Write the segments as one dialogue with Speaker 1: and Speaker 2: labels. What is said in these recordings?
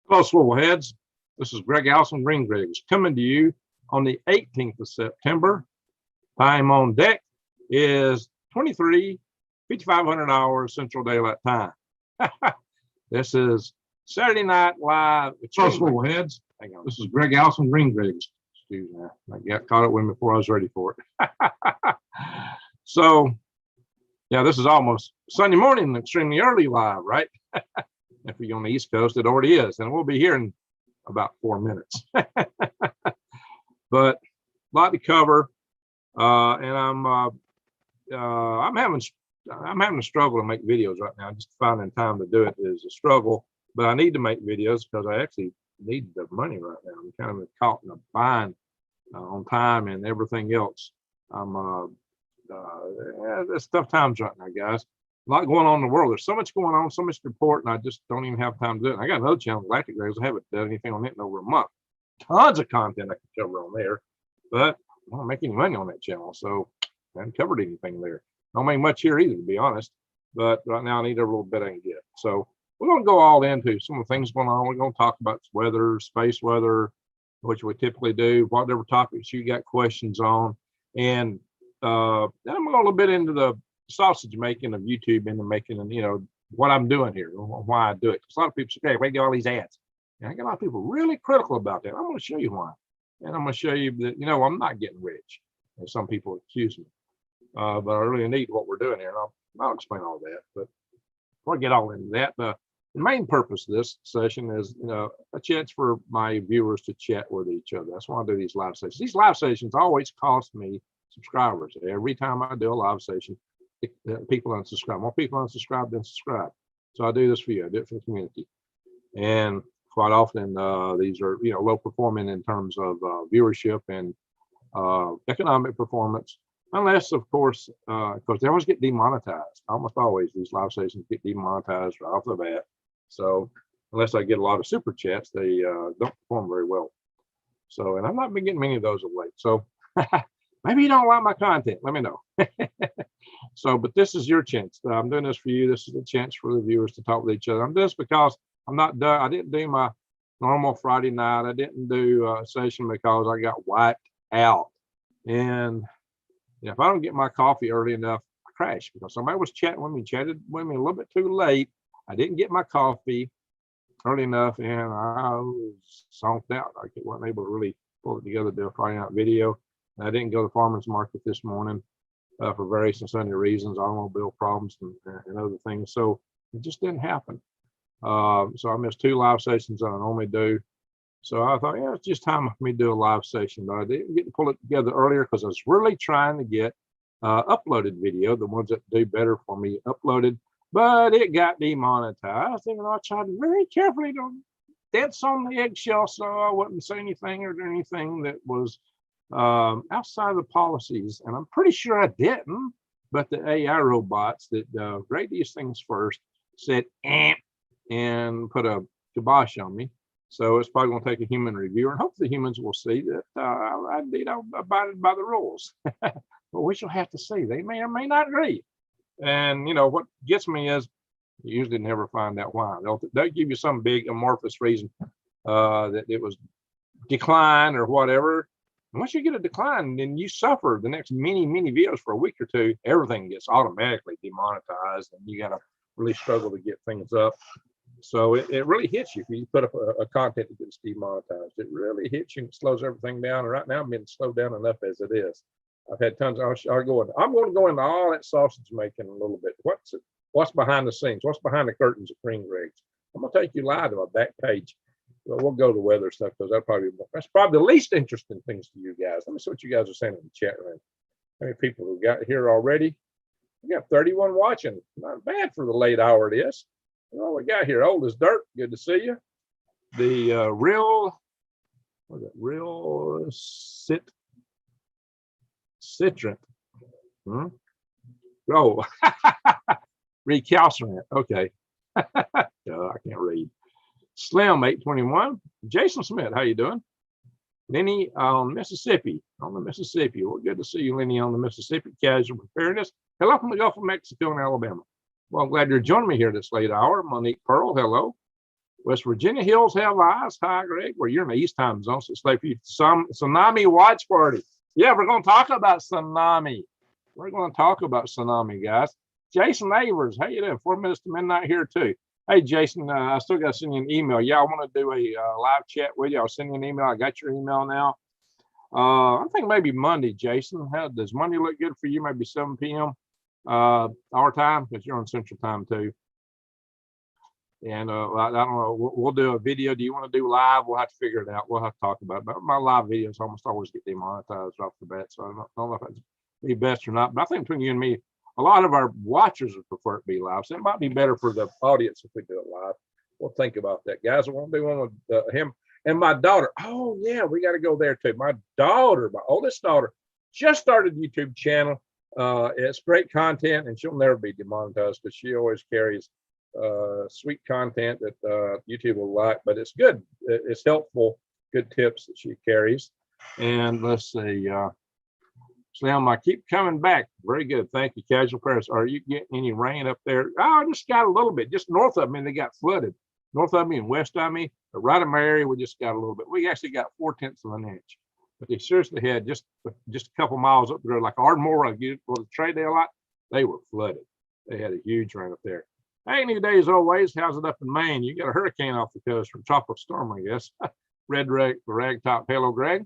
Speaker 1: Hello, swivel heads. This is Greg Allison Green Griggs coming to you on the 18th of September. Time on deck is 5,500 hours Central Daylight Time. This is Saturday Night Live. Hello, swivel heads. Hang on. This is Greg Allison Green Griggs. Excuse me. I got caught up with me before I was ready for it. So, yeah, this is almost Sunday morning, extremely early live, right? If you're on the East Coast, it already is, and we'll be here in about 4 minutes. But a lot to cover, and I'm having a struggle to make videos right now. Just finding time to do it is a struggle, but I need to make videos because I actually need the money right now. I'm kind of caught in a bind on time and everything else. It's tough times right now, guys. A lot going on in the world. There's so much going on, so much to report, and I just don't even have time to do it. And I got another channel, Galactic Graves. I haven't done anything on it in over a month. Tons of content I can cover on there, but I don't make any money on that channel, so I haven't covered anything there. Don't make much here either, to be honest. But right now I need every little bit I can get. So we're going to go all into some of the things going on. We're going to talk about weather, space weather, which we typically do, whatever topics you got questions on, and then I'm going to go a little bit into the sausage making of YouTube and the making, and what I'm doing here, why I do it. Because a lot of people say, "Hey, where do you get all these ads?" And I got a lot of people really critical about that. I'm going to show you why, and I'm going to show you that I'm not getting rich, as some people accuse me. But I really need what we're doing here, and I'll explain all that. But before I get all into that, the main purpose of this session is a chance for my viewers to chat with each other. That's why I do these live sessions. These live sessions always cost me subscribers. Every time I do a live session, people unsubscribe. More people unsubscribe than subscribe. So I do this for you. I do it for the community. And quite often these are low performing in terms of viewership and economic performance, unless of course they always get demonetized. Almost always these live sessions get demonetized right off the bat. So unless I get a lot of super chats, they don't perform very well. So, and I've not been getting many of those of late. So maybe you don't like my content, let me know. So, but this is your chance. I'm doing this for you. This is a chance for the viewers to talk with each other. I'm doing this because I'm not done. I didn't do my normal Friday night. I didn't do a session because I got wiped out. And if I don't get my coffee early enough, I crash because somebody was chatted with me a little bit too late. I didn't get my coffee early enough, and I was zonked out. I wasn't able to really pull it together to do a Friday night video. And I didn't go to the farmer's market this morning for various and sundry reasons, automobile problems and other things. So it just didn't happen. So I missed 2 live sessions that I normally do. So I thought, it's just time for me to do a live session. But I didn't get to pull it together earlier because I was really trying to get uploaded video, the ones that do better for me, uploaded. But it got demonetized. And I tried very carefully to dance on the eggshell so I wouldn't say anything or do anything that was outside of the policies. And I'm pretty sure I didn't. But the AI robots that rate these things first said, and put a kibosh on me. So it's probably going to take a human reviewer, and hopefully humans will see that I abided by the rules. But we shall have to see. They may or may not agree. And what gets me is you usually never find out why. They'll give you some big amorphous reason that it was decline or whatever. And once you get a decline, then you suffer the next many videos for a week or two. Everything gets automatically demonetized, and you got to really struggle to get things up. So it really hits you if you put up a content that gets demonetized. It really hits you and slows everything down. And right now, I'm being slowed down enough as it is. I've had tons. I'm going to go into all that sausage making a little bit. What's behind the scenes? What's behind the curtains of Green Griggs? I'm going to take you live to my back page. Well, we'll go to weather stuff because that's probably the least interesting things to you guys. Let me see what you guys are saying in the chat room. How many people we got here already? We got 31 watching. Not bad for the late hour it is. Well, we got here, old as dirt. Good to see you. The real citrant. Oh, recalcitrant. Okay. I can't read. Slim 821. Jason Smith, how you doing? Lenny on Mississippi. On the Mississippi. Well, good to see you, Lenny, on the Mississippi. Casual Preparedness. Hello from the Gulf of Mexico and Alabama. Well, I'm glad you're joining me here this late hour. Monique Pearl, hello. West Virginia Hills have eyes. Hi, Greg. Well, you're in the East time zone, so it's like some tsunami watch party. Yeah, we're going to talk about tsunami. We're going to talk about tsunami, guys. Jason Avers, how you doing? 4 minutes to midnight here too. Hey, Jason, I still got to send you an email. Yeah, I want to do a live chat with you. I'll send you an email. I got your email now. I think maybe Monday, Jason. How does Monday look good for you? Maybe 7 p.m. Our time, because you're on Central Time too. And I don't know. We'll do a video. Do you want to do live? We'll have to figure it out. We'll have to talk about it. But my live videos almost always get demonetized off the bat, so I don't know if it's be best or not. But I think between you and me, a lot of our watchers would prefer it to be live. So it might be better for the audience if we do it live. We'll think about that, guys. I want to do one with him and my daughter. Oh yeah, we got to go there too. My daughter, my oldest daughter, just started a YouTube channel. It's great content, and she'll never be demonetized because she always carries sweet content that YouTube will like. But it's good. It's helpful. Good tips that she carries. And let's see. Slim, I keep coming back. Very good. Thank you. Casual Paris. Are you getting any rain up there? Oh, I just got a little bit. Just north of me, they got flooded. North of me and west of me, but right in my area, we just got a little bit. We actually got 0.4 of an inch. But they seriously had just a couple miles up there, like Ardmore, or the trade day a lot. They were flooded. They had a huge rain up there. Hey, new days always. How's it up in Maine? You got a hurricane off the coast from tropical storm, I guess. Red rag top. Hello, Greg.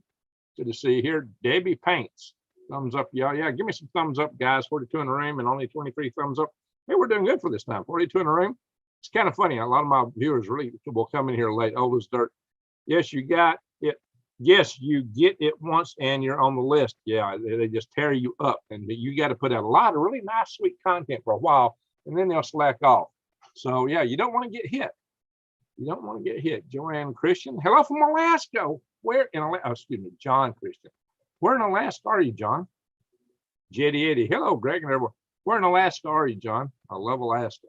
Speaker 1: Good to see you here. Debbie Paints. Thumbs up, y'all. Yeah, give me some thumbs up, guys. 42 in the room and only 23 thumbs up. Hey, we're doing good for this time. 42 in the room. It's kind of funny. A lot of my viewers really will come in here late. Old as dirt. Yes, you got it. Yes, you get it once and you're on the list. Yeah, they just tear you up. And you got to put out a lot of really nice, sweet content for a while, and then they'll slack off. So, yeah, you don't want to get hit. You don't want to get hit. Joanne Christian. Hello from Alaska. Where in Alaska? Oh, excuse me, John Christian. Where in Alaska are you, John? Jetty Eddie. Hello, Greg and everyone. Where in Alaska are you, John? I love Alaska.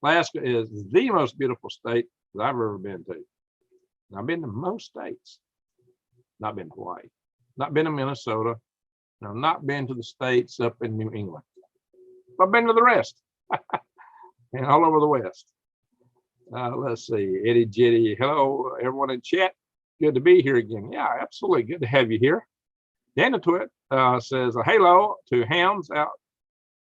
Speaker 1: Alaska is the most beautiful state that I've ever been to. I've been to most states. Not been to Hawaii. Not been to Minnesota. I've not been to the states up in New England. I've been to the rest. And all over the West. Let's see. Eddie Jetty. Hello, everyone in chat. Good to be here again. Yeah, absolutely. Good to have you here. Dana Twit says, hello to hams out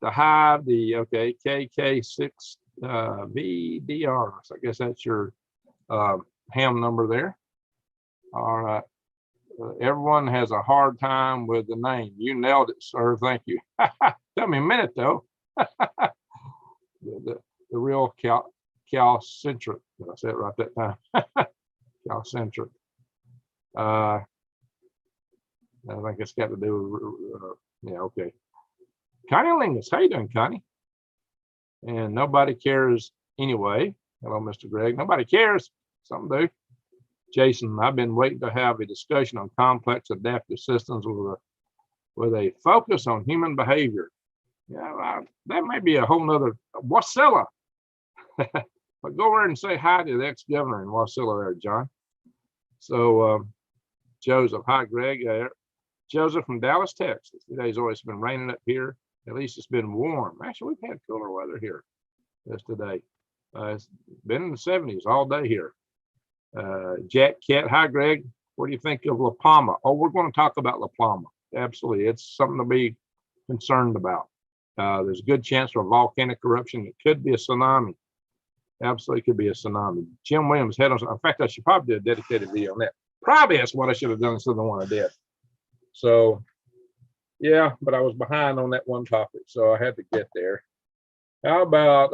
Speaker 1: the hive, the KK6 VDR. So I guess that's your ham number there. All right. Everyone has a hard time with the name. You nailed it, sir. Thank you. Took me a minute, though. the real calcentric. Did I say it right that time? Calcentric. I think it's got to do with, yeah, okay. Connie Lingus, how you doing, Connie? And nobody cares anyway. Hello, Mr. Greg. Nobody cares. Some do. Jason, I've been waiting to have a discussion on complex adaptive systems with a focus on human behavior. Yeah, that may be a whole nother Wasilla. But go over and say hi to the ex-governor in Wasilla there, John. So Joseph, hi, Greg. Joseph from Dallas, Texas. Today's always been raining up here. At least it's been warm. Actually, we've had cooler weather here just today. It's been in the 70s all day here. Jack Cat, hi, Greg. What do you think of La Palma? Oh, we're going to talk about La Palma. Absolutely. It's something to be concerned about. There's a good chance for a volcanic eruption. It could be a tsunami. Absolutely could be a tsunami. Jim Williams, head on. In fact, I should probably do a dedicated video on that. Probably that's what I should have done instead of the one I did. So, yeah, but I was behind on that one topic, so I had to get there. How about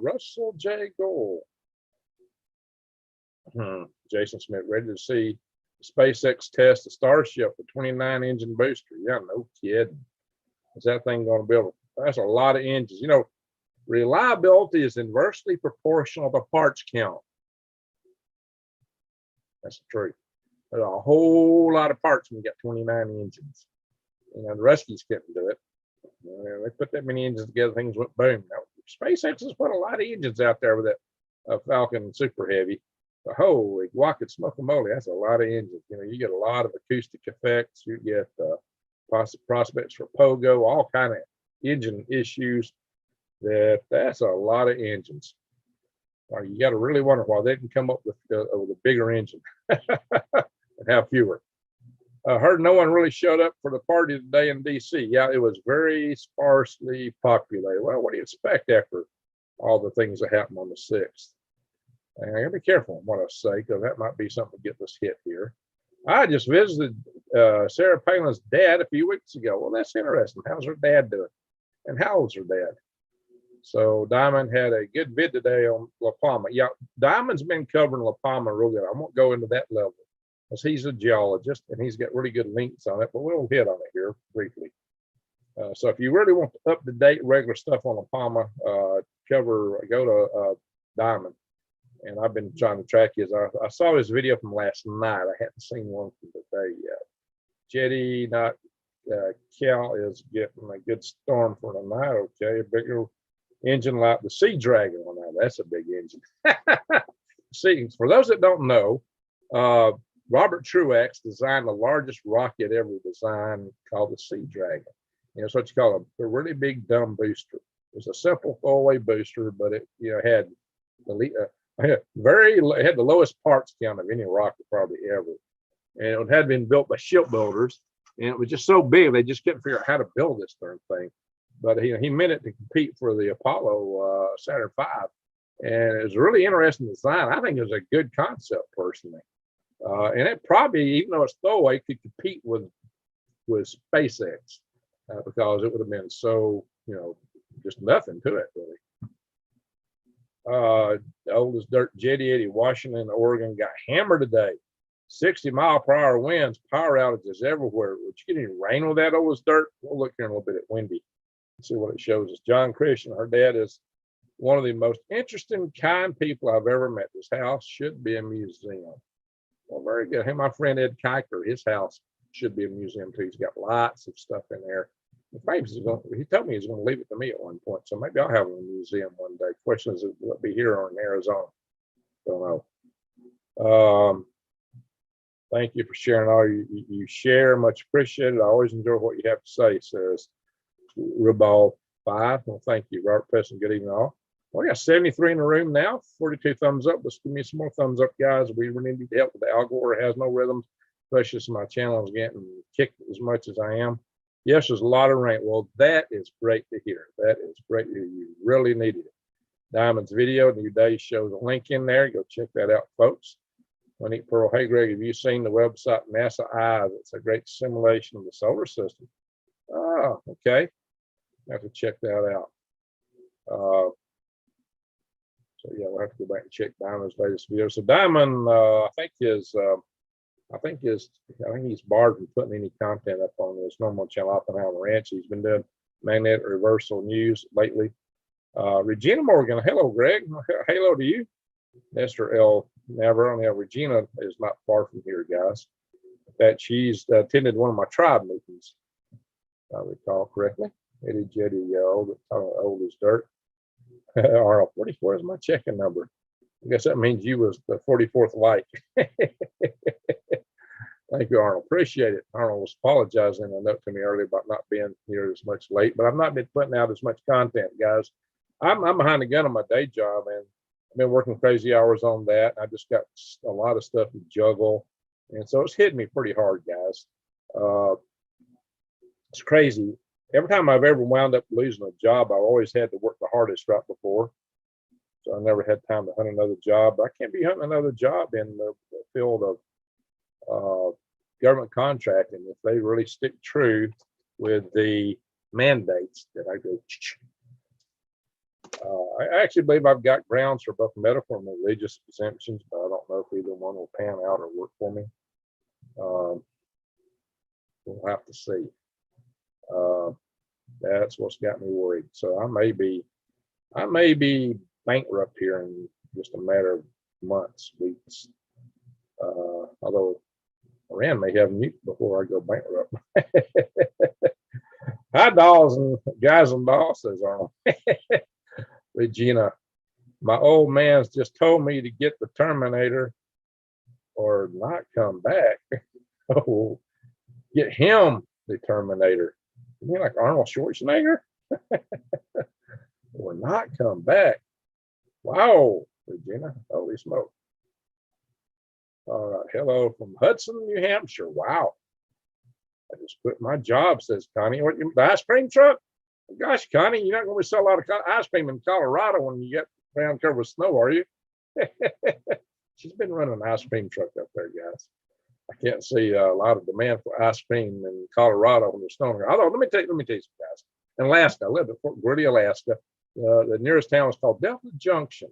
Speaker 1: Russell J. Gold? Jason Smith, ready to see SpaceX test the Starship with 29 engine booster. Yeah, no kidding. Is that thing going to build? That's a lot of engines. You know, reliability is inversely proportional to parts count. That's the truth. There's a whole lot of parts when you got 29 engines. You know, the Ruskies couldn't do it. They put that many engines together, things went boom. Now, SpaceX has put a lot of engines out there with that Falcon Super Heavy. Holy guacamole, that's a lot of engines. You know, you get a lot of acoustic effects. You get prospects for pogo, all kind of engine issues. That's a lot of engines. Or you got to really wonder why they didn't come up with a bigger engine and have fewer. Heard no one really showed up for the party today in D.C. Yeah, it was very sparsely populated. Well, what do you expect after all the things that happened on the 6th? And I gotta be careful on what I say, because that might be something to get us hit here. I just visited Sarah Palin's dad a few weeks ago. Well, that's interesting. How's her dad doing? And how old's her dad? So Diamond had a good vid today on La Palma. Yeah, Diamond's been covering La Palma real good. I won't go into that level, because he's a geologist and he's got really good links on it, but we'll hit on it here briefly. So if you really want up-to-date regular stuff on La Palma, go to Diamond. And I've been trying to track his. I saw his video from last night. I hadn't seen one from today yet. Jetty, not Cal, is getting a good storm for tonight. Okay, a bigger engine like the Sea Dragon. Well, now that's a big engine. See, for those that don't know, Robert Truax designed the largest rocket ever designed, called the Sea Dragon. It's what you call a really big dumb booster. It was a simple throwaway booster, but it had the it had the lowest parts count of any rocket probably ever, and it had been built by shipbuilders, and it was just so big they just couldn't figure out how to build this darn thing. But he meant it to compete for the Apollo Saturn V, and it was a really interesting design. I think it was a good concept personally, and it probably, even though it's throwaway, could compete with SpaceX because it would have been so just nothing to it really. The oldest dirt jetty, Eddie Washington, Oregon, got hammered today. 60-mile-per-hour winds, power outages everywhere. Would you get any rain with that oldest dirt? We'll look here in a little bit at windy. Let's see what it shows us. John Christian, her dad, is one of the most interesting, kind people I've ever met. This house should be a museum. Well, very good. Hey, my friend Ed Kiker, his house should be a museum too. He's got lots of stuff in there. He told me he's going to leave it to me at one point, so maybe I'll have a museum one day. Question is, will it be here or in Arizona? Don't know. Thank you for sharing all you share. Much appreciated. I always enjoy what you have to say, says Rubal 5. Well, thank you, Robert Pesson. Good evening, all. Well, we got 73 in the room now. 42 thumbs up. Let's give me some more thumbs up, guys. We really need help with the algorithm. It has no rhythms, especially since my channel is getting kicked as much as I am. Yes, there's a lot of rain. Well, that is great to hear. That is great to hear. You really needed it. Diamond's video, New Day, shows a link in there. Go check that out, folks. Monique Pearl, hey, Greg, have you seen the website NASA Eyes? It's a great simulation of the solar system. Oh, okay. I have to check that out. So, yeah, we'll have to go back and check Diamond's latest video. So, Diamond, I think he's barred from putting any content up on his normal channel, Oppenheimer Ranch. He's been doing magnetic reversal news lately. Regina Morgan, hello, Greg. Hello to you. Esther L. Navarro. Yeah, Regina is not far from here, guys. In fact, she's attended one of my tribe meetings, if I recall correctly. Eddie Jetty, old as dirt. Arnold, 44 is my checking number. I guess that means you was the 44th like. Thank you, Arnold. Appreciate it. Arnold was apologizing a note to me earlier about not being here as much late, but I've not been putting out as much content, guys. I'm behind the gun on my day job, and I've been working crazy hours on that. I just got a lot of stuff to juggle, and so it's hitting me pretty hard, guys. It's crazy. Every time I've ever wound up losing a job, I've always had to work the hardest right before. So I never had time to hunt another job. I can't be hunting another job in the field of government contracting if they really stick true with the mandates that I go. I actually believe I've got grounds for both medical and religious exemptions, but I don't know if either one will pan out or work for me. We'll have to see. That's what's got me worried. So I may be bankrupt here in just a matter of months, weeks. Although Iran may have nukes before I go bankrupt. Hi, dolls and guys and dolls, says Arnold. Regina, my old man's just told me to get the Terminator or not come back. Oh, get him the Terminator. You mean like Arnold Schwarzenegger? Or not come back. Wow, Gina. Holy smoke. All right. Hello from Hudson, New Hampshire. Wow. I just quit my job, says Connie. What, the ice cream truck? Gosh, Connie, you're not going to sell a lot of ice cream in Colorado when you get ground covered with snow, are you? She's been running an ice cream truck up there, guys. I can't see a lot of demand for ice cream in Colorado when there's snow. Although, let me tell you some guys. In Alaska, I lived in Fort Greely, Alaska. The nearest town is called Delta Junction.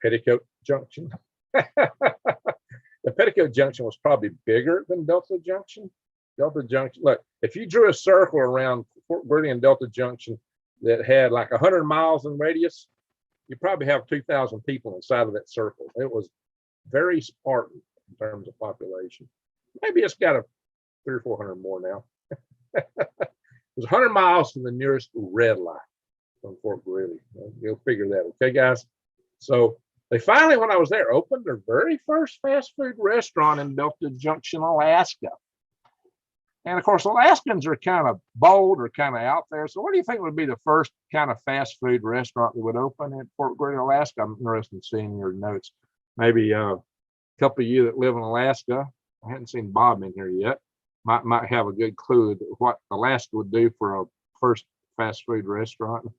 Speaker 1: Petticoat Junction. The Petticoat Junction was probably bigger than Delta Junction. Delta Junction, look, if you drew a circle around Fort Greely and Delta Junction that had like 100 miles in radius, you probably have 2,000 people inside of that circle. It was very Spartan in terms of population. Maybe it's got a 300 or 400 more now. It was 100 miles to the nearest red line from Fort Greely. You'll figure that, okay, guys? So they finally, when I was there, opened their very first fast food restaurant in Delta Junction, Alaska. And of course, Alaskans are kind of bold or kind of out there. So what do you think would be the first kind of fast food restaurant that would open at Fort Greely, Alaska? I'm interested in seeing your notes. Maybe a couple of you that live in Alaska, I hadn't seen Bob in here yet, might have a good clue of what Alaska would do for a first fast food restaurant.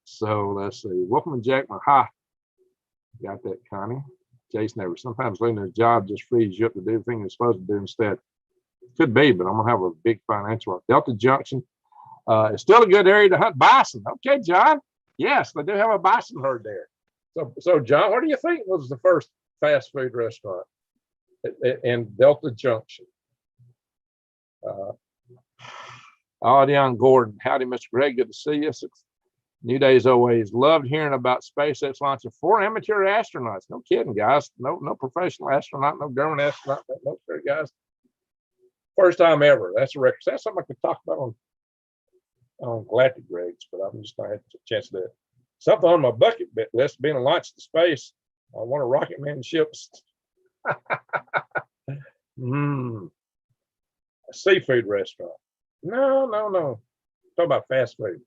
Speaker 1: So let's see. Wolfman Jackman, ha. Got that, Connie. Jason Evers. Sometimes losing a job just frees you up to do the thing you're supposed to do instead. Could be, but I'm gonna have a big financial one. Delta Junction is still a good area to hunt bison. Okay, John. Yes, they do have a bison herd there. So John, what do you think was the first fast food restaurant in Delta Junction? Audion Gordon. Howdy, Mr. Greg. Good to see you. New Days always loved hearing about SpaceX launching 4 amateur astronauts. No kidding, guys. No professional astronaut, no government astronaut. No, guys. First time ever. That's a record. That's something I could talk about on Galactic Gregs, but I'm just not had a chance to do it. Something on my bucket list, being launched to space on one of Rocket Man ships. A seafood restaurant. No. Talk about fast food.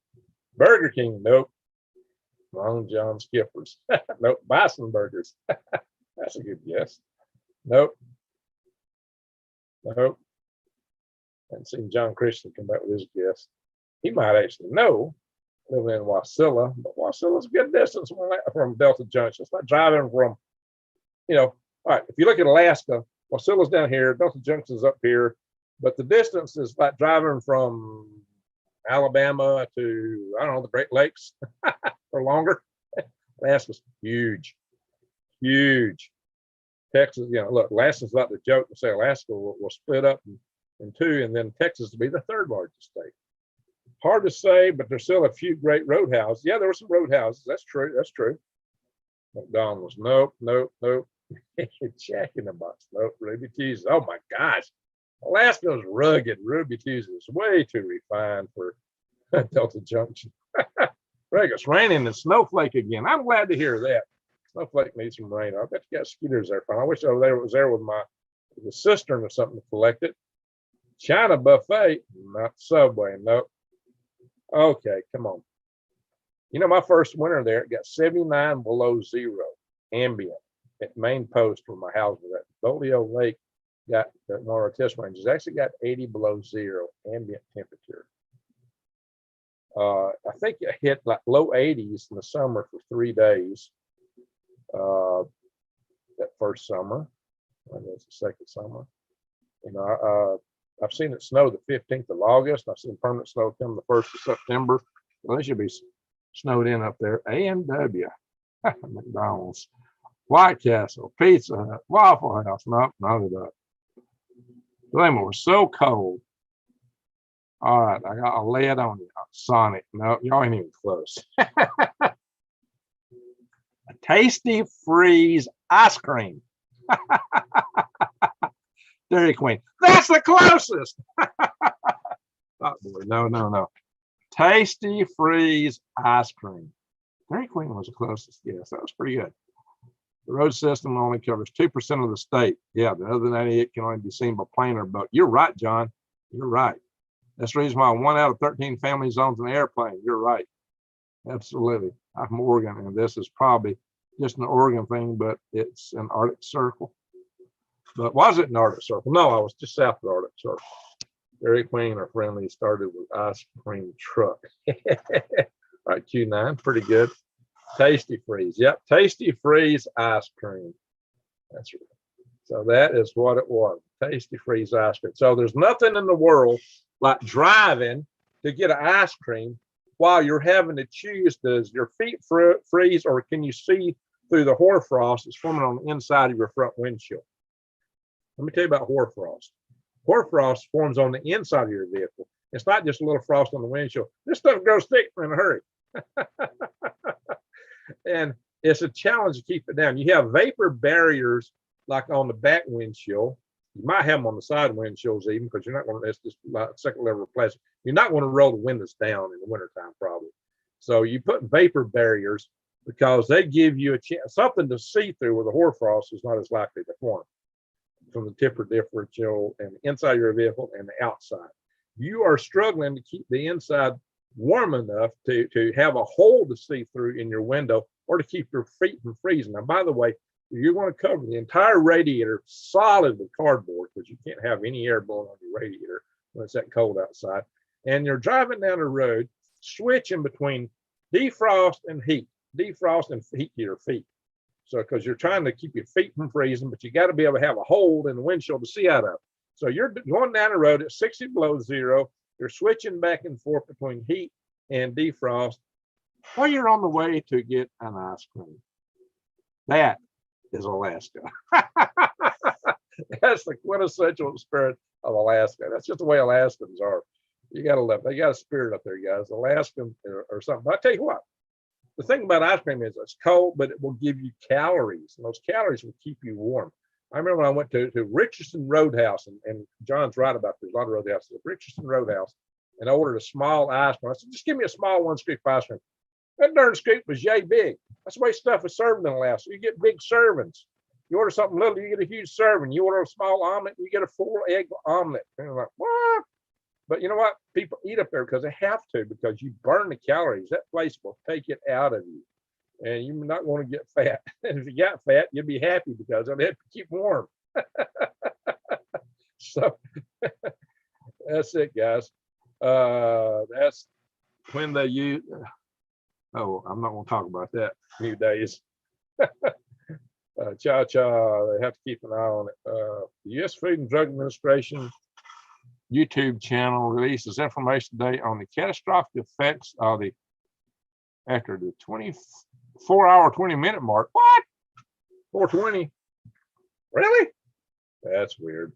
Speaker 1: Burger King, nope. Long John Skippers. Nope. Bison Burgers. That's a good guess. Nope. Haven't seen John Christian come back with his guess. He might actually know, living in Wasilla, but Wasilla's a good distance from Delta Junction. It's not driving from, all right, if you look at Alaska, Wasilla's down here, Delta Junction's up here, but the distance is like driving from Alabama to, I don't know, the Great Lakes or longer. Alaska's huge. Texas, look, Alaska's not the joke to say Alaska will split up in 2, and then Texas will be the 3rd largest state. Hard to say, but there's still a few great roadhouses. Yeah, there were some roadhouses. That's true. McDonald's, nope. Jack in the Box, nope. Ruby Tuesday. Oh my gosh. Alaska's rugged. Ruby Tuesday is way too refined for Delta Junction. Greg, it's raining and Snowflake again. I'm glad to hear that. Snowflake needs some rain. I bet you got skeeters there. I wish I was there with the cistern or something to collect it. China Buffet, not Subway, nope. Okay, come on. My first winter there, it got 79 below zero ambient at Main Post where my house was at. Bolio Lake got one of our test ranges, actually got 80 below zero ambient temperature. I think it hit like low 80s in the summer for 3 days. That first summer, and that's the second summer. I've seen it snow the 15th of August. I've seen permanent snow come the 1st of September. Well, they should be snowed in up there. A&W, McDonald's, White Castle, Pizza Hut, Waffle House. Nope, none of that. They were so cold. All right, I got a lead on you. Sonic. No, y'all ain't even close. A Tasty Freeze ice cream. Dairy Queen. That's the closest. Oh boy, no. Tasty Freeze ice cream. Dairy Queen was the closest. Yes, that was pretty good. The road system only covers 2% of the state. Yeah, the other 98 can only be seen by plane or boat. You're right, John. You're right. That's the reason why 1 out of 13 families owns an airplane. You're right. Absolutely. I'm from Oregon, and this is probably just an Oregon thing, but it's an Arctic Circle. But was it an Arctic Circle? No, I was just south of the Arctic Circle. Dairy Queen, our friendly, started with ice cream truck. All right, Q9, pretty good. Tasty Freeze. Yep, Tasty Freeze ice cream. That's right. So that is what it was. Tasty Freeze ice cream. So there's nothing in the world like driving to get an ice cream while you're having to choose, does your feet freeze or can you see through the hoarfrost that's forming on the inside of your front windshield? Let me tell you about hoarfrost. Hoarfrost forms on the inside of your vehicle. It's not just a little frost on the windshield. This stuff goes thick in a hurry. And it's a challenge to keep it down. You have vapor barriers like on the back windshield. You might have them on the side windshields even, because you're not going to, that's just like second level plastic. You're not going to roll the windows down in the wintertime probably. So you put vapor barriers because they give you a chance, something to see through where the hoarfrost is not as likely to form from the temper differential and the inside of your vehicle and the outside. You are struggling to keep the inside warm enough to have a hole to see through in your window or to keep your feet from freezing. Now, by the way, you're going to cover the entire radiator solid with cardboard because you can't have any air blowing on your radiator when it's that cold outside. And you're driving down the road, switching between defrost and heat to your feet. So, because you're trying to keep your feet from freezing, but you got to be able to have a hole in the windshield to see out of. So you're going down the road at 60 below zero. You're switching back and forth between heat and defrost while you're on the way to get an ice cream. That is Alaska. That's the quintessential spirit of Alaska. That's just the way Alaskans are. You got to love it. They got a spirit up there, guys. Alaskans or something. But I tell you what, the thing about ice cream is it's cold, but it will give you calories, and those calories will keep you warm. I remember when I went to Richardson Roadhouse, and John's right about this, a lot of roadhouses, Richardson Roadhouse, and I ordered a small ice cream. I said, just give me a small one scoop ice cream. That darn scoop was yay big. That's the way stuff is served in Alaska. You get big servings. You order something little, you get a huge serving. You order a small omelet, you get a 4-egg omelet. And you're like, what? But you know what? People eat up there because they have to, because you burn the calories. That place will take it out of you. And you're not going to get fat. And if you got fat, you'll be happy because they'll have to keep warm. So that's it, guys. That's when they use. Oh, I'm not going to talk about that. New days. Cha-cha, they have to keep an eye on it. The U.S. Food and Drug Administration YouTube channel releases information today on the catastrophic effects of the, after the 24-hour, 20-minute mark. What? 420? Really? That's weird.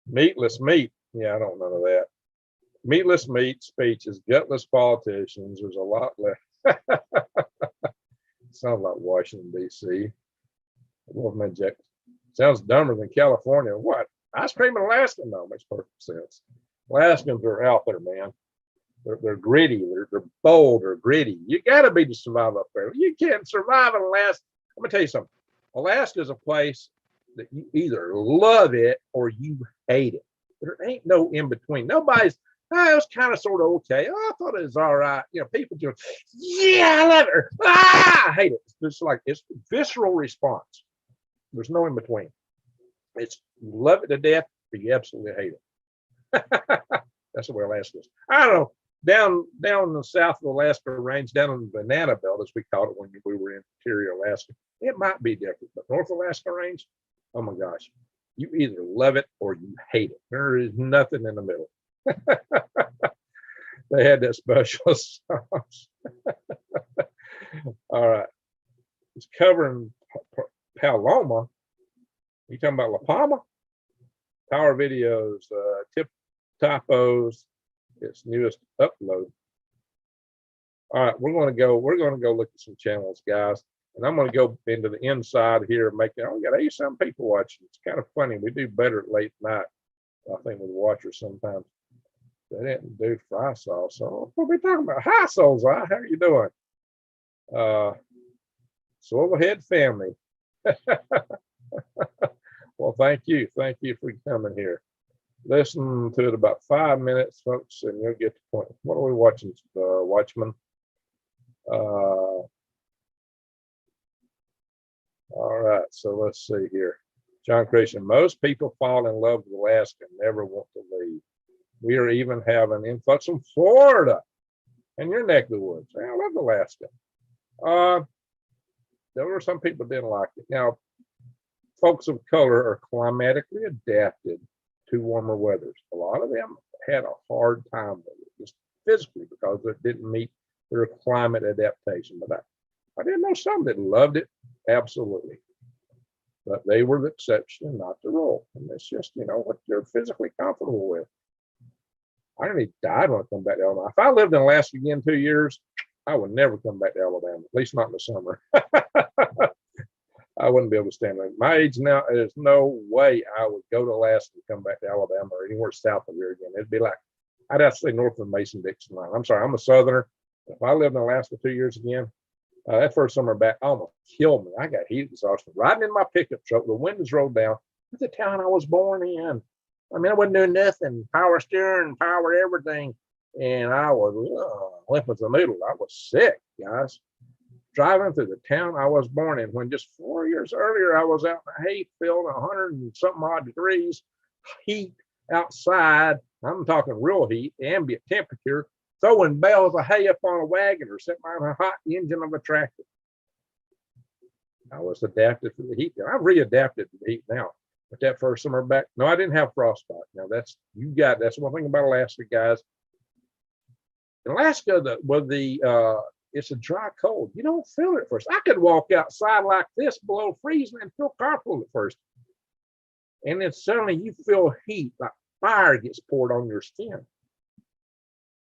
Speaker 1: Meatless meat. Yeah, I don't know none of that. Meatless meat speeches, gutless politicians. There's a lot left. Sounds like Washington, D.C. Sounds dumber than California. What? Ice cream in Alaska? No, makes perfect sense. Alaskans are out there, man. They're gritty. They're bold. They're gritty. You got to be to survive up there. You can't survive in Alaska. I'm going to tell you something. Alaska is a place that you either love it or you hate it. There ain't no in between. Nobody's, it was kind of sort of okay. Oh, I thought it was all right. You know, people just, yeah, I love it. I hate it. It's just like, it's visceral response. There's no in between. It's, you love it to death, but you absolutely hate it. That's the way Alaska is. I don't know. Down in the south of the Alaska range, down in the banana belt, as we called it when we were in interior Alaska, it might be different. But North Alaska range, oh my gosh, you either love it or you hate it. There is nothing in the middle. They had that special sauce. All right. It's covering Paloma. You talking about La Palma? Power Videos, tip typos, its newest upload. All right, we're going to go look at some channels, guys. And I'm going to go into the inside here and make it. We got 80-some people watching. It's kind of funny. We do better at late night, I think, with watchers sometimes. They didn't do fry sauce. So what are we talking about? Hi, Soulseye. How are you doing? Swivelhead family. Well, thank you. Thank you for coming here. Listen to it about 5 minutes, folks, and you'll get the point. What are we watching, Watchman? All right, so let's see here. John Christian, most people fall in love with Alaska and never want to leave. We are even having influx from Florida and your neck of the woods. I love Alaska. There were some people didn't like it. Now, folks of color are climatically adapted to warmer weathers. A lot of them had a hard time with it, just physically, because it didn't meet their climate adaptation. But I didn't know some that loved it, absolutely. But they were the exception, not the rule. And it's just, what they're physically comfortable with. I nearly died when I come back to Alabama. If I lived in Alaska again 2 years, I would never come back to Alabama, at least not in the summer. I wouldn't be able to stand it. My age now, there's no way I would go to Alaska and come back to Alabama or anywhere south of here again. It'd be like, I'd have to stay north of the Mason-Dixon line. I'm sorry, I'm a Southerner. If I lived in Alaska 2 years again, that first summer back almost killed me. I got heat exhaustion. Riding in my pickup truck, the windows rolled down. It's the town I was born in. I mean, I wasn't doing nothing. Power steering, power everything. And I was limp as a noodle. I was sick, guys. Driving through the town I was born in, when just 4 years earlier I was out in the hayfield, 100 and something odd degrees, heat outside. I'm talking real heat, ambient temperature, throwing bales of hay up on a wagon or sitting behind a hot engine of a tractor. I was adapted to the heat. I've readapted to the heat now. But that first summer back, no, I didn't have frostbite. Now that's one thing about Alaska, guys. In Alaska, it's a dry cold. You don't feel it at first. I could walk outside like this below freezing and feel comfortable at first. And then suddenly you feel heat, like fire gets poured on your skin.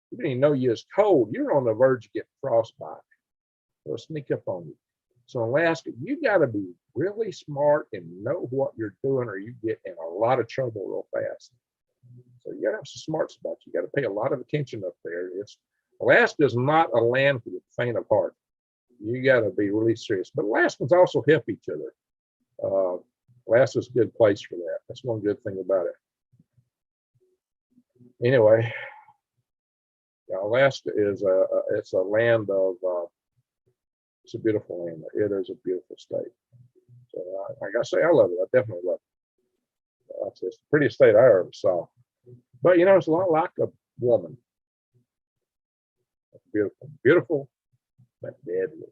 Speaker 1: You didn't even know you was cold. You're on the verge of getting frostbite. It'll sneak up on you. So in Alaska, you got to be really smart and know what you're doing, or you get in a lot of trouble real fast. So you got to have some smarts about you. You got to pay a lot of attention up there. Alaska is not a land for the faint of heart. You got to be really serious. But Alaskans also help each other. Alaska's a good place for that. That's one good thing about it. Anyway, Alaska is it's a land of it's a beautiful land. It is a beautiful state. So I gotta say, I love it. I definitely love it. It's the prettiest state I ever saw. But it's a lot like a woman. Beautiful, beautiful, but deadly.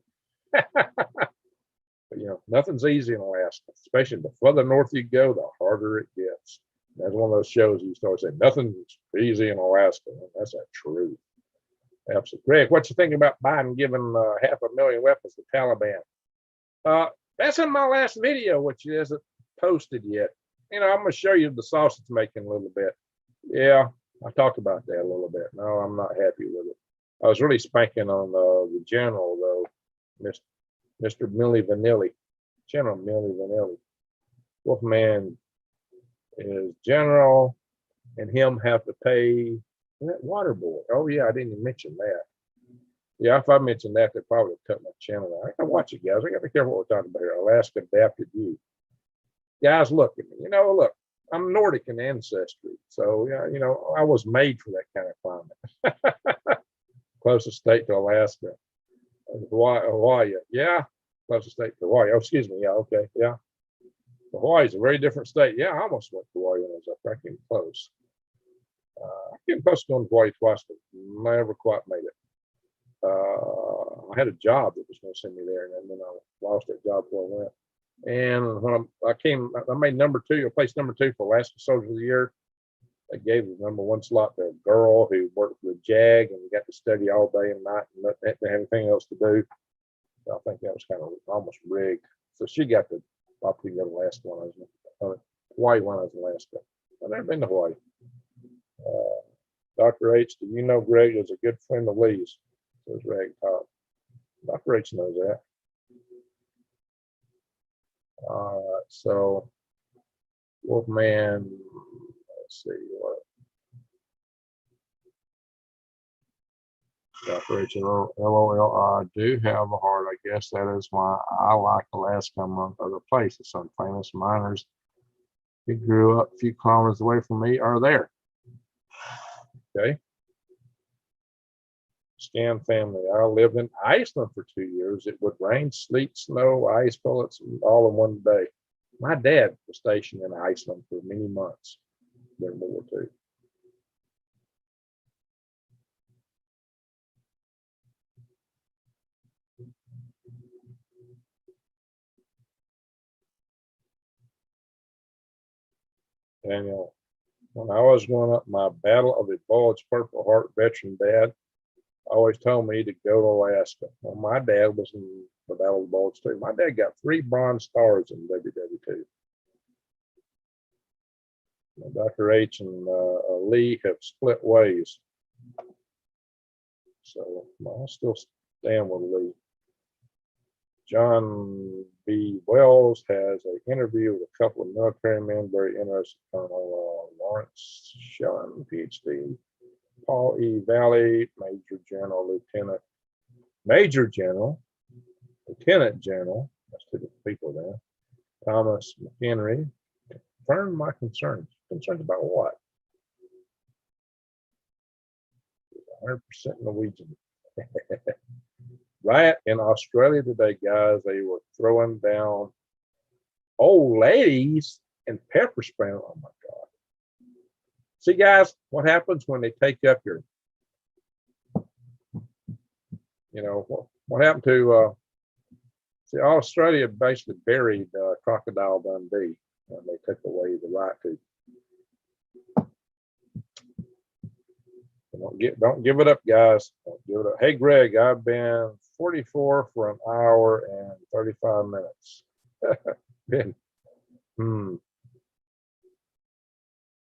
Speaker 1: But nothing's easy in Alaska, especially the further north you go, the harder it gets. That's one of those shows you start saying nothing's easy in Alaska. And that's a truth. Absolutely. Greg, what you think about Biden giving 500,000 weapons to Taliban? That's in my last video, which isn't posted yet. I'm going to show you the sausage making a little bit. Yeah, I talked about that a little bit. No, I'm not happy with it. I was really spanking on the general, though, Mr. Milli Vanilli, General Milli Vanilli. Wolfman is general, and him have to pay that water board. Oh, yeah, I didn't even mention that. Yeah, if I mentioned that, they probably would cut my channel out. I gotta watch it, guys. I gotta be careful what we're talking about here. Alaska adapted you. Guys, look at me. Look, I'm Nordic in ancestry. So, I was made for that kind of climate. Closest state to Alaska. Hawaii. Yeah, closest state to Hawaii. Oh, excuse me. Yeah, okay. Yeah. Hawaii is a very different state. Yeah, I almost went to Hawaii when I was up there. I came close. I came close to going to Hawaii twice, but never quite made it. I had a job that was going to send me there, and then I lost that job before I went. And when I made number 2, or place number 2 for Alaska Soldier of the Year. They gave the number 1 slot to a girl who worked for the JAG, and we got to study all day and night and not have anything else to do. So I think that was kind of almost rigged. So she got the opportunity to go to Alaska when I was Hawaii when I was in Alaska. I've never been to Hawaii. Dr. H, do you know Greg is a good friend of Lee's? Says Rag Top. Dr. H knows that. So Wolfman, let's see what Dr. H, LOL, I do have a heart. I guess that is why I like Alaska among other places. Some famous miners who grew up a few kilometers away from me are there. Okay. Scan family. I lived in Iceland for 2 years. It would rain, sleet, snow, ice bullets, all in one day. My dad was stationed in Iceland for many months during World War II. Daniel, when I was growing up, my Battle of the Bulge Purple Heart veteran dad always told me to go to Alaska. Well, my dad was in the Battle of the Bulge too. My dad got 3 bronze stars in WW2. Dr. H and Lee have split ways. So I still stand with Lee. John B. Wells has an interview with a couple of military men, very interested. Colonel Lawrence Shellen, PhD. Paul E. Valley, Major General, Lieutenant, Major General, Lieutenant General, that's 2 different people there. Thomas McHenry, confirmed my concerns. Concerns about what? 100% Norwegian. Right in Australia today, guys, they were throwing down old ladies and pepper spray. Oh my God. See, guys, what happens when they take up your, what happened to, see, Australia basically buried Crocodile Dundee, and they took away the right to. Don't give it up, guys. Don't give it up. Hey, Greg, I've been 44 for an hour and 35 minutes.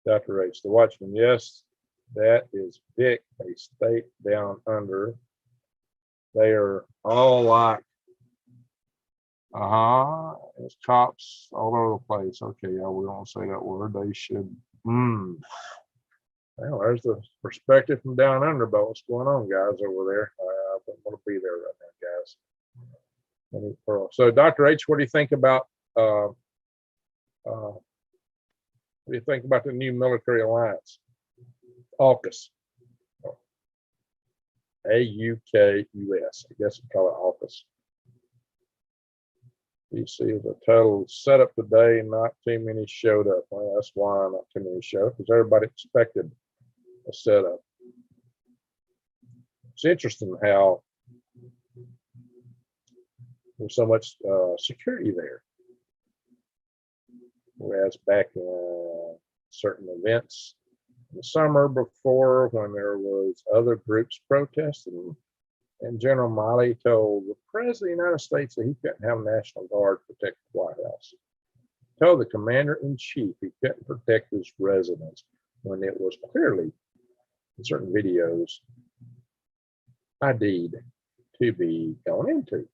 Speaker 1: Dr. H, the Watchman, yes, that is Vic, a state down under. They are all like, it's cops all over the place. Okay, yeah, we don't say that word. They should, Well, there's the perspective from down under about what's going on, guys, over there. I don't want to be there right now, guys. So, Dr. H, what do you think about the new military alliance? AUKUS. AUKUS. I guess we call it AUKUS. DC is a total setup today, not too many showed up. Well, that's why not too many showed up, because everybody expected a setup. It's interesting how there's so much security there. Whereas back in certain events in the summer before, when there was other groups protesting, and General Milley told the President of the United States that he couldn't have National Guard protect the White House. He told the Commander-in-Chief he couldn't protect his residence, when it was clearly, in certain videos, ID'd to be going into.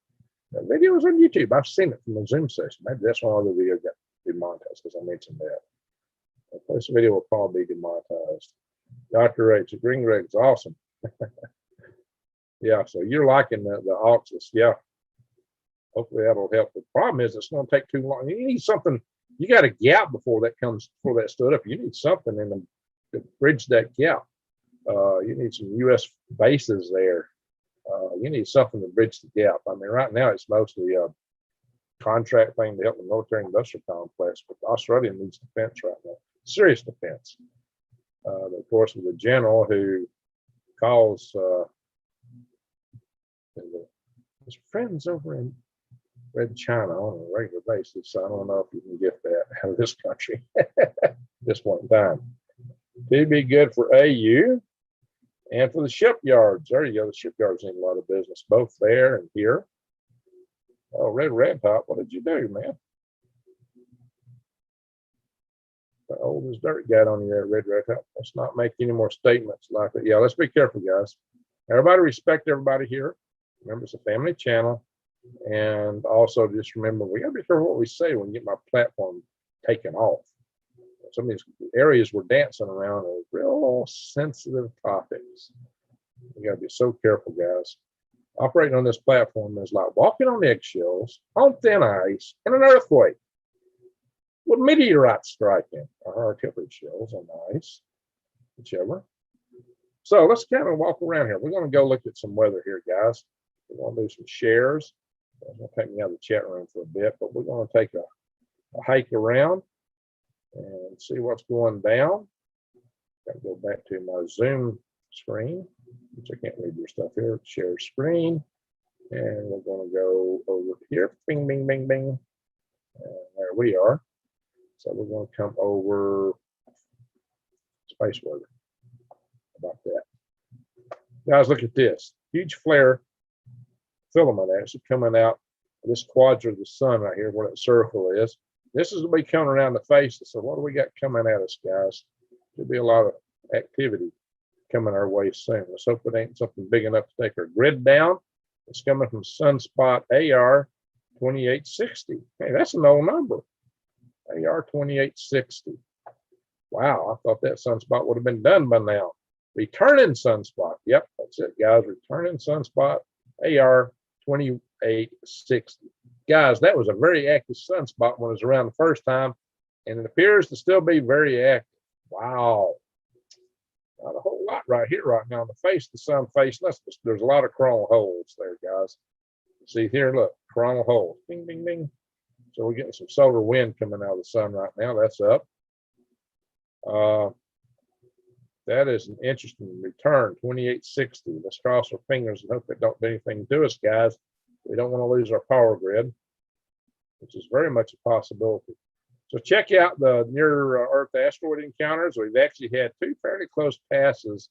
Speaker 1: The video was on YouTube. I've seen it from a Zoom session. Maybe that's why the video got demonetized, because I mentioned that. This video will probably be demonetized. Dr. H, the Green Rig is awesome. Yeah, so you're liking the AUKUS. Yeah. Hopefully that'll help. The problem is it's going to take too long. You need something. You got a gap before that stood up. You need something to bridge that gap. You need some U.S. bases there. You need something to bridge the gap. I mean, right now it's mostly a contract thing to help the military industrial complex, but Australia needs defense right now, serious defense. Of course, with the general who calls his friends over in Red China on a regular basis. So I don't know if you can get that out of this country at this point in time. To be good for AU and for the shipyards. There you go. The shipyards need a lot of business, both there and here. Oh, Red Top, what did you do, man? The old as dirt got on you there, Red Top. Let's not make any more statements like that. Yeah, let's be careful, guys. Everybody respect everybody here. Remember, it's a family channel. And also just remember, we got to be careful what we say when we get my platform taken off. Some of these areas we're dancing around are real sensitive topics. We got to be so careful, guys. Operating on this platform is like walking on eggshells, on thin ice, in an earthquake, with meteorites striking, or artillery shells on ice, whichever. So let's kind of walk around here. We're going to go look at some weather here, guys. We're going to do some shares. It's going to take me out of the chat room for a bit, but we're going to take a hike around and see what's going down. Got to go back to my Zoom screen, which I can't read your stuff here. Share screen. And we're going to go over here. Bing, bing, bing, bing. And there we are. So we're going to come over space weather. How about that? Guys, look at this. Huge flare filament actually coming out of this quadrant of the sun right here, where that circle is. This is going to be coming around the face. So what do we got coming at us, guys? There'll be a lot of activity coming our way soon. Let's hope it ain't something big enough to take our grid down. It's coming from sunspot AR 2860. Hey, that's an old number. AR 2860. Wow, I thought that sunspot would have been done by now. Returning sunspot. Yep, that's it, guys. Returning sunspot AR 2860. Guys, that was a very active sunspot when it was around the first time, and it appears to still be very active. Wow. Not a whole lot right here right now. The face of the sun facing us, there's a lot of coronal holes there, guys. See here, look, coronal holes. Ding, ding, ding. So we're getting some solar wind coming out of the sun right now. That's up. That is an interesting return, 2860. Let's cross our fingers and hope it don't do anything to us, guys. We don't want to lose our power grid, which is very much a possibility. So check out the near Earth asteroid encounters. We've actually had two fairly close passes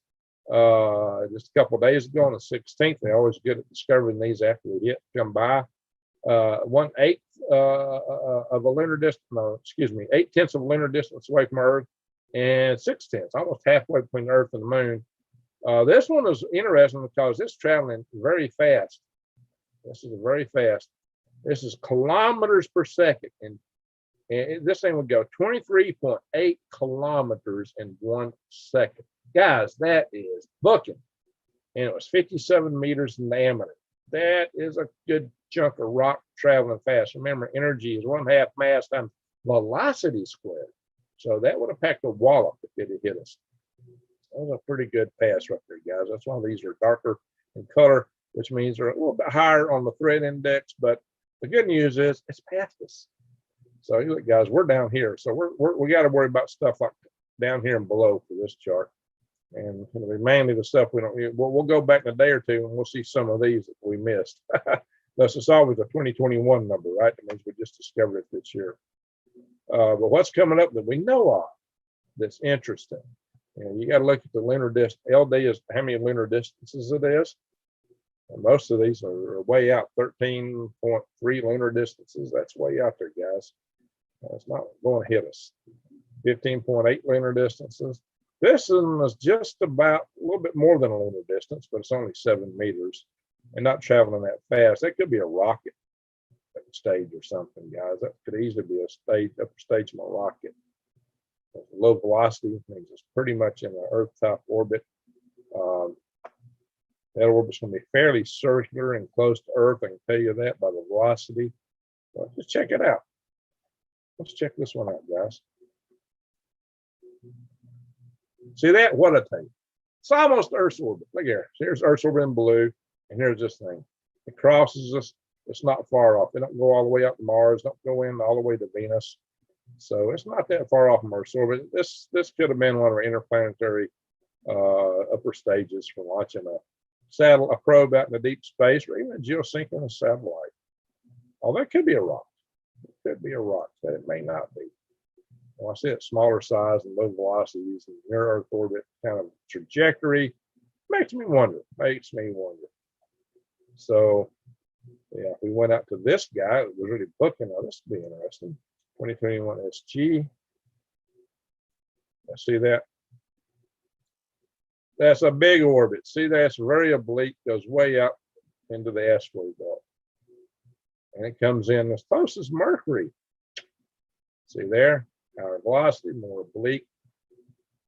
Speaker 1: just a couple of days ago on the 16th. They're always good at discovering these after we come by. 1/8 of a lunar distance, no, excuse me, 8/10 of a lunar distance away from Earth, and 6/10, almost halfway between Earth and the Moon. This one is interesting because it's traveling very fast. This is very fast. This is kilometers per second, and this thing would go 23.8 kilometers in 1 second. Guys, that is booking. And it was 57 meters in diameter. That is a good chunk of rock traveling fast. Remember, energy is 1/2 mass times velocity squared. So that would have packed a wallop if it had hit us. That was a pretty good pass right there, guys. That's why these are darker in color, which means they're a little bit higher on the threat index. But the good news is it's past us. So look, guys, we're down here. So we got to worry about stuff like down here and below for this chart. And it'll be mainly the stuff we don't. We'll go back in a day or two and we'll see some of these that we missed. Thus, it's always a 2021 number, right? That means we just discovered it this year. But what's coming up that we know of that's interesting? You got to look at the lunar distance. LD is how many lunar distances it is. And most of these are way out, 13.3 lunar distances. That's way out there, guys. It's not going to hit us. 15.8 lunar distances. This one is just about a little bit more than a lunar distance, but it's only 7 meters and not traveling that fast. That could be a rocket stage or something, guys. That could easily be a stage, upper stage of a rocket. Low velocity means it's pretty much in an Earth-type orbit. That orbit's going to be fairly circular and close to Earth. I can tell you that by the velocity. But just check it out. Let's check this one out, guys. See that? What a thing. It's almost Earth's orbit. Look here. Here's Earth's orbit in blue, and here's this thing. It crosses us. It's not far off. They don't go all the way up to Mars. Don't go in all the way to Venus. So it's not that far off from Earth's orbit. This could have been one of our interplanetary upper stages for launching a probe out in the deep space, or even a geosynchronous satellite. Oh, that could be a rock. It could be a rock, but it may not be. Well, I see it smaller size and low velocities and near Earth orbit kind of trajectory. Makes me wonder. So, yeah, we went out to this guy. It was really booking. Oh, this would be interesting. 2021 SG. I see that. That's a big orbit. See, that's very oblique, goes way up into the asteroid belt. And it comes in as close as Mercury. See there? Higher velocity, more oblique,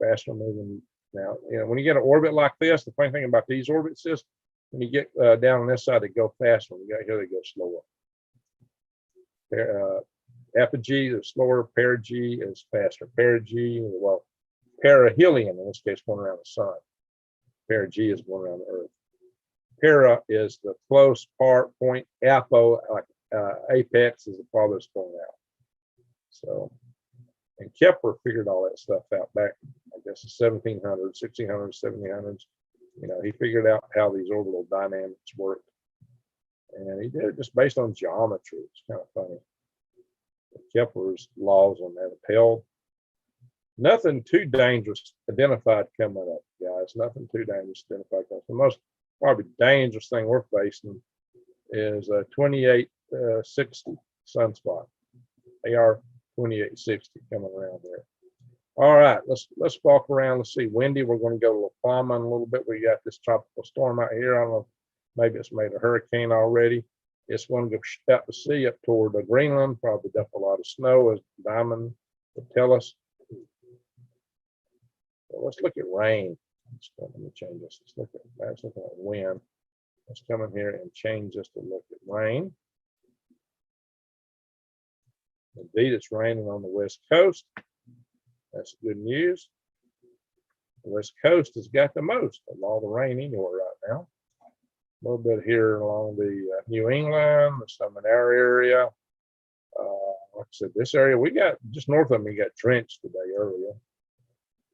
Speaker 1: faster moving. Now, when you get an orbit like this, the funny thing about these orbits is when you get down on this side, they go faster. When you got here, they go slower. Apogee is slower, perigee is faster. Perigee, well, perihelion in this case, going around the sun. Perigee is going around the Earth. Para is the close point. Apo, like apex, is the farthest point out. So, and Kepler figured all that stuff out back, I guess, the 1700s, 1600s, 1700s. You know, he figured out how these orbital dynamics worked. And he did it just based on geometry. It's kind of funny. Kepler's laws on that upheld. Nothing too dangerous identified coming up, guys. Nothing too dangerous identified coming up. The most probably dangerous thing we're facing is a 2860 sunspot. AR 2860 coming around there. All right, let's walk around. Let's see. Windy. We're going to go to La Palma in a little bit. We got this tropical storm out here. I don't know. Maybe it's made a hurricane already. It's going to go out to sea up toward Greenland. Probably dump a lot of snow, as Diamond would tell us. So let's look at rain. Let me change this. Let's look at wind. Let's come in here and change this to look at rain. Indeed, it's raining on the West Coast. That's good news. The West Coast has got the most of all the rain anywhere right now. A little bit here along the New England, some in our area. Like I said, this area, we got just north of me, got drenched today earlier.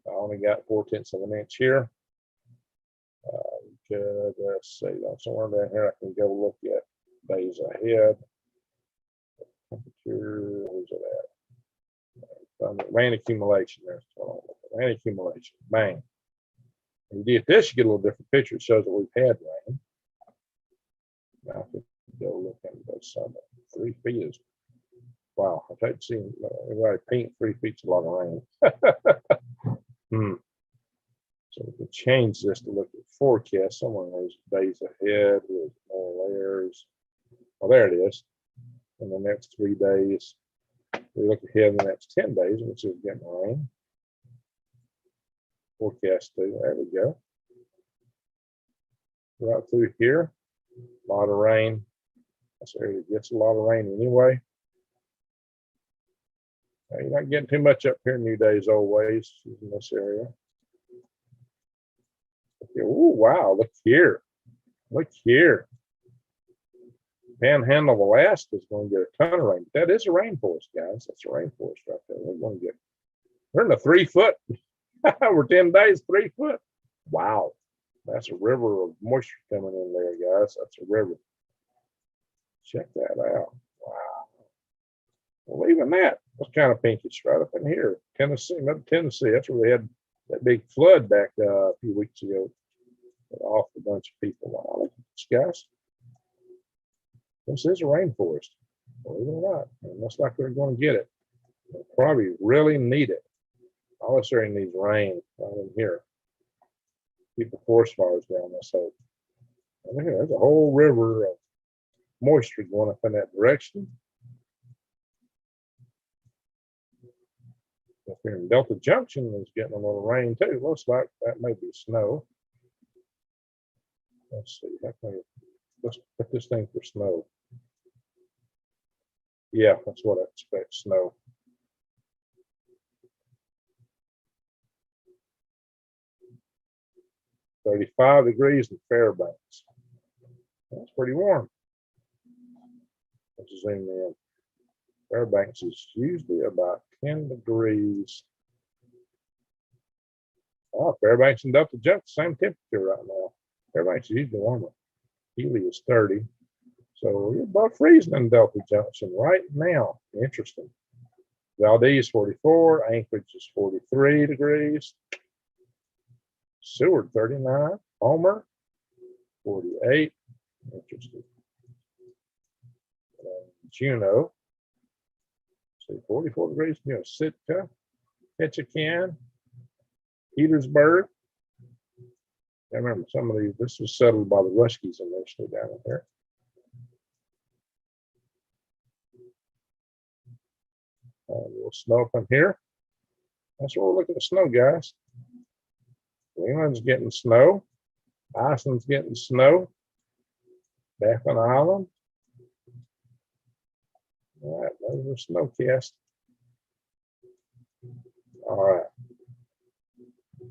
Speaker 1: I only got 4/10 of an inch here. Let's see, somewhere down here I can go look at days ahead. Temperature, where's it at? Rain accumulation. There's rain accumulation. Bang. When you get this, you get a little different picture. It shows that we've had rain. Now I can go look at the summit. 3 feet is, wow. I'd like to see everybody paint 3 feet's a lot of rain. So we can change this to look at forecast. Somewhere in those days ahead with more layers. Well, there it is. In the next 3 days, we look ahead in the next 10 days, which is getting rain. Forecast too. There we go. Right through here, a lot of rain. This area gets a lot of rain anyway. Now, you're not getting too much up here in New Days Old Ways in this area. Okay. Oh, wow. Look here. Look here. Panhandle of Alaska is going to get a ton of rain. That is a rainforest, guys. That's a rainforest right there. We're in the 3 foot. We're 10 days, 3 foot. Wow. That's a river of moisture coming in there, guys. That's a river. Check that out. Wow. Well, even that was kind of pinkish right up in here. Tennessee, Tennessee. That's where they had that big flood back a few weeks ago. That off a bunch of people. Wow, look at this, guys. This is a rainforest, believe it or not. And it looks like they're going to get it. They'll probably really need it. All this area needs rain right in here. Keep the forest fires down, let's hope. And look at that, there's a whole river of moisture going up in that direction. Up here in Delta Junction is getting a little rain too. Looks like that may be snow. Let's see. Let's put this thing for snow. Yeah, that's what I expect, snow. "35 degrees in Fairbanks." That's pretty warm. Let's zoom in. Fairbanks is usually about 10 degrees. Oh, Fairbanks and Delta Junction, same temperature right now. Fairbanks is usually warmer. Healy is 30. So we're above freezing in Delta Junction right now. Interesting. Valdez 44. Anchorage is 43 degrees. Seward 39. Homer 48. Interesting. Juneau. See, 44 degrees. You know, Sitka, Ketchikan, Petersburg. I remember some of these. This was settled by the Ruskies initially down there. A little snow up in here. That's where we're looking at snow, guys. Greenland's getting snow. Iceland's getting snow. Baffin Island. All right, those are snowcast. All right.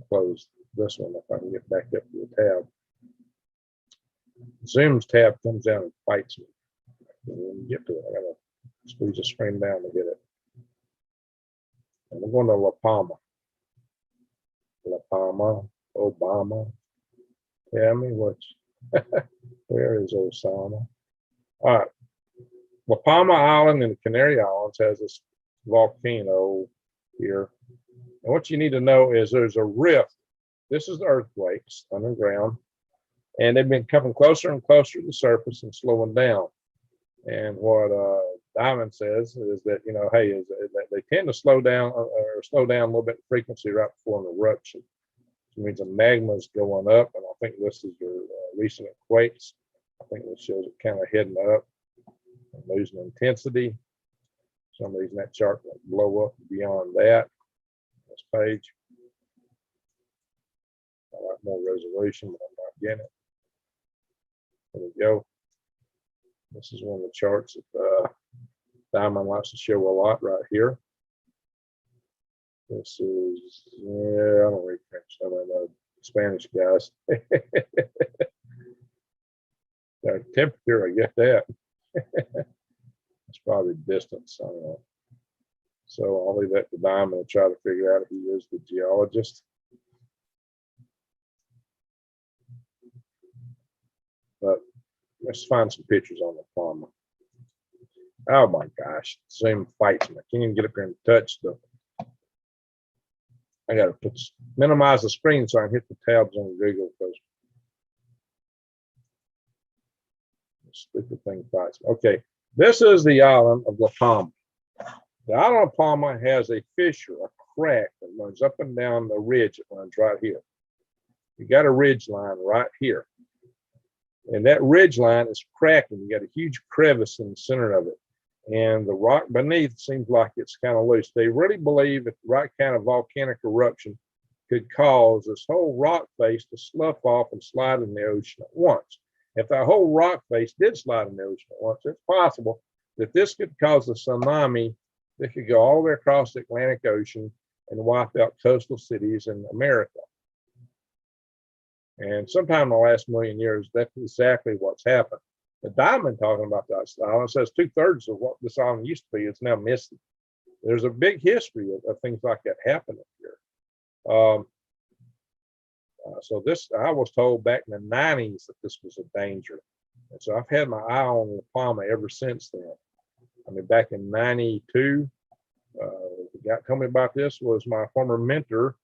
Speaker 1: Close this one if I can get back up to the tab. Zoom's tab comes down and fights me. When you get to it, I gotta squeeze the screen down to get it. And we're going to La Palma. La Palma, Obama. Tell me which. Where is Osama? All right. La Palma Island in the Canary Islands has this volcano here. And what you need to know is there's a rift. This is the earthquakes underground. And they've been coming closer and closer to the surface and slowing down. And what Diamond says is that, you know, hey, is that they tend to slow down a little bit in frequency right before an eruption. Which means the magma is going up. And I think this is your recent quakes. I think this shows it kind of heading up and losing intensity. For some reason that chart will blow up beyond that. This page. I like more resolution, but I'm not getting it. There we go. This is one of the charts that Diamond likes to show a lot right here. This is, yeah, I don't read French. I don't know Spanish, guys. The temperature, I get that. It's probably distance. I don't know. So I'll leave that to Diamond and try to figure out if he is the geologist. But let's find some pictures on the Palma. Oh my gosh, Zoom fights me. I can't even get up here and touch the. I gotta minimize the screen so I can hit the tabs on Google because this stupid thing fights me. Okay, this is the island of La Palma. The island of Palma has a fissure, a crack that runs up and down the ridge that runs right here. You got a ridge line right here. And that ridge line is cracking. You got a huge crevice in the center of it. And the rock beneath seems like it's kind of loose. They really believe that the right kind of volcanic eruption could cause this whole rock face to slough off and slide in the ocean at once. If that whole rock face did slide in the ocean at once, it's possible that this could cause a tsunami that could go all the way across the Atlantic Ocean and wipe out coastal cities in America. And sometime in the last million years, that's exactly what's happened. The Diamond talking about this island says 2/3 of what this island used to be is now missing. There's a big history of things like that happening here. So this, I was told back in the 90s that this was a danger. And so I've had my eye on La Palma ever since then. I mean, back in 92, the guy told me about this was my former mentor,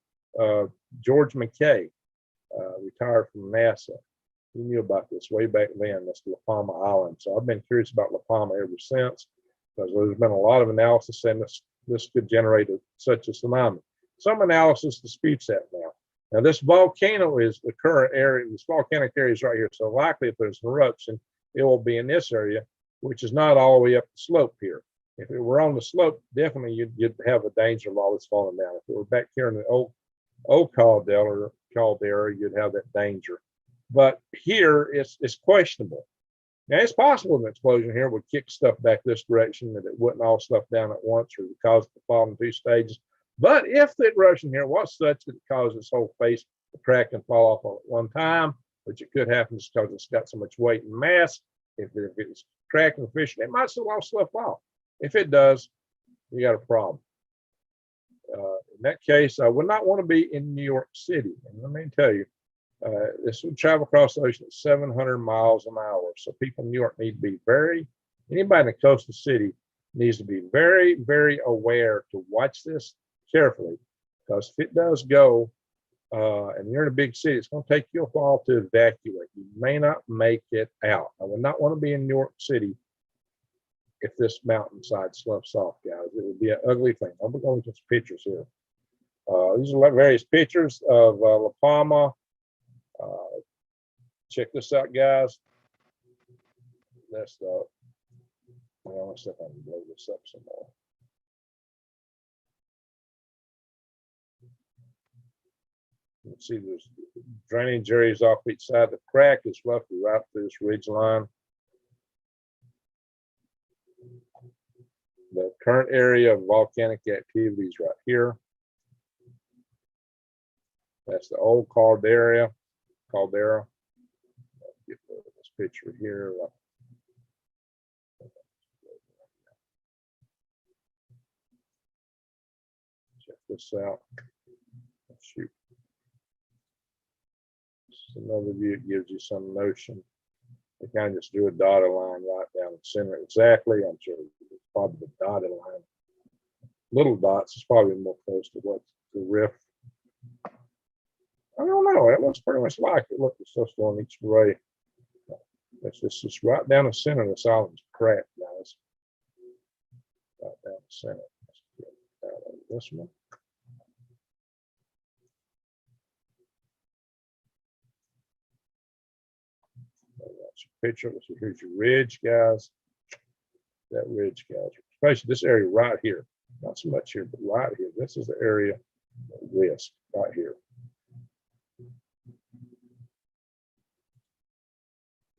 Speaker 1: George McKay, retired from NASA. He knew about this way back then, this La Palma Island. So I've been curious about La Palma ever since, because there's been a lot of analysis saying this could generate such a tsunami. Some analysis disputes that now. Now, this volcano is the current area, this volcanic area is right here. So likely if there's an eruption, it will be in this area, which is not all the way up the slope here. If it were on the slope, definitely you'd have a danger of all this falling down. If it were back here in the old caldera, you'd have that danger. But here it's questionable. Now it's possible an explosion here would kick stuff back this direction, that it wouldn't all stuff down at once or cause it to fall in 2 stages. But if the eruption here was such that it caused this whole face to crack and fall off all at one time, which it could happen just because it's got so much weight and mass, if it's cracking fissure, it might still all slip off. If it does, you got a problem. In that case, I would not want to be in New York City. And let me tell you, this would travel across the ocean at 700 miles an hour. So people in New York need to be anybody in a coastal city needs to be very, very aware to watch this carefully, because if it does go and you're in a big city, it's going to take you a while to evacuate. You may not make it out. I would not want to be in New York City if this mountainside sloughs off, guys. It would be an ugly thing. I'm going to some pictures here. These are various pictures of La Palma. Check this out, guys. Let's see if I can blow this up some more. You can see there's drainage areas off each side. The crack is roughly right through this ridge line. The current area of volcanic activity is right here. That's the old Caldera. Get this picture here. Check this out. Shoot. This is another view. It gives you some notion. They kind of just drew a dotted line right down the center. Exactly. I'm sure it's probably the dotted line. Little dots is probably more close to what the riff. I don't know. It looks pretty much like it. Look, it's just going each way. It's just right down the center of this island's cracked, guys. Right down the center. Let's get out of this one. That's your picture. Here's your ridge, guys. That ridge, guys. Especially this area right here. Not so much here, but right here. This is the area of risk right here.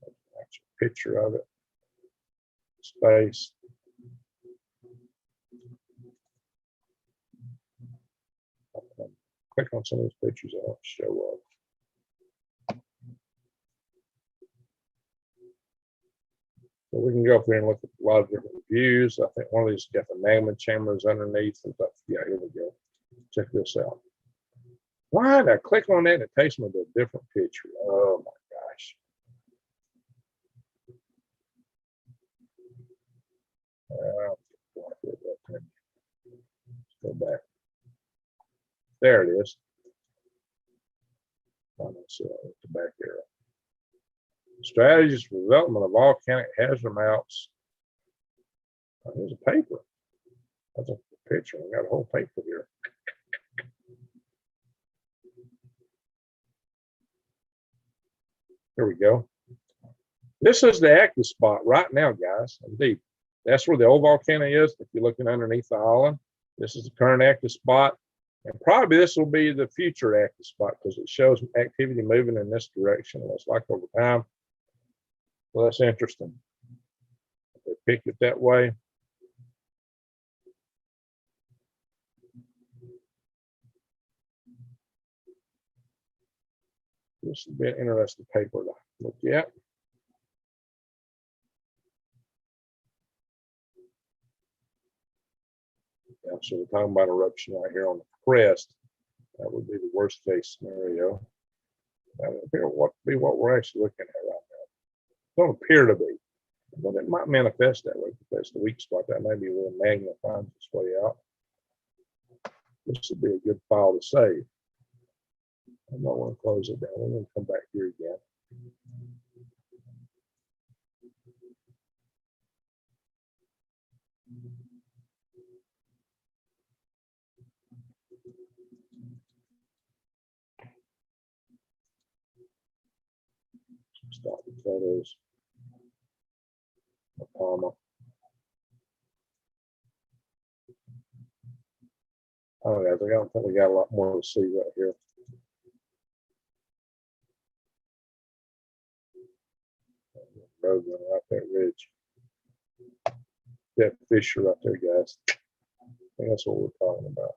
Speaker 1: That's a picture of it. Space. Click on some of these pictures. I don't show up. So we can go up there and look at a lot of different views. I think one of these got the magma chambers underneath. Yeah, here we go. Check this out. Why did I click on that and it takes me to a different picture? Oh my gosh. Let's go back. There it is. Let's the back arrow. Strategies for development of volcanic hazard maps. There's a paper. That's a picture. I got a whole paper here. Here we go. This is the active spot right now, guys. Indeed, that's where the old volcano is. If you're looking underneath the island, this is the current active spot. And probably this will be the future active spot because it shows activity moving in this direction. It looks like over time. So that's interesting. They picked it that way. This would be an interesting paper to look at. Yeah, so we're talking about eruption right here on the crest. That would be the worst case scenario. That would appear what we're actually looking at right now. Don't appear to be, but it might manifest that way because that's the weak spot. That may be where magma finds its way out. This would be a good file to save. I'm not going to close it down. We're going to come back here again. Stop the photos. Comma. Oh, guys, I don't think we got a lot more to see right here. Road running right that ridge. That fissure right there, guys. I think that's what we're talking about.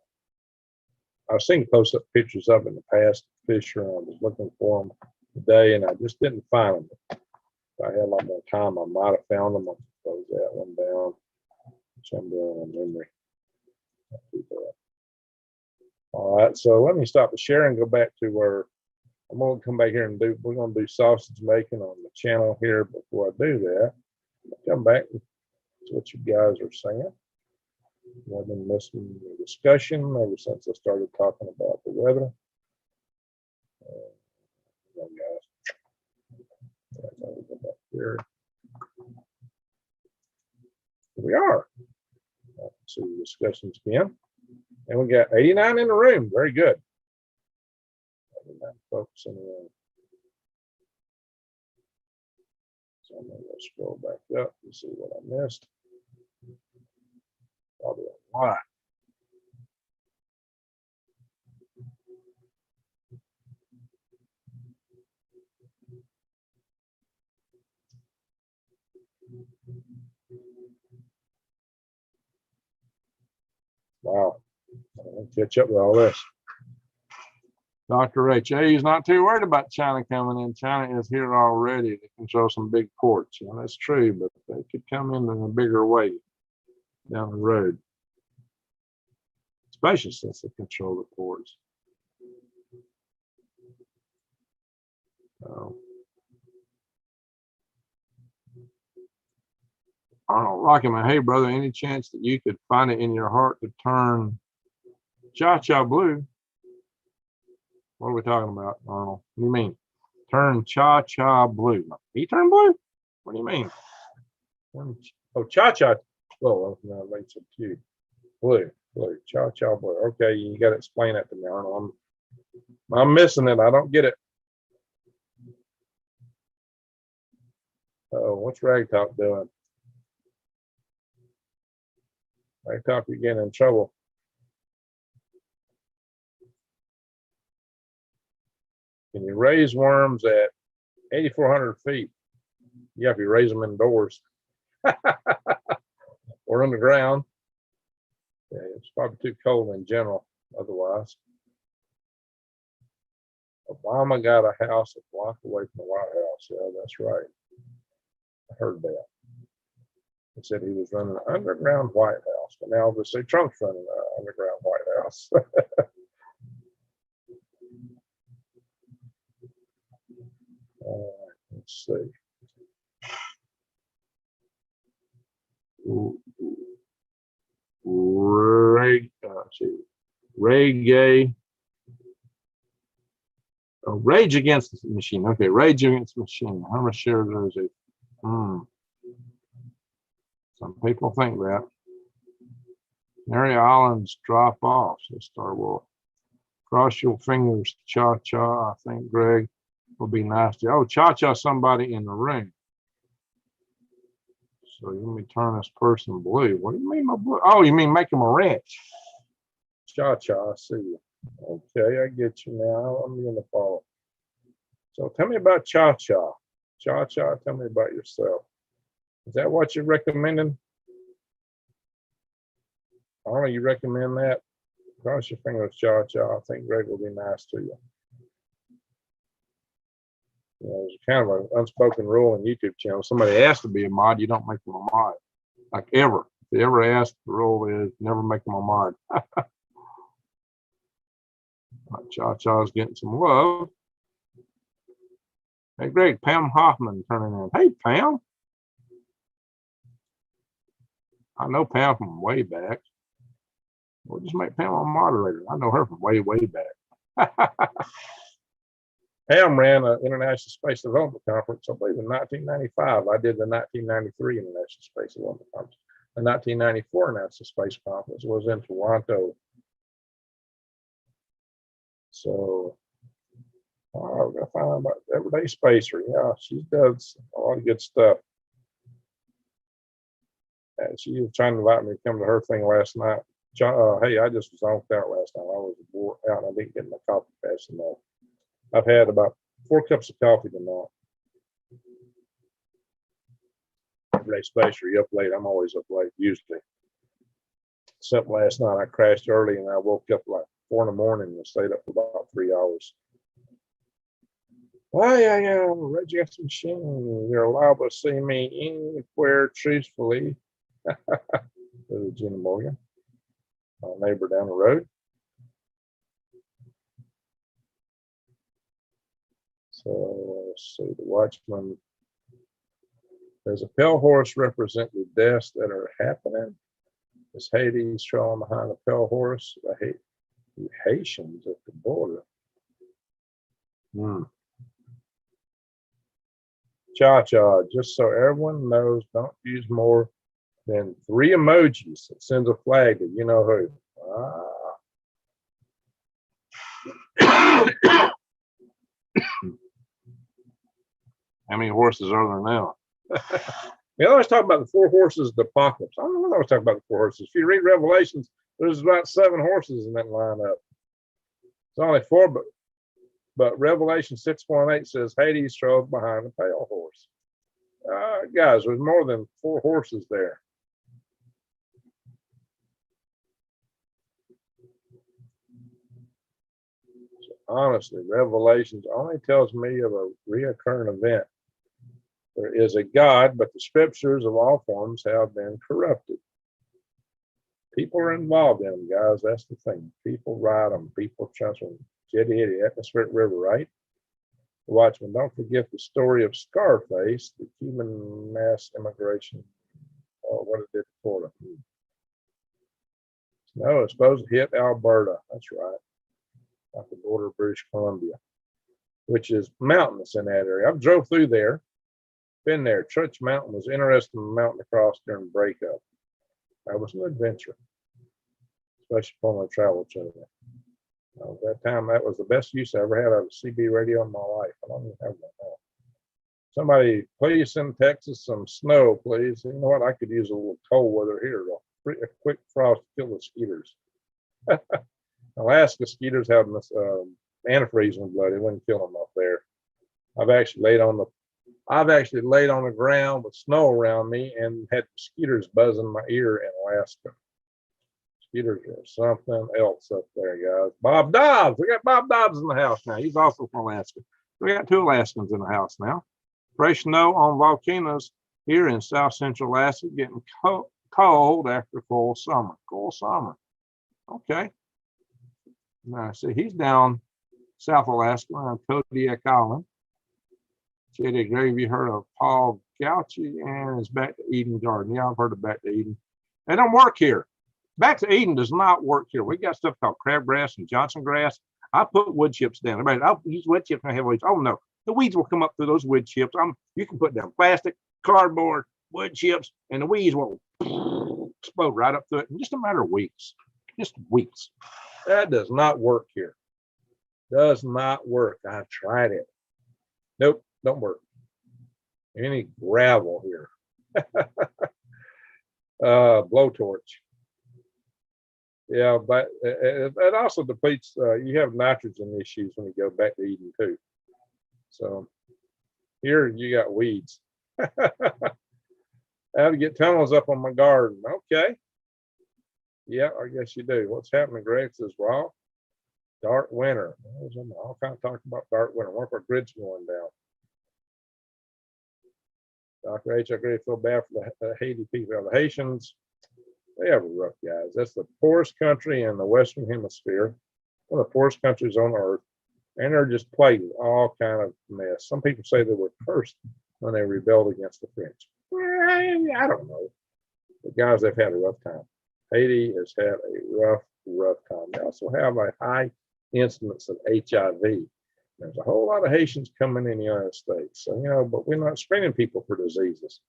Speaker 1: I've seen post up pictures of it in the past, fissure, and I was looking for them today, and I just didn't find them. If I had a lot more time, I might have found them. I'll close that one down. So I'm doing on memory. All right, so let me stop the share and go back to where I'm going to come back here and we're going to do sausage making on the channel here. Before I do that, I'll come back to what you guys are saying. I've been listening to the discussion ever since I started talking about the weather. Here we are. See the discussions again. And we got 89 in the room. Very good. 89 folks in the room. So I'm going to scroll back up and see what I missed. Probably a lot. Wow. I'll catch up with all this. Dr. H.A. is not too worried about China coming in. China is here already to control some big ports. Yeah, that's true, but they could come in a bigger way down the road, especially since they control the ports. Arnold Rockyman, hey brother, any chance that you could find it in your heart to turn Cha-Cha blue? What are we talking about, Arnold? What do you mean? Turn Cha-Cha blue. He turned blue? What do you mean? Oh, Cha-Cha. Oh, no, that's a cue. Blue, Cha-Cha blue. Okay, you got to explain that to me, Arnold. I'm missing it. I don't get it. Oh, what's Ragtop doing? Ragtop, you're getting in trouble. Can you raise worms at 8,400 feet? Yeah, if you raise them indoors or underground. Yeah, it's probably too cold in general otherwise. Obama got a house a block away from the White House. Yeah, that's right. I heard that. He said he was running an underground White House, but now they say Trump's running an underground White House. Let's see. Reggae. Oh, Rage Against the Machine. Okay, Rage Against the Machine. How much shares is it? Some people think that. Mary Islands drop off. So Star Wolf. Cross your fingers, Cha-Cha. I think Greg will be nice to you. Oh, Cha-Cha, somebody in the ring. So let me turn this person blue. What do you mean by blue? Oh, you mean make him a wrench. Cha-Cha, I see you. Okay, I get you now. I'm going to follow. So tell me about Cha-Cha. Cha-Cha, tell me about yourself. Is that what you're recommending? I don't know, you recommend that? Cross your fingers, Cha-Cha. I think Greg will be nice to you. You know, there's kind of an unspoken rule in YouTube channel. Somebody asks to be a mod, you don't make them a mod. Like ever. If they ever ask, the rule is never make them a mod. Cha-Cha's getting some love. Hey, Greg, Pam Hoffman turning in. Hey, Pam. I know Pam from way back. We'll just make Pam a moderator. I know her from way, way back. Pam ran an International Space Development Conference, I believe, in 1995. I did the 1993 International Space Development Conference. The 1994 International Space Conference was in Toronto. So, we're going to find out about Everyday Spacer. Yeah, she does a lot of good stuff. And she was trying to invite me to come to her thing last night. Hey, I just was zonked out last night. I was bored out and I didn't get my coffee fast enough. I've had about 4 cups of coffee tonight. Everyday Spacer, you up late? I'm always up late, usually. Except last night, I crashed early and I woke up like 4 in the morning and stayed up for about 3 hours. Why I am Rage Against the Machine. You're allowed to see me anywhere truthfully. Gina Morgan, my neighbor down the road. So let's see, the Watchman. Does a pale horse represent the deaths that are happening? Is Hades trailing behind the pale horse? The Haitians at the border. Cha-Cha, just so everyone knows, don't use more than 3 emojis. It sends a flag to you know who. How many horses are there now? We always talk about the 4 horses of the apocalypse. I don't know. I was talking about the 4 horses. If you read Revelations, there's about 7 horses in that lineup. It's only 4, but Revelation 6.8 says Hades trove behind the pale horse. Guys, there's more than 4 horses there. Honestly, Revelations only tells me of a reoccurring event. There is a God, but the scriptures of all forms have been corrupted. People are involved in them, guys. That's the thing. People write them. People transfer them. Jetty, atmospheric river, right? Watchman, don't forget the story of Scarface, the Cuban mass immigration, or what it did to Florida. No, it's supposed to hit Alberta. That's right. At the border of British Columbia, which is mountainous in that area. I've drove through there, been there. Church Mountain was interesting mountain across during breakup. That was an adventure, especially when I traveled through there. That time, that was the best use I ever had of a CB radio in my life. I don't even have one now. Somebody, please send Texas some snow, please. You know what? I could use a little cold weather here. A quick frost to kill the mosquitoes. Alaska mosquitoes have antifreeze in the blood. It wouldn't kill them up there. I've actually laid on the ground with snow around me and had mosquitoes buzzing in my ear in Alaska. Mosquitoes are something else up there, guys. Bob Dobbs. We got Bob Dobbs in the house now. He's also from Alaska. We got 2 Alaskans in the house now. Fresh snow on volcanoes here in south central Alaska, getting cold after full summer. Cool summer. Okay. Now, see, he's down South Alaska on Kodiak Island. J.D. Grave, you heard of Paul Gauchi, and it's Back to Eden Garden. Yeah, I've heard of Back to Eden. They don't work here. Back to Eden does not work here. We got stuff called crabgrass and Johnson grass. I put wood chips down. Everybody, I'll use wood chips and I have weeds. Oh no, the weeds will come up through those wood chips. You can put down plastic, cardboard, wood chips, and the weeds will explode right up through it in just a matter of weeks. Just weeks. That does not work here. Does not work. I tried it. Nope, don't work. Any gravel here. Blowtorch. Yeah, but it also depletes, you have nitrogen issues when you go back to Eden too. So here you got weeds. I have to get tunnels up on my garden. Okay. Yeah, I guess you do. What's happening, Greg, says, well, dark winter. All kind of talk about dark winter. What if our grid's going down? Dr. H, I really feel bad for the Haiti people. The Haitians, they have a rough, guys. That's the poorest country in the Western Hemisphere, one of the poorest countries on earth, and they're just plagued with all kind of mess. Some people say they were cursed when they rebelled against the French. I don't know. But guys, they've had a rough time. Haiti has had a rough time. They also have a high incidence of HIV. There's a whole lot of Haitians coming in the United States. So, but we're not screening people for diseases.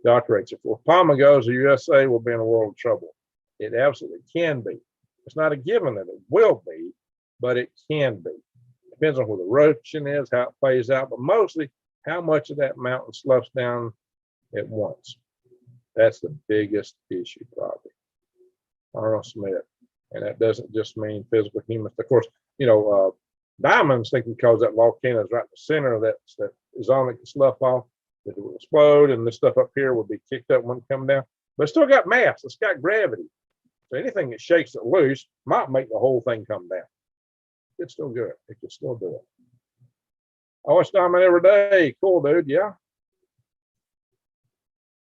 Speaker 1: Dr. H, if Palma goes, the USA will be in a world of trouble. It absolutely can be. It's not a given that it will be, but it can be. Depends on where the erosion is, how it plays out, but mostly how much of that mountain sloughs down at once. That's the biggest issue, probably. Arnold Smith. And that doesn't just mean physical humans. Of course, diamonds think because that volcano is right in the center of that is on it can slough off, that it will explode, and this stuff up here will be kicked up when it comes down. But it's still got mass, it's got gravity. So anything that shakes it loose might make the whole thing come down. It's still good. It can still do it. I watch diamond every day. Cool, dude. Yeah.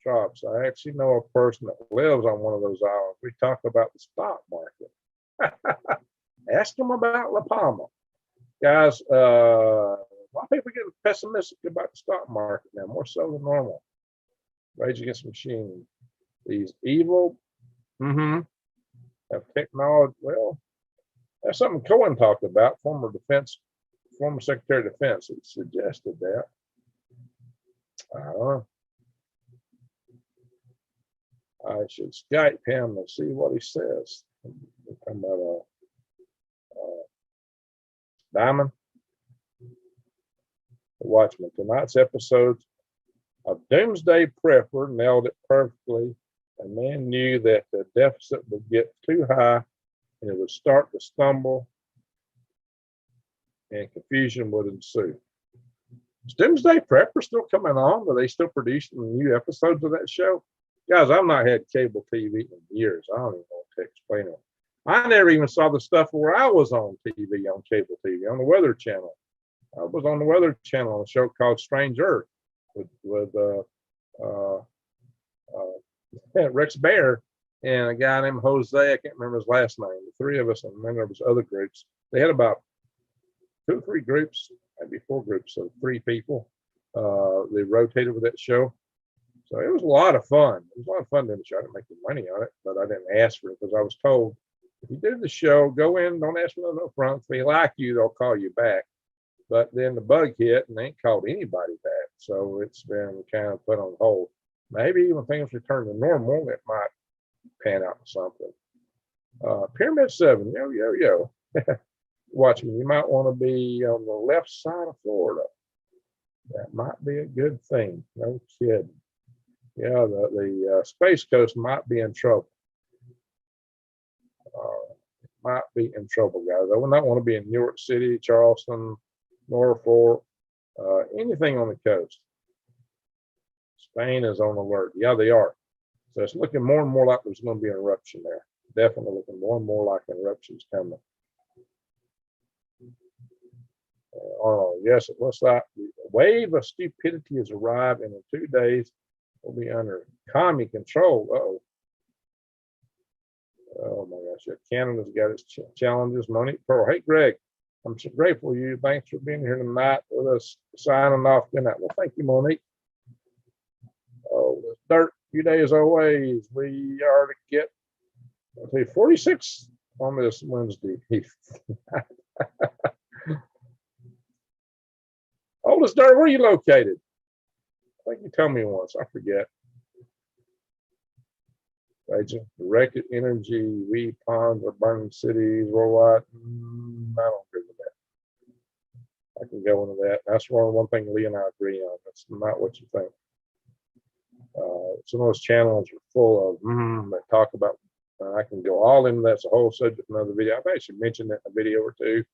Speaker 1: Chops. I actually know a person that lives on one of those islands. We talk about the stock market. Ask them about La Palma. Guys, a lot of people getting pessimistic about the stock market now, more so than normal. Rage Against the Machine. These evil have technology. Well, that's something Cohen talked about, former Secretary of Defense. He suggested that. I don't know. I should Skype him and see what he says. We're talking about Diamond. The Watchman. Tonight's episode of Doomsday Prepper nailed it perfectly. A man knew that the deficit would get too high and it would start to stumble and confusion would ensue. Is Doomsday Prepper still coming on? Are they still producing new episodes of that show? Guys, I've not had cable TV in years. I don't even know what to explain it. I never even saw the stuff where I was on TV, on cable TV, on the Weather Channel. I was on the Weather Channel on a show called Strange Earth with uh, Rex Bear and a guy named Jose. I can't remember his last name. The three of us, and then there was other groups. They had about 2 or 3 groups, maybe 4 groups of 3 people. They rotated with that show. So it was a lot of fun. It was a lot of fun doing the show. I didn't make any money on it, but I didn't ask for it because I was told, if you do the show, go in, don't ask for nothing up front. If they like you, they'll call you back. But then the bug hit and they ain't called anybody back. So it's been kind of put on hold. Maybe when things return to normal, it might pan out to something. Pyramid 7, yo. Watch me. You might want to be on the left side of Florida. That might be a good thing. No kidding. Yeah, the Space Coast might be in trouble. Might be in trouble, guys. I would not want to be in New York City, Charleston, Norfolk, anything on the coast. Spain is on alert. Yeah, they are. So it's looking more and more like there's going to be an eruption there. Definitely looking more and more like an eruption's coming. Oh, yes, it looks like the wave of stupidity has arrived, and in 2 days, we'll be under commie control. Uh-oh. Oh my gosh, yeah, Canada's got its challenges. Monique Pearl. Hey, Greg, I'm so grateful for you. Thanks for being here tonight with us, signing off. Good night. Well, thank you, Monique. Oh, the dirt, few days always. We are to get, I'll tell you, 46 on this Wednesday. Oldest dirt, where are you located? I think you told me once. I forget. Agent, directed energy, we ponds are burning cities worldwide. I don't agree with that. I can go into that. That's one thing Lee and I agree on. That's not what you think. Some of those channels are full of that talk about. I can go all into that's a whole subject, another video. I've actually mentioned it in a video or two.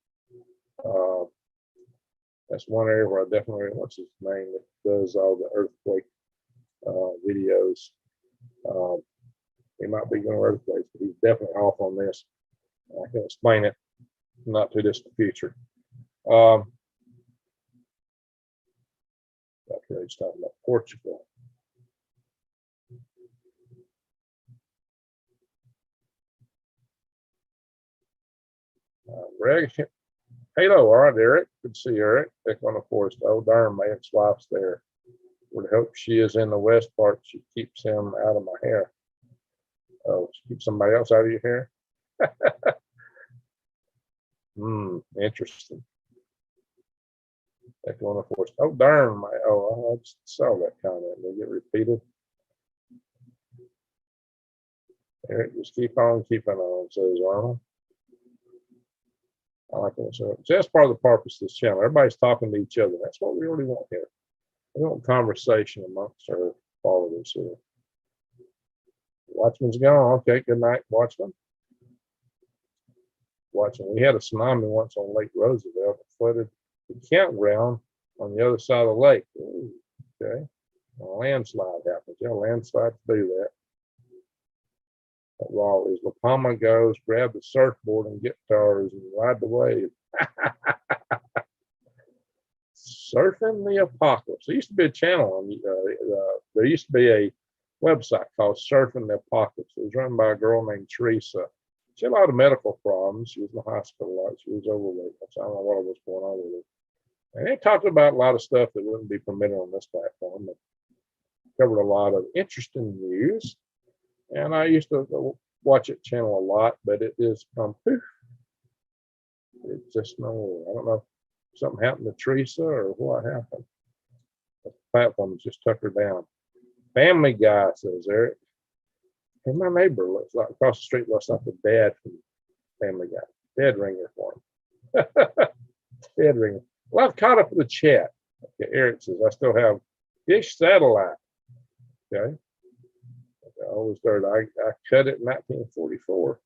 Speaker 1: That's one area where I definitely, what's his name, that does all the earthquake videos. He might be going earthquakes, but he's definitely off on this. I can explain it not too distant future. Dr. H talking about Portugal. Greg, hello, all right, Eric. Good to see you, Eric. Pick on the forest. Oh, darn, my ex-wife's there. Would hope she is in the west part. She keeps him out of my hair. Oh, she keeps somebody else out of your hair? Interesting. Pick on the forest. Oh, darn, I just saw that comment. Will it get repeated? Eric, just keep on keeping on, says Arnold. I like that. So that's part of the purpose of this channel. Everybody's talking to each other. That's what we really want here. We want conversation amongst our followers here. Watchman's gone. Okay, good night, Watchman. Watchman. We had a tsunami once on Lake Roosevelt. It flooded the campground on the other side of the lake. Ooh, okay. A landslide happens. Yeah, landslides do that. Raleigh's La Palma goes, grab the surfboard and guitars and ride the wave. Surfing the Apocalypse. There used to be a channel on there used to be a website called Surfing the Apocalypse. It was run by a girl named Teresa. She had a lot of medical problems. She was in the hospital a lot. She was overweight. I don't know what was going on with her. And they talked about a lot of stuff that wouldn't be permitted on this platform. It covered a lot of interesting news. And I used to watch it channel a lot, but it is poof. It's just no, I don't know if something happened to Teresa or what happened. The platform just took her down. Family Guy, says Eric. Hey, my neighbor looks like across the street looks like the dad from Family Guy. Dead ringer for him. Dead ringer. Well, I've caught up with the chat. Okay, Eric says I still have Dish Satellite. Okay. I always started. I cut it in 1944.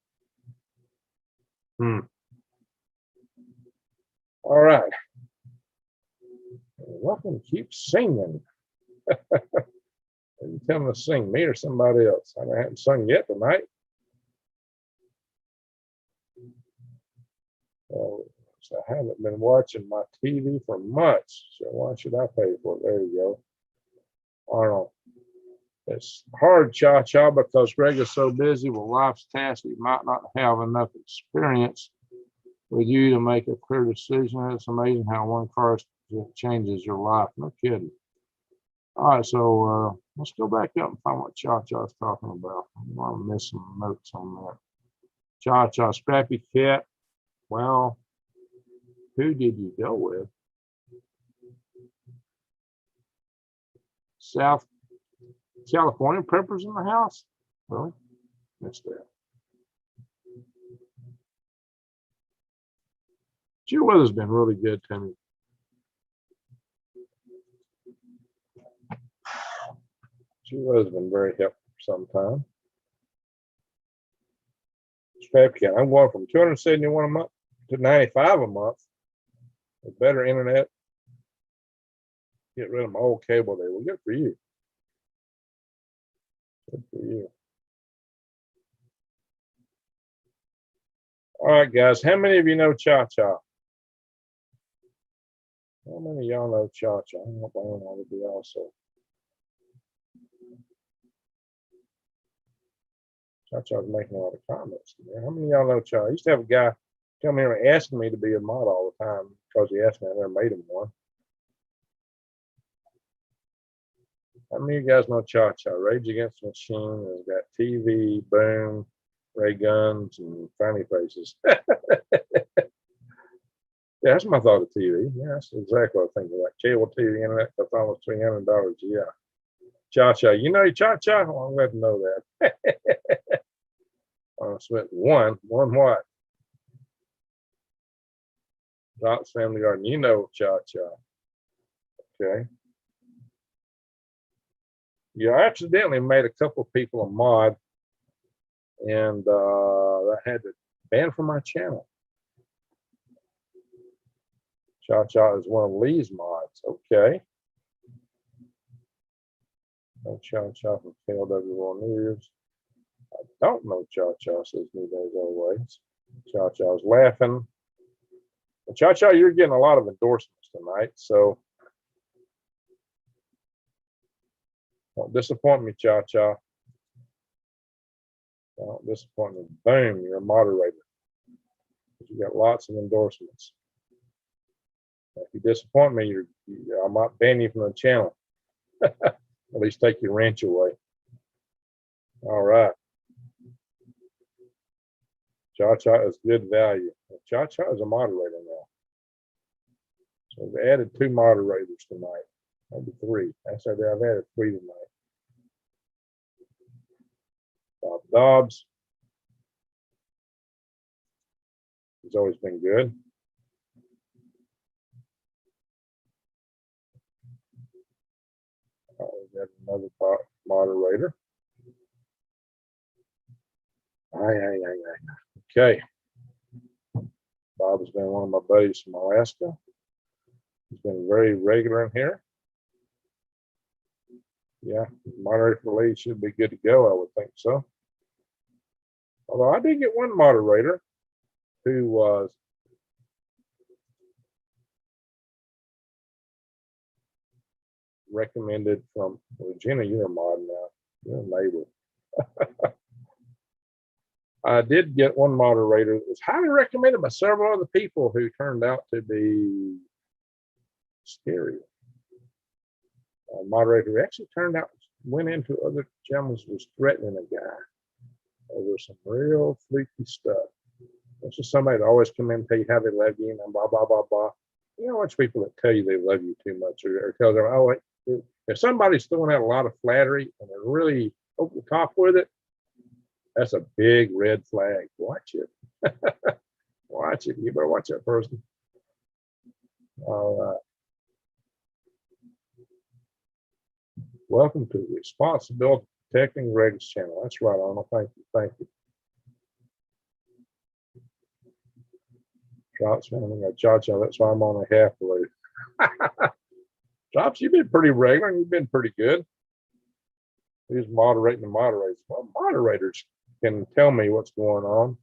Speaker 1: All right. Welcome. Keep singing. You tell me to sing, me or somebody else? I haven't sung yet tonight. So I haven't been watching my TV for months. So why should I pay for it? There you go. Arnold. It's hard, Cha-Cha, because Greg is so busy with life's tasks, he might not have enough experience with you to make a clear decision. It's amazing how one car changes your life. No kidding. All right, so let's go back up and find what Cha-Cha's talking about. I'm missing notes on that. Cha-Cha, Scrappy Cat. Well, who did you go with? South California Peppers in the house? Really? Missed that. Your weather's been really good to me. Your weather's been very helpful for some time. Scrappy Cat. I'm going from 271 a month to 95 a month. With better internet. Get rid of my old cable there. Well, good for you. Good for you. All right, guys. How many of you know Cha-Cha? How many of y'all know Cha-Cha? I don't know if I want to be also. Cha-Cha's making a lot of comments there. How many of y'all know Cha? I used to have a guy come here and asking me to be a mod all the time because he asked me. I never made him one. How many of you guys know Cha-Cha? Rage Against the Machine has got TV, boom, ray guns, and funny faces. Yeah, that's my thought of TV. Yeah, that's exactly what I think about. Cable TV, internet, that's almost $300. Yeah. Cha-Cha. You know Cha-Cha? Well, I'm glad to know that. Smith, one what? Doc's Family Garden. You know Cha-Cha. Okay. You accidentally made a couple of people a mod, and I had to ban from my channel. Cha-Cha is one of Lee's mods. Okay. No Cha-Cha from KLW World News. I don't know Cha-Cha, says New Days Always. Cha-Cha's laughing. And Cha-Cha, you're getting a lot of endorsements tonight, so don't disappoint me, Cha-Cha. Don't disappoint me. Boom, you're a moderator. You got lots of endorsements. If you disappoint me, I might ban you from the channel. At least take your wrench away. All right. Cha-Cha is good value. Cha-Cha is a moderator now. So we've added 2 moderators tonight. Maybe 3. Actually, I've added 3 tonight. Bob Dobbs. He's always been good. We got another moderator. Okay. Bob has been one of my buddies from Alaska. He's been very regular in here. Yeah, moderator for Lee should be good to go, I would think so. Although I did get one moderator who was recommended from Regina. You're a mod now. You're a neighbor. I did get one moderator that was highly recommended by several other people who turned out to be scary. A moderator who actually went into other channels, was threatening a guy over some real freaky stuff. It's just somebody that always come in and tell you how they love you and blah, blah, blah, blah. You know, watch people that tell you they love you too much or tell them, oh, if somebody's throwing out a lot of flattery and they're really over the top with it, that's a big red flag. Watch it. Watch it. You better watch that person. All right. Welcome to Responsibility Protecting Greg's channel. That's right, Arnold. Thank you. Thank you. Drops, man, I got Cha-Cha. That's why I'm on a half load. Drops, you've been pretty regular and you've been pretty good. Who's moderating the moderators? Well, moderators can tell me what's going on.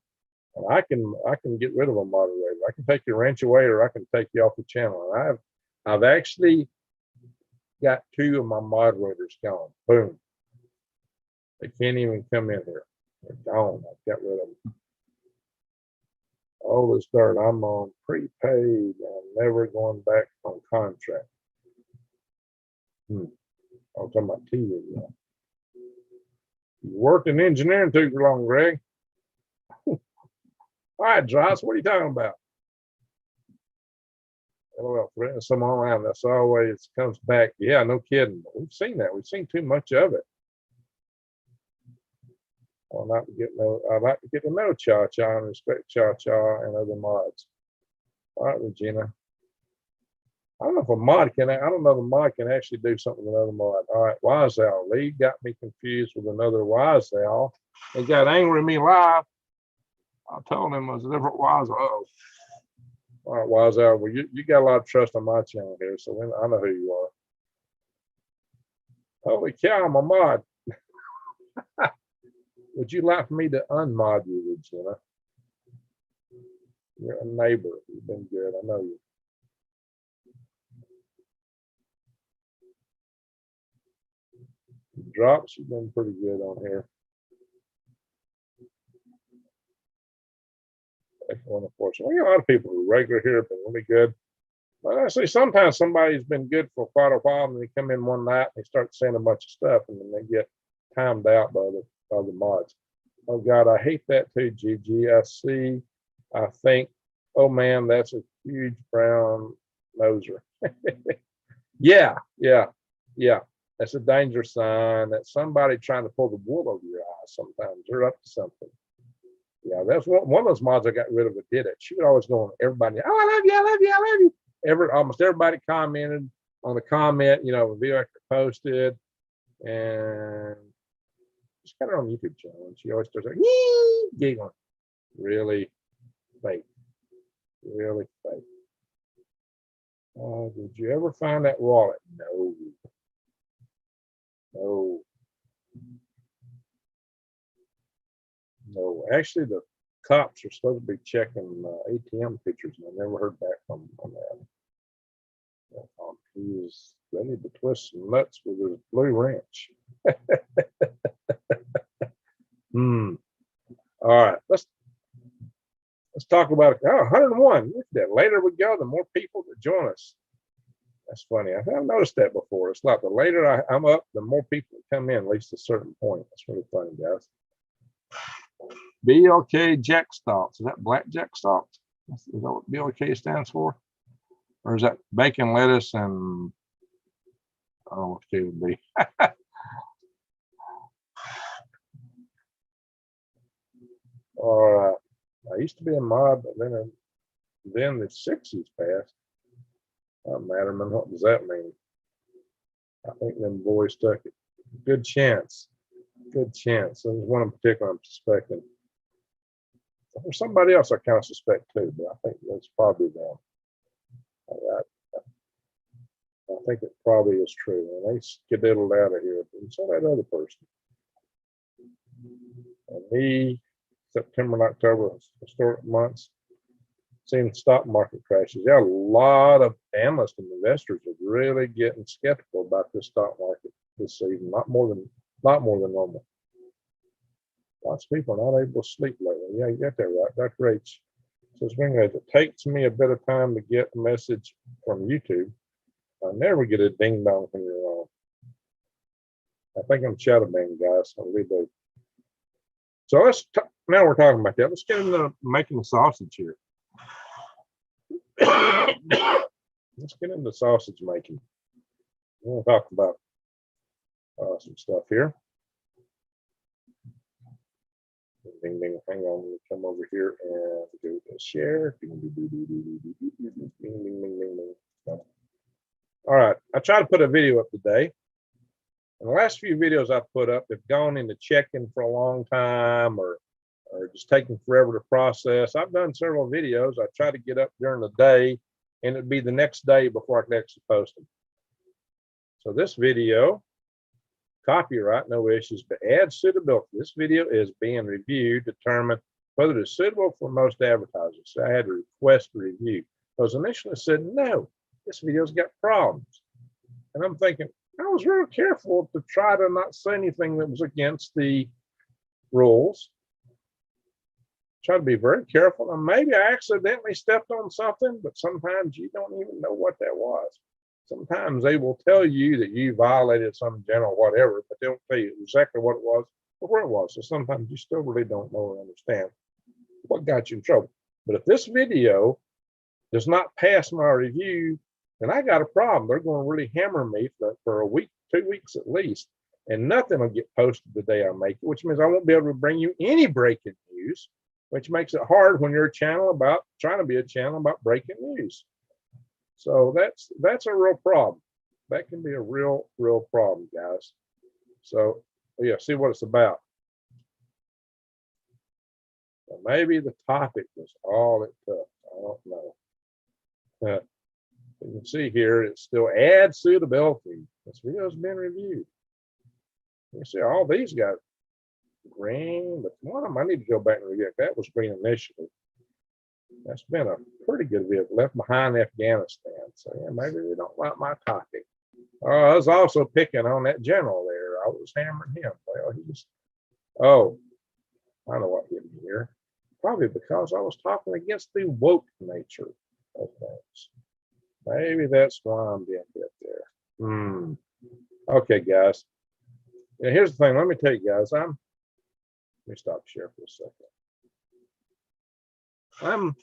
Speaker 1: And I can get rid of a moderator. I can take your wrench away, or I can take you off the channel. And I've actually got 2 of my moderators gone. Boom. They can't even come in here. They're gone. I've got rid of them. All this dirt. I'm on prepaid. I'm never going back on contract. I'm talking about TV now. You worked in engineering too long, Greg. All right, Josh, what are you talking about? LOL, threatening someone online. That's always comes back. Yeah, no kidding. We've seen that. We've seen too much of it. I'd like to get to know Cha Cha and respect Cha Cha and other mods. All right, Regina. I don't know if a mod can. I don't know if a mod can actually do something with another mod. All right, Wise Owl. Lee got me confused with another Wise Owl. He got angry at me live. I told him it was a different Wise Owl. All right, Wise Owl. Well, you got a lot of trust on my channel here, so I know who you are. Holy cow, I'm a mod. Would you like for me to unmod you, Regina? You're a neighbor. You've been good. I know you. Drops, you've been pretty good on here. Unfortunately, we got a lot of people who are regular here have been really good. But actually, sometimes somebody's been good for quite a while, and they come in one night and they start saying a bunch of stuff, and then they get timed out by the mods. Oh God, I hate that too, Gigi. I think, oh man, that's a huge brown noser. Yeah. That's a danger sign. That's somebody trying to pull the wool over your eyes sometimes. They're up to something. Yeah, that's one of those mods I got rid of that did it. She would always go on everybody, oh, I love you, I love you, I love you. Almost everybody commented on the comment, the video I posted. And she's got her own YouTube channel. And she always starts like, yee, giggling. Really fake. Really fake. Did you ever find that wallet? No. No, actually, the cops are supposed to be checking ATM pictures, and I never heard back from him on that. He was ready to twist some nuts with his blue wrench. All right, let's talk about it. 101. Look at that. Later we go, the more people that join us. That's funny. I've noticed that before. It's like the later I'm up, the more people come in, at least a certain point. That's really funny, guys. BLK Jack Stalks. Is that black Jack Stalks? Is that what BLK stands for? Or is that bacon, lettuce, and I don't know what K would be. All right. I used to be a mod, but then the 60s passed. Matterman, what does that mean? I think them boys took it. Good chance. Good chance. There's one in particular I'm suspecting. There's somebody else I kind of suspect too, but I think that's probably them. I think it probably is true. And they skedaddled out of here. And so that other person. And me, September and October, historic months, seeing stock market crashes. Yeah, a lot of analysts and investors are really getting skeptical about this stock market this season. Not more than normal. Lots of people are not able to sleep lately. Yeah, you got that right. Dr. H says, it takes me a bit of time to get a message from YouTube. I never get a ding dong from your own. I think I'm shadow banging, guys. I really do. So now we're talking about that. Let's get into making the sausage here. Let's get into sausage making. We'll talk about some stuff here. Ding, ding, hang on. Let me come over here and do the share. Ding, ding, ding, ding, ding, ding, ding, ding, ding, ding. All right. I tried to put a video up today. And the last few videos I've put up have gone into checking for a long time or just taking forever to process. I've done several videos. I try to get up during the day, and it'd be the next day before I can actually post them. So this video, copyright, no issues, but ad suitability. This video is being reviewed to determine whether it's suitable for most advertisers. So I had to request a review. Because initially I said, no, this video's got problems. And I'm thinking, I was real careful to try to not say anything that was against the rules. Try to be very careful. And maybe I accidentally stepped on something, but sometimes you don't even know what that was. Sometimes they will tell you that you violated some general whatever, but they don't tell you exactly what it was or where it was. So sometimes you still really don't know or understand what got you in trouble. But if this video does not pass my review, then I got a problem. They're going to really hammer me for a week, 2 weeks at least, and nothing will get posted the day I make it, which means I won't be able to bring you any breaking news, which makes it hard when you're a channel about trying to be a channel about breaking news. So that's a real problem. That can be a real problem, guys. So yeah, see what it's about. Well, maybe the topic was all it took. I don't know. You can see here, it's still add suitability. This video's been reviewed. You see all these got green, but one of them I need to go back and review. That was green initially. That's been a pretty good video. Left behind Afghanistan. So yeah, maybe they don't like my topic. I was also picking on that general there. I was hammering him. Well, I know what hit me here. Probably because I was talking against the woke nature of things. Maybe that's why I'm being hit there. Okay, guys. Yeah, here's the thing. Let me tell you guys, let me stop share for a second.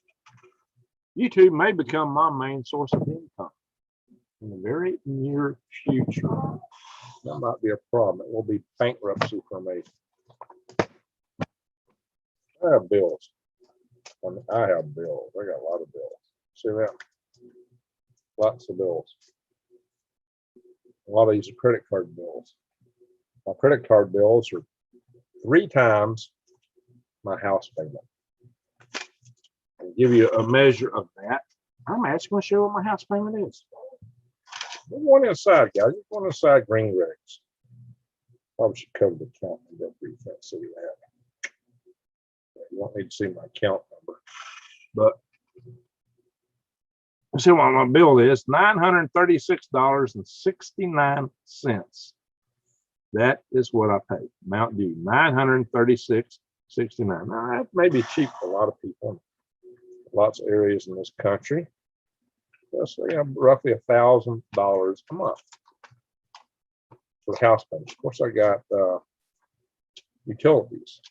Speaker 1: YouTube may become my main source of income in the very near future. That might be a problem. It will be bankruptcy for me. I have bills. I have bills. I got a lot of bills. See that? Lots of bills. A lot of these are credit card bills. My credit card bills are 3 times my house payment. I'll give you a measure of that. I'm actually going to show what my house payment is. One inside, guys. One inside green rigs. Probably should cover the account number for you can't see that. You won't need to see my account number. But see what my bill is, $936.69. That is what I pay. Amount due, $936.69. Now that may be cheap for a lot of people, lots of areas in this country. That's roughly $1,000 a month for house payment. Of course, I got utilities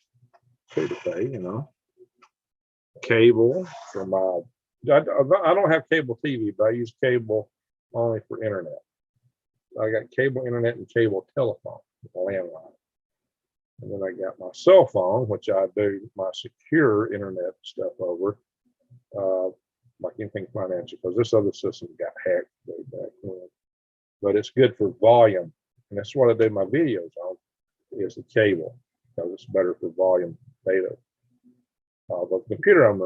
Speaker 1: too to pay. Cable for my. I don't have cable TV, but I use cable only for internet. I got cable internet and cable telephone, landline. And then I got my cell phone, which I do my secure internet stuff over, like anything financial, because this other system got hacked way back when. But it's good for volume. And that's what I do my videos on, is the cable, because it's better for volume data. The computer I'm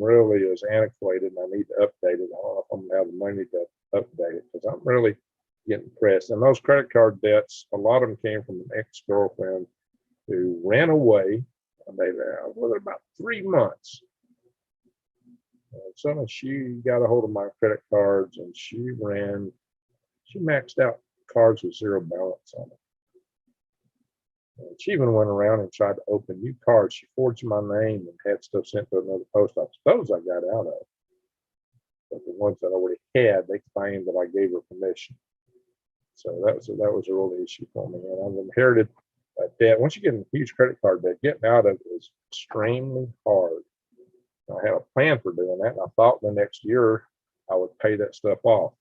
Speaker 1: really is antiquated, and I need to update it. I don't know if I'm gonna have the money to update it, because I'm really getting pressed. And those credit card debts, a lot of them came from an ex-girlfriend who ran away. And they were about 3 months. So she got a hold of my credit cards, and she maxed out cards with 0 balance on them. And she even went around and tried to open new cards. She forged my name and had stuff sent to another post office. Those I got out of. But the ones that I already had, they claimed that I gave her permission. So that was a real issue for me. And I've inherited debt. Once you get a huge credit card debt, getting out of it is extremely hard. I had a plan for doing that, and I thought the next year I would pay that stuff off.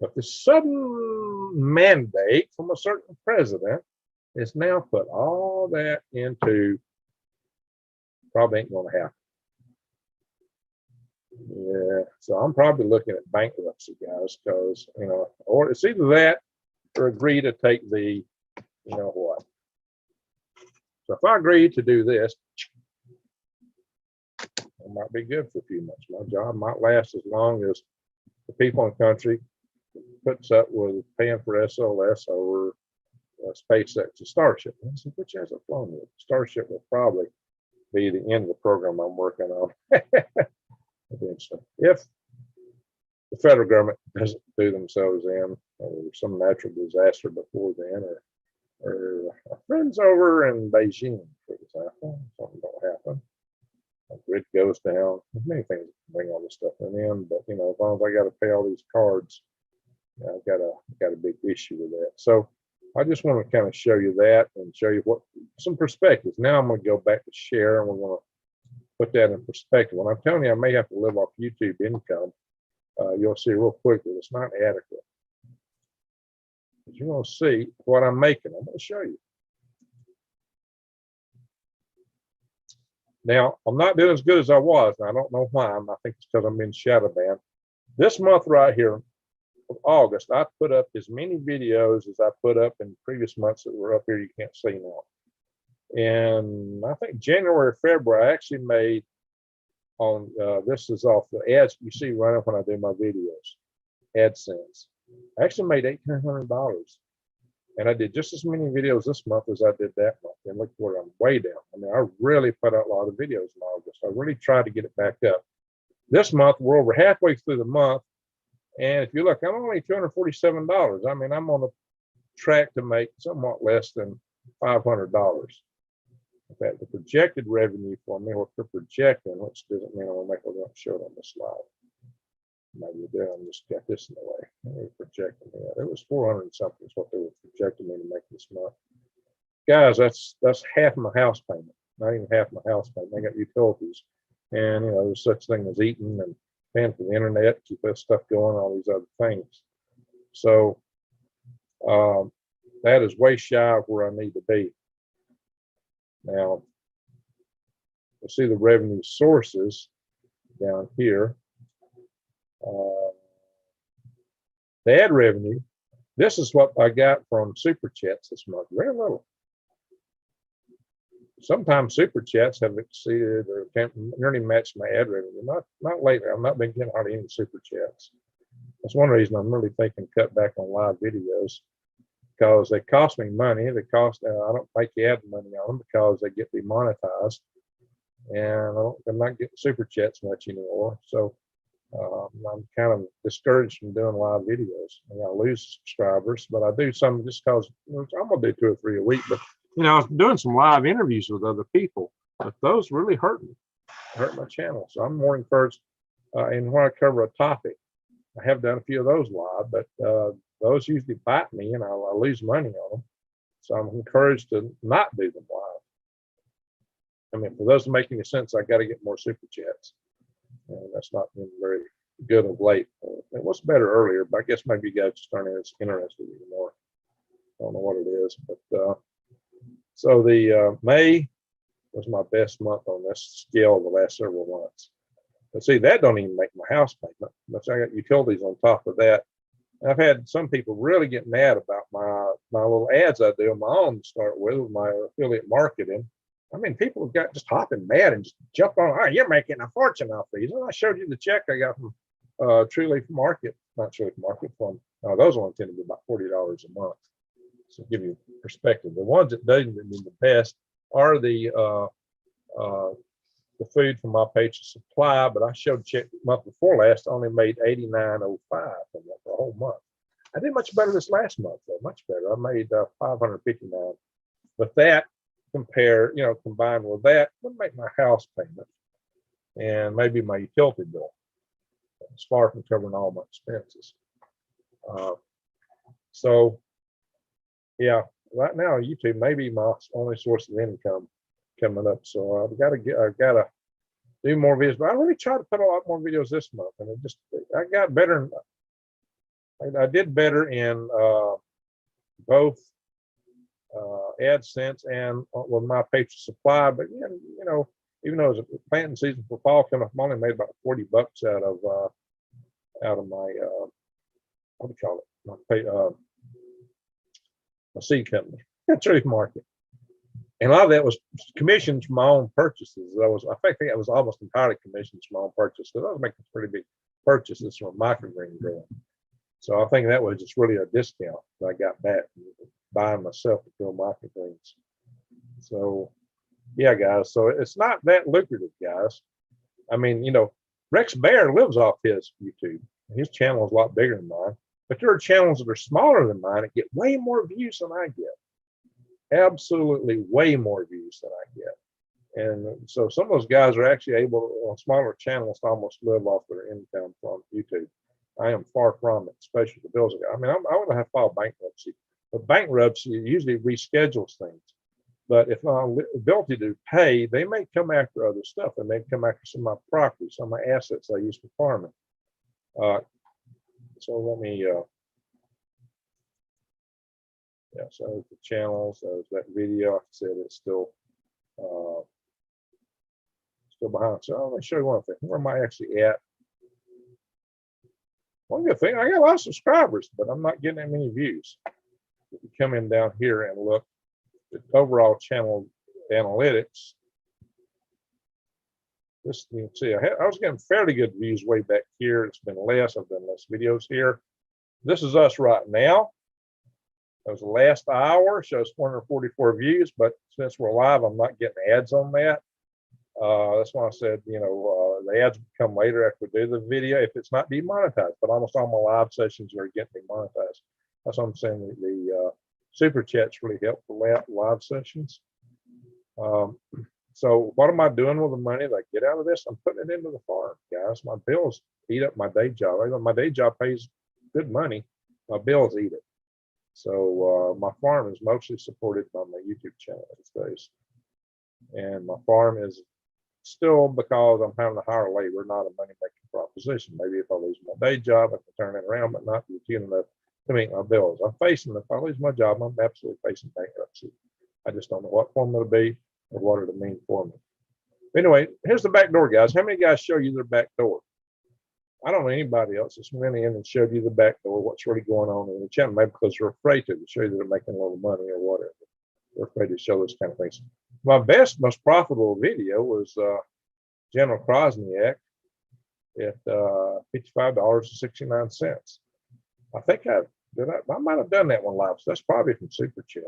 Speaker 1: But the sudden mandate from a certain president has now put all that into probably ain't going to happen. Yeah, so I'm probably looking at bankruptcy, guys, because or it's either that or agree to take the, what. So if I agree to do this, it might be good for a few months. My job might last as long as the people in the country puts up with paying for SLS over SpaceX and Starship, which hasn't flown with. Starship will probably be the end of the program I'm working on eventually. If the federal government doesn't do themselves in, or some natural disaster before then, or our friends over in Beijing, for example, something don't happen. The grid goes down. There's many things that bring all this stuff in, but you know, as long as I got to pay all these cards, I've got a big issue with that. So I just want to kind of show you that and show you what some perspectives. Now I'm going to go back to share, and we're going to put that in perspective. When I'm telling you I may have to live off YouTube income, you'll see real quick that it's not adequate. But you're going to see what I'm making. I'm going to show you. Now, I'm not doing as good as I was, and I don't know why. I think it's because I'm in shadow banned. This month right here, of August, I put up as many videos as I put up in previous months that were up here you can't see now. And I think January, February, I actually made on, this is off the ads you see running when I do my videos, AdSense. I actually made $1,800. And I did just as many videos this month as I did that month. And look where I'm way down. I mean, I really put out a lot of videos in August. I really tried to get it back up. This month, we're over halfway through the month. And if you look, I'm only $247. I mean, I'm on the track to make somewhat less than $500. In fact, the projected revenue for me, what they're projecting, which doesn't mean I'm going to make it show it on the slide. Maybe there, I just got this in the way. They were projecting that. It was 400 something is what they were projecting me to make this month. Guys, that's half my house payment. Not even half my house payment. I got utilities, and you know, there's such thing as eating and paying for the internet, keep that stuff going, all these other things. So that is way shy of where I need to be. Now, you'll see the revenue sources down here. The ad revenue, this is what I got from Super Chats this month, very little. Sometimes Super Chats have exceeded or nearly matched my ad revenue. Not lately. I've not been getting hardly any Super Chats. That's one reason I'm really thinking cut back on live videos, because they cost me money. They cost, I don't make the ad money on them because they get demonetized, and I'm not getting Super Chats much anymore. So I'm kind of discouraged from doing live videos. I lose subscribers, but I do some just because I'm gonna do 2 or 3 a week. But you know, I'm doing some live interviews with other people, but those really hurt me, hurt my channel. So I'm more encouraged. And when I cover a topic, I have done a few of those live, but those usually bite me, and I lose money on them. So I'm encouraged to not do them live. I mean, for those to make any sense, I got to get more Super Chats. And that's not been very good of late. It was better earlier, but I guess maybe you guys just aren't as interested anymore. I don't know what it is, but so the May was my best month on this scale of the last several months. But see, that don't even make my house payment. But I got utilities on top of that. And I've had some people really get mad about my little ads I do on my own to start with my affiliate marketing. I mean, people have got just hopping mad and just jumped on, oh, you're making a fortune off these. And I showed you the check I got from True Leaf Market, not True Leaf Market, from those only tend to be about $40 a month. So give you perspective. The ones that doesn't do the best are the food from my page of supply, but I showed check month before last, only made $89.05 from that for a whole month. I did much better this last month, though, much better. I made $559. But that combined with that would make my house payment and maybe my utility bill. It's far from covering all my expenses. So yeah, right now YouTube may be my only source of income coming up. So I've got to do more videos. But I really tried to put a lot more videos this month, and I got better. I did better in both AdSense and with my page of supply. But you know, even though it's a planting season for fall coming up, I've only made about $40 out of my what do you call it? My seed company, Truth Market. And a lot of that was commissions from my own purchases. I think that was almost entirely commissions from my own purchases. I was making pretty big purchases from microgreen growing. So I think that was just really a discount that I got back from buying myself to grow microgreens. So Yeah, guys. So it's not that lucrative, guys. I mean, you know, Rex Bear lives off his YouTube. His channel is a lot bigger than mine. But there are channels that are smaller than mine that get way more views than I get. Absolutely way more views than I get. And so some of those guys are actually able to, on smaller channels, to almost live off their income from YouTube. I am far from it, especially the bills. I mean, I want to have filed bankruptcy. But bankruptcy usually reschedules things. But if my ability to pay, they may come after other stuff. They may come after some of my property, some of my assets I use for farming. So let me, yeah, so the channels, that video, like I said, it's still behind. So let me show you one thing. Where am I actually at? One good thing, I got a lot of subscribers, but I'm not getting that many views. If you come in down here and look at overall channel analytics, this you can see I was getting fairly good views way back here. It's been less. I've done less videos here. This is us right now. That was the last hour, shows 444 views, but since we're live, I'm not getting ads on that. That's why I said, you know, the ads come later after we do the video if it's not demonetized, but almost all my live sessions are getting demonetized. That's what I'm saying. The super chats really help for live sessions. So what am I doing with the money that I get out of this? I'm putting it into the farm, guys. My bills eat up my day job. My day job pays good money. My bills eat it. So my farm is mostly supported by my YouTube channel these days. And my farm is still, because I'm having to hire labor, not a money-making proposition. Maybe if I lose my day job, I can turn it around, but not to enough to meet my bills. I'm facing, if I lose my job, I'm absolutely facing bankruptcy. I just don't know what form it'll be or what it'll mean for me. Anyway, here's the back door, guys. How many guys show you their back door? I don't know anybody else that's went in and showed you the back door, what's really going on in the channel, maybe because they're afraid to show you that they're making a lot of money or whatever. They're afraid to show those kind of things. My best, most profitable video was General Krosniak at $55.69. I think I might have done that one live. So that's probably from Super Chat.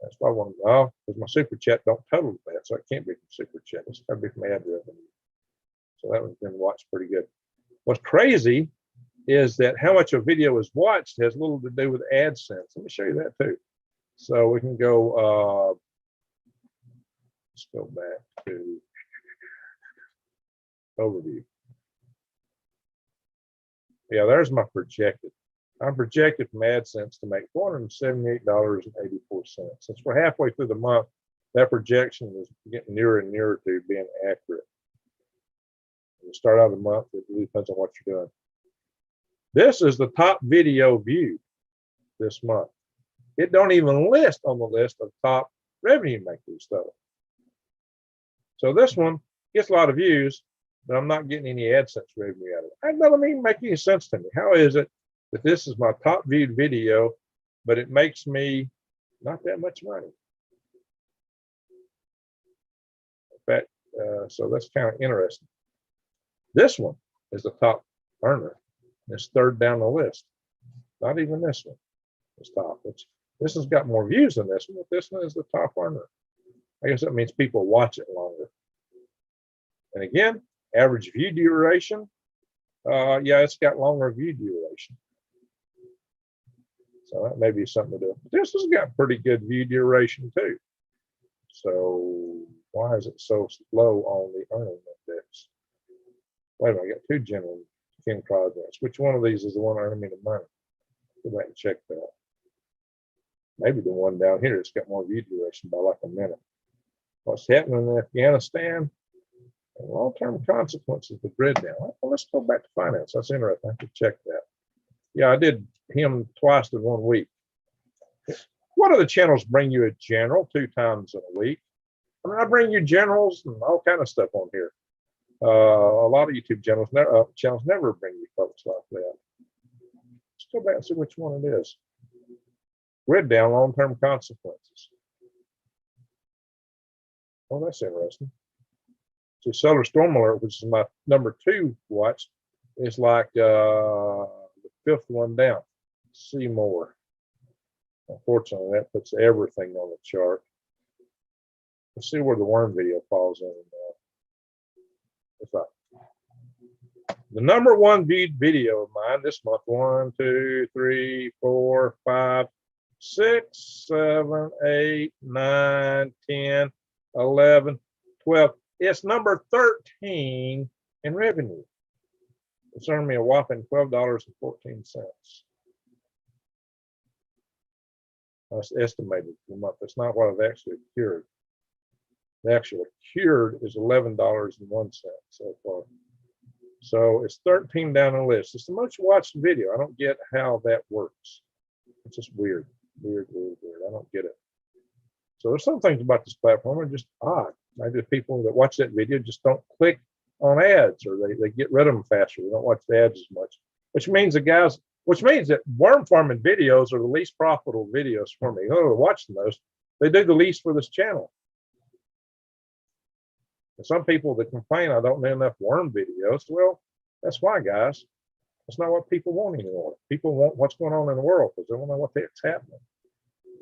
Speaker 1: That's why I want to know, because my Super Chat don't total that, so it can't be from Super Chat. It's got to be from ad revenue. So that one's been watched pretty good. What's crazy is that how much a video is watched has little to do with AdSense. Let me show you that too. So we can go, let's go back to overview. Yeah, there's my projected. I'm projected from AdSense to make $478.84. Since we're halfway through the month, that projection is getting nearer and nearer to being accurate. When you start out of the month, it really depends on what you're doing. This is the top video viewed this month. It don't even list on the list of top revenue makers though. So this one gets a lot of views, but I'm not getting any AdSense revenue out of it. That doesn't even make any sense to me. How is it that this is my top viewed video, but it makes me not that much money? In fact, so that's kind of interesting. This one is the top earner. It's third down the list. Not even this one is top. This has got more views than this one, but this one is the top earner. I guess that means people watch it longer. And again, average view duration. Yeah, it's got longer view duration. So that may be something to do. This has got pretty good view duration too. So why is it so low on the earning index? Wait a minute, I got two general King projects. Which one of these is the one earning me the money? Go back and check that. Maybe the one down here that's got more view duration by like a minute. What's happening in Afghanistan? And long-term consequences of the grid down. Well, let's go back to finance. That's interesting. I have to check that. Yeah, I did him twice in 1 week. What other channels bring you a general 2 times in a week? I mean, I bring you generals and all kind of stuff on here. A lot of YouTube channels never bring you folks like that. Let's go back and see which one it is. Grid down, long-term consequences. Oh, that's interesting. So Solar Storm Alert, which is my number 2 watch, is like the 5th one down. See more. Unfortunately, that puts everything on the chart. Let's see where the worm video falls in. It's like the #1 viewed video of mine this month. 1, 2, 3, 4, 5, 6, 7, 8, 9, 10, 11, 12. It's number 13 in revenue. It's earned me a whopping $12.14. That's estimated per month. That's not what I've actually cured. The actual cured is $11.01 so far. So it's 13 down the list. It's the most watched video. I don't get how that works. It's just weird. Weird. I don't get it. So there's some things about this platform are just odd. Maybe the people that watch that video just don't click on ads, or they get rid of them faster. They don't watch the ads as much, which means that worm farming videos are the least profitable videos for me. Oh, watching those, they do the least for this channel. And some people that complain I don't do enough worm videos, well, that's why, guys. That's not what people want anymore. People want what's going on in the world because they don't know what the heck's happening.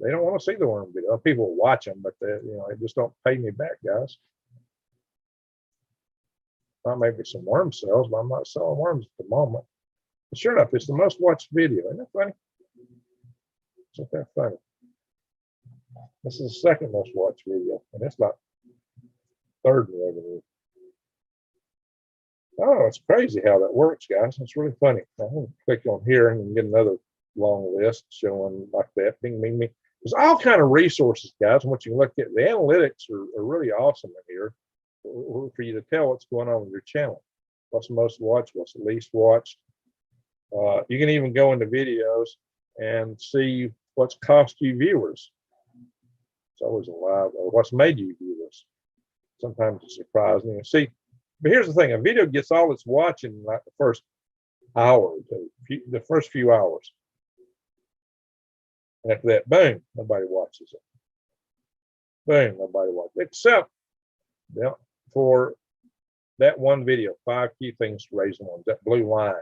Speaker 1: They don't want to see the worm video. People watch them, but they just don't pay me back, guys. Not maybe some worm sales, but I'm not selling worms at the moment. But sure enough, it's the most watched video. Isn't that funny? Isn't that funny? This is the second most watched video, and it's about third in revenue. Oh, it's crazy how that works, guys. It's really funny. I'm going to click on here and get another long list showing like that. Bing, bing, bing. There's all kind of resources, guys. And what you can look at, the analytics are really awesome in here for you to tell what's going on with your channel. What's the most watched? What's the least watched? You can even go into videos and see what's cost you viewers. It's always a lot, or what's made you viewers. Sometimes it's surprising. See, but here's the thing: a video gets all its watching like the first hour, the first few hours. And after that, boom, nobody watches it. Boom, nobody watches it, except for that one video, 5 key things to raise money, that blue line.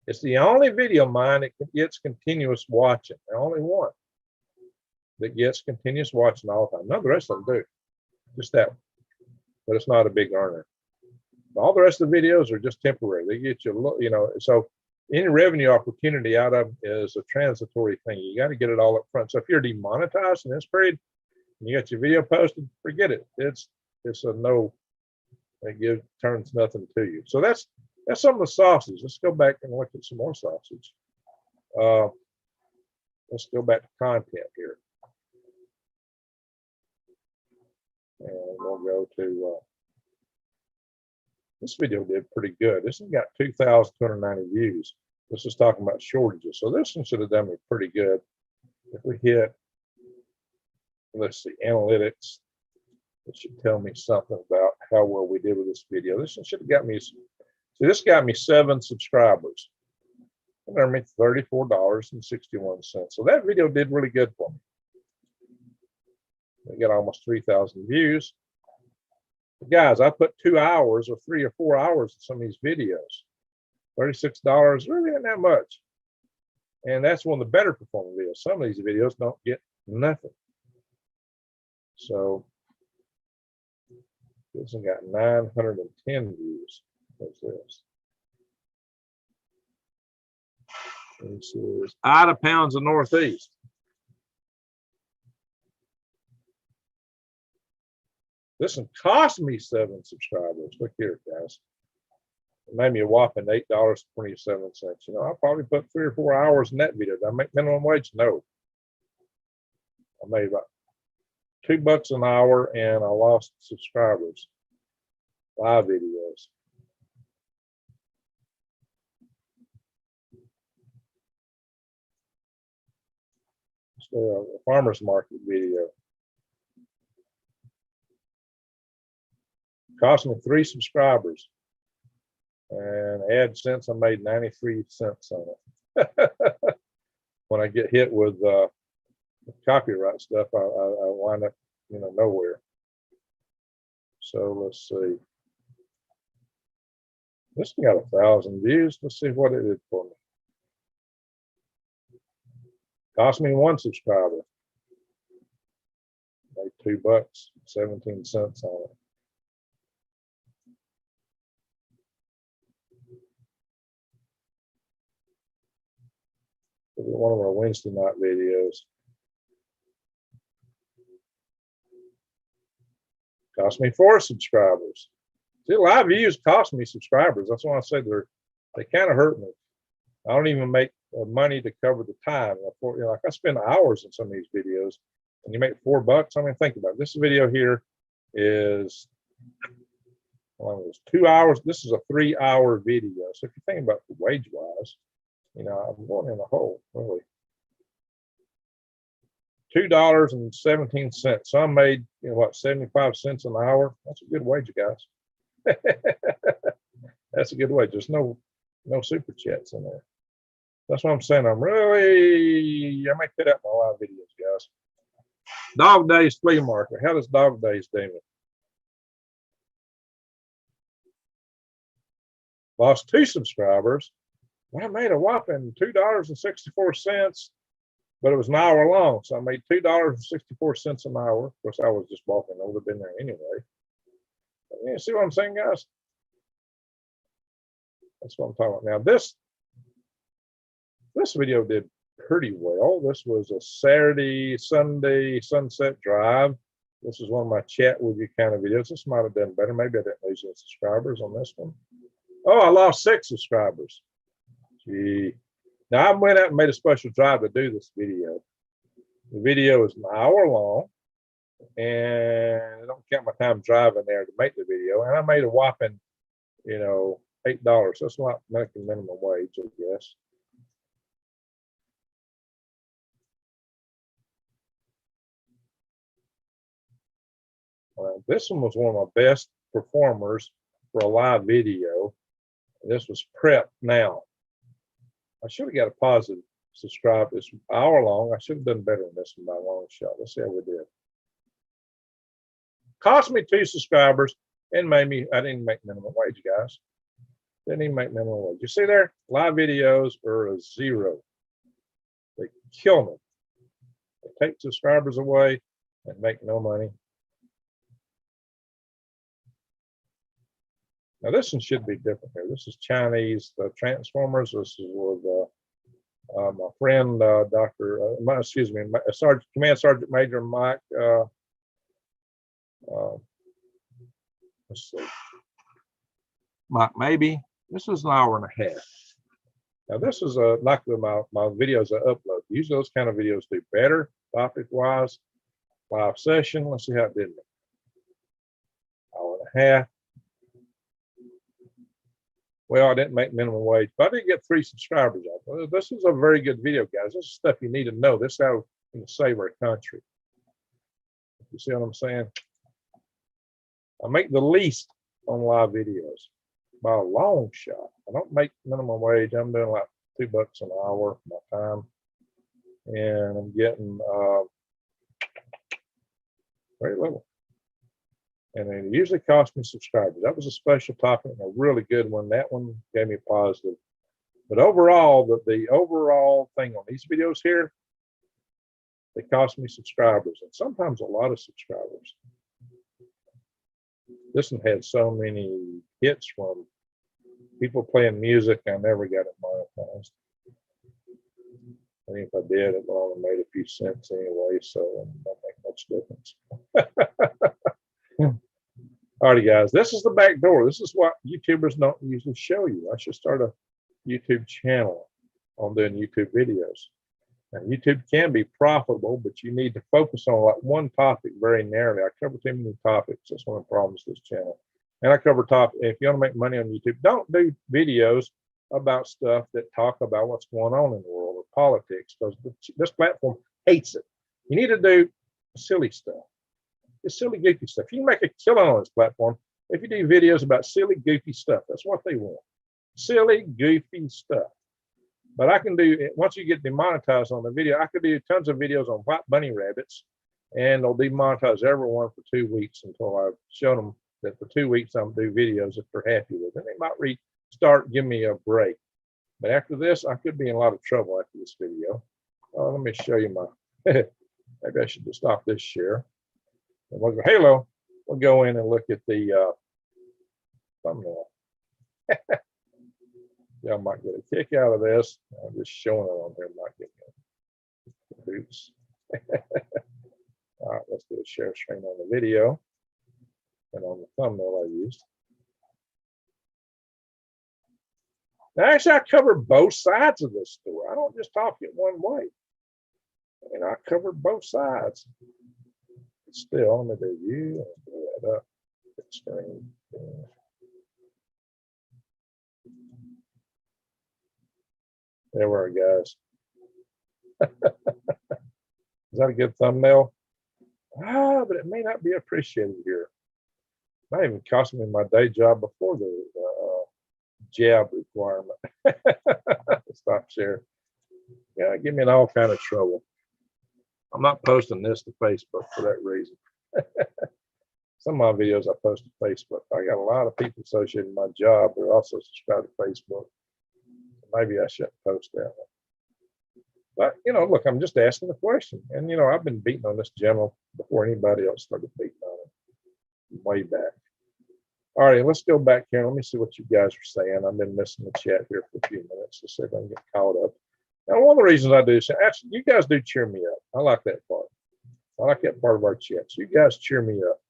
Speaker 1: It's the only video of mine that gets continuous watching. The only one that gets continuous watching all the time. None of the rest of them do. Just that one. But it's not a big earner. All the rest of the videos are just temporary. They get you, so any revenue opportunity out of them is a transitory thing. You got to get it all up front. So if you're demonetized in this period and you got your video posted, forget it. It's a no. It turns nothing to you. So that's some of the sausage. Let's go back and look at some more sausage. Let's go back to content here. And we'll go to, this video did pretty good. This has got 2,290 views. This is talking about shortages. So this one should have done me pretty good. If we hit, let's see, analytics, it should tell me something about how well we did with this video. This one should have got me, this got me 7 subscribers. And earned me $34.61. So that video did really good for me. I got almost 3,000 views. But guys, I put 2 hours or 3 or 4 hours in some of these videos. $36 really isn't that much. And that's one of the better performing videos. Some of these videos don't get nothing. So this one got 910 views. What's this? This is Ida Pounds of Northeast. This one cost me 7 subscribers. Look here, guys. It made me a whopping $8.27. I probably put 3 or 4 hours in that video. Did I make minimum wage? No. I made about $2 an hour and I lost subscribers. 5 videos. So a farmer's market video. Cost me 3 subscribers. And AdSense, I made 93 cents on it. When I get hit with copyright stuff, I wind up, nowhere. So let's see. This one got 1,000 views. Let's see what it did for me. Cost me 1 subscriber. Made $2.17 on it. This is one of our Wednesday night videos. Cost me 4 subscribers. See, live views cost me subscribers. That's why I said they kind of hurt me. I don't even make money to cover the time. Like I spend hours in some of these videos, and you make $4. I mean, think about it. This video here is, well, it was 2 hours. This is a 3-hour video. So if you think about the wage wise, you know, I'm going in the hole, really. $2.17. So I made, you know, what, 75 cents an hour. That's a good wage, guys. That's a good wage. There's no super chats in there. That's what I'm saying. I might cut out my live videos, guys. Dog Days Flea Market. How does Dog Days do me? Lost 2 subscribers. Well, I made a whopping $2.64, but it was an hour long. So I made $2.64 an hour. Of course, I was just walking. I would have been there anyway. But, yeah, see what I'm saying, guys? That's what I'm talking about. Now, this video did pretty well. This was a Saturday, Sunday sunset drive. This is one of my chat with you kind of videos. This might have done better. Maybe I didn't lose any subscribers on this one. Oh, I lost 6 subscribers. Gee. Now, I went out and made a special drive to do this video. The video is an hour long, and I don't count my time driving there to make the video. And I made a whopping, you know, $8. That's not making minimum wage, I guess. This one was one of my best performers for a live video. This was Prep Now. I should have got a positive subscribe. It's an hour long. I should have done better than this one by a long shot. Let's see how we did. Cost me 2 subscribers and made me, I didn't make minimum wage, guys. Didn't even make minimum wage. You see there? Live videos are a 0. They kill me. They take subscribers away and make no money. Now this one should be different here. This is Chinese Transformers. This is with my friend, Command Sergeant Major Mike. Let's see, Mike. Maybe this is an hour and a half. Now this is like my videos I upload. Usually those kind of videos do better topic wise. Live session. Let's see how it did. Hour and a half. Well, I didn't make minimum wage, but I did get 3 subscribers. This is a very good video, guys. This is stuff you need to know. This is how we can save our country. You see what I'm saying? I make the least on live videos by a long shot. I don't make minimum wage. I'm doing like $2 an hour for my time, and I'm getting very little. And it usually costs me subscribers. That was a special topic and a really good one. That one gave me positive. But overall, the overall thing on these videos here, they cost me subscribers, and sometimes a lot of subscribers. This one had so many hits from people playing music. I never got it monetized. I think if I did, it would only made a few cents anyway, so it don't make much difference. Alrighty, guys, this is the back door. This is what YouTubers don't usually show you. I should start a YouTube channel on doing YouTube videos. Now, YouTube can be profitable, but you need to focus on like one topic very narrowly. I cover too many topics. That's one of the problems with this channel. And I cover topics. If you want to make money on YouTube, don't do videos about stuff that talk about what's going on in the world or politics, because this platform hates it. You need to do silly stuff. It's silly, goofy stuff. You can make a killing on this platform if you do videos about silly, goofy stuff. That's what they want. Silly, goofy stuff. But I can do, once you get demonetized on the video, I could do tons of videos on white bunny rabbits, and they'll demonetize everyone for 2 weeks until I've shown them that for 2 weeks I'm do videos if they're happy with it. Then they might start giving me a break. But after this, I could be in a lot of trouble after this video. Let me show you my, maybe I should just stop this share. And we'll go, Halo. We'll go in and look at the thumbnail. Y'all might get a kick out of this. I'm just showing it on here. Might get oops. All right, let's do a share screen on the video and on the thumbnail I used. Now, actually, I cover both sides of this story. I don't just talk it one way. And I cover both sides. But still, let me do you. Let's blow that up. Screen. There we are, guys. Is that a good thumbnail? Ah, but it may not be appreciated here. Might even cost me my day job before the jab requirement. Stop share. Yeah, give me in all kind of trouble. I'm not posting this to Facebook for that reason. Some of my videos I post to Facebook. I got a lot of people associated with my job who also subscribe to Facebook. Maybe I shouldn't post that one. But, you know, look, I'm just asking the question. And, you know, I've been beating on this general before anybody else started beating on it way back. All right, let's go back here. Let me see what you guys are saying. I've been missing the chat here for a few minutes to see if I can get caught up. Now, one of the reasons I do is, actually, you guys do cheer me up. I like that part. I like that part of our chat. So you guys cheer me up.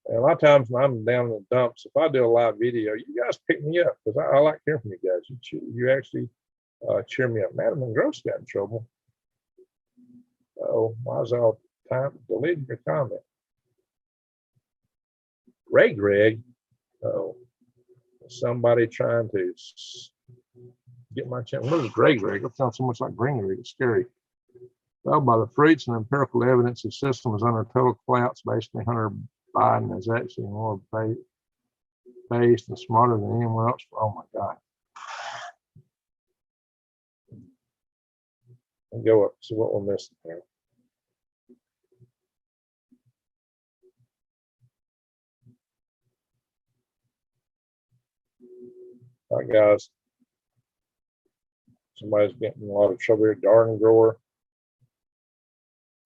Speaker 1: And a lot of times when I'm down in the dumps, if I do a live video, you guys pick me up because I like hearing from you guys. You actually cheer me up. Madam Gross got in trouble. Oh, why is all the time deleting your comment? Greg. Oh, somebody trying to get my channel. What is Greg? It sounds so much like Greg. It's scary. Well, by the fruits and empirical evidence, the system is under total collapse. Basically, Hunter Biden is actually more based and smarter than anyone else. Oh my God. And go up, see what we're missing here. All right, guys. Somebody's getting in a lot of trouble here. Garden grower.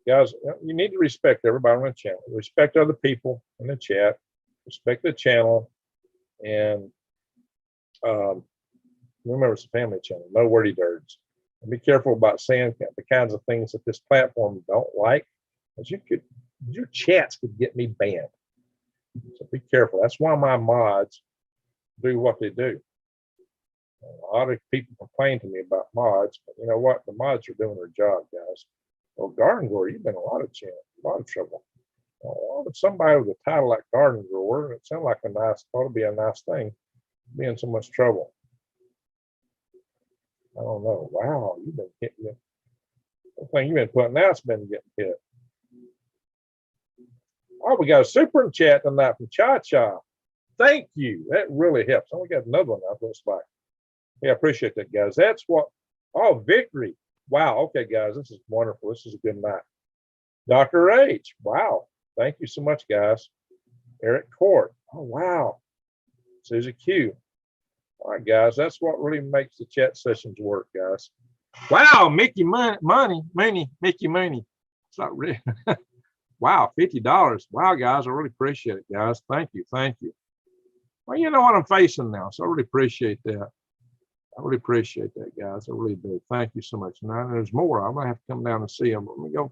Speaker 1: Guys, you need to respect everybody on the channel. Respect other people in the chat. Respect the channel. And remember, it's a family channel. No wordy dirds. And be careful about saying the kinds of things that this platform don't like. Because your chats could get me banned. So be careful. That's why my mods do what they do. A lot of people complain to me about mods, but you know what? The mods are doing their job, guys. Well, Garden Grower, you've been in a lot of trouble. Well, with somebody with a title like Garden Grower, it sounds like ought to be a nice thing. Be in so much trouble. I don't know. Wow, you've been hitting. The thing you've been putting out's been getting hit. Oh, we got a super in chat tonight from Cha Cha. Thank you. That really helps. Oh, we got another one. That looks like. Yeah, I appreciate that, guys. That's what. Oh, victory. Wow. Okay, guys, this is wonderful. This is a good night. Dr. H. Wow. Thank you so much, guys. Eric Court. Oh, wow. Susie Q. All right, guys. That's what really makes the chat sessions work, guys. Wow, Mickey Money. It's not really. Wow, $50. Wow, guys. I really appreciate it, guys. Thank you. Thank you. Well, you know what I'm facing now, so I really appreciate that. I really appreciate that, guys. I really do. Thank you so much. Now, there's more. I'm going to have to come down and see them. But let me go.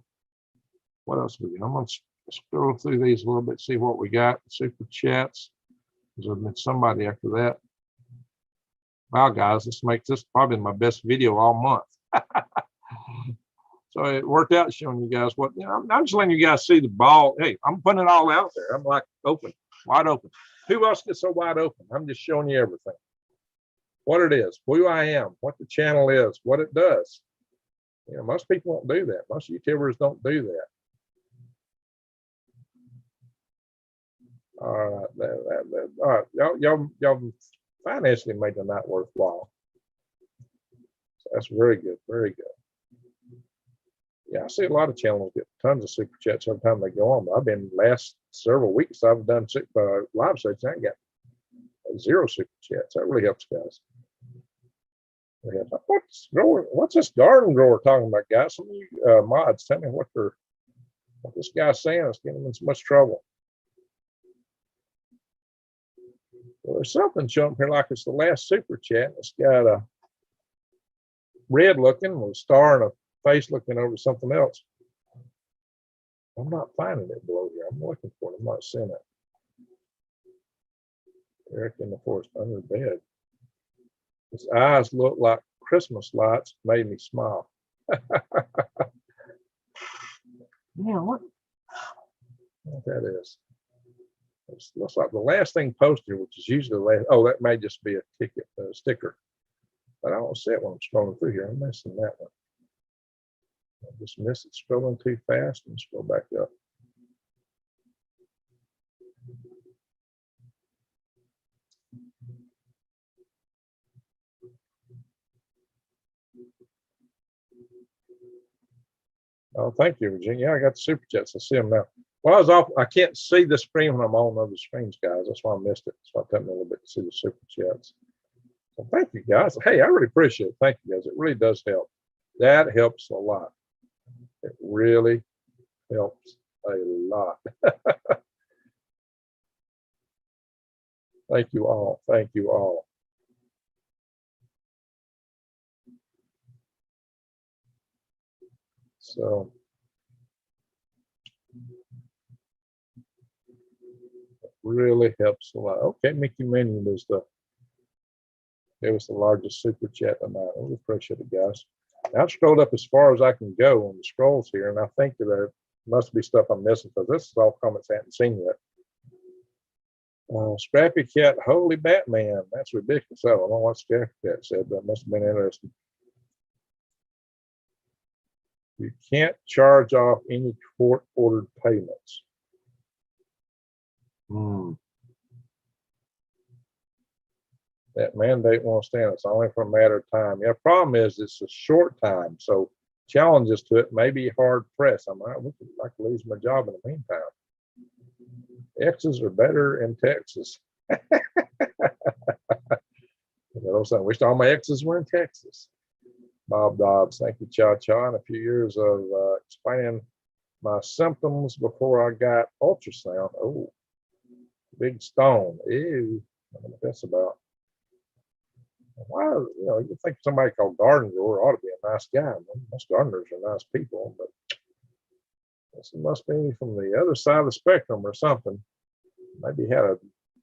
Speaker 1: What else we got? I'm going to scroll through these a little bit, see what we got. Super chats. There's been somebody after that. Wow, guys, this makes this probably my best video all month. So it worked out showing you guys what, you know, I'm just letting you guys see the ball. Hey, I'm putting it all out there. I'm like open, wide open. Who else gets so wide open? I'm just showing you everything. What it is, who I am, what the channel is, what it does. You know, most people don't do that. Most YouTubers don't do that. All right, y'all financially made the night worthwhile. So that's very good, very good. Yeah, I see a lot of channels get tons of super chats every time they go on. But I've been last several weeks. I've done live sessions. I got 0 super chats. That really helps, guys. What's this garden grower talking about, guys? Some of you mods, tell me what What this guy's saying is getting him in so much trouble. Well, there's something showing up here like it's the last super chat. It's got a red looking with a star and a face looking over something else. I'm not finding it below here. I'm looking for it. I'm not seeing it. Eric in the forest under the bed. His eyes look like Christmas lights. Made me smile. Yeah, what that is? It looks like the last thing posted, which is usually the last. Oh, that may just be a ticket sticker, but I don't see it when I'm scrolling through here. I'm missing that one. I just missed it scrolling too fast and scroll back up. Oh, thank you, Virginia. I got the super chats. I see them now. Well, I was off. I can't see the screen when I'm on other screens, guys. That's why I missed it. So it took me a little bit to see the super chats. So thank you, guys. Hey, I really appreciate it. Thank you, guys. It really does help. That helps a lot. It really helps a lot. Thank you all. Thank you all. So it really helps a lot. Okay, Mickey Minion was it was the largest super chat tonight. I really appreciate it, guys. I've scrolled up as far as I can go on the scrolls here, and I think that there must be stuff I'm missing because this is all comments I haven't seen yet. Scrappy Cat, holy Batman. That's ridiculous. I don't know what Scrappy Cat said, but it must have been interesting. You can't charge off any court-ordered payments. That mandate won't stand. It's only for a matter of time. Yeah, problem is it's a short time, so challenges to it may be hard pressed. I could lose my job in the meantime. X's are better in Texas. I wish all my X's were in Texas. Bob Dobbs, thank you, Cha Cha. In a few years of explaining my symptoms before I got ultrasound. Oh, big stone. Ew. I don't know what that's about. Why, you think somebody called Garden Grower ought to be a nice guy. Most gardeners are nice people, but this must be from the other side of the spectrum or something. Maybe had a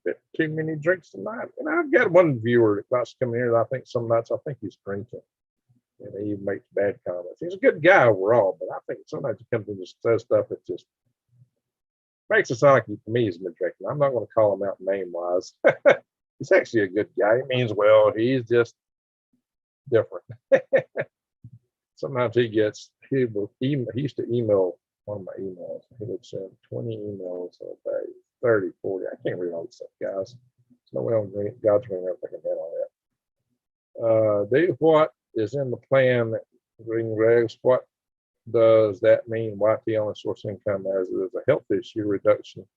Speaker 1: bit too many drinks tonight. And I've got one viewer that likes to come here. I think some nights he's drinking. And he even makes bad comments. He's a good guy overall, but I think sometimes he comes and just says stuff that just makes it sound like to me he's been drinking. I'm not going to call him out name-wise. He's actually a good guy. He means well. He's just different. Sometimes he used to email one of my emails. He would send 20 emails a day, 30, 40. I can't read all this stuff, guys. There's no way on God's green earth I can handle that. Do what is in the plan, green regs. What does that mean? Why the only source of income as it is a health issue reduction?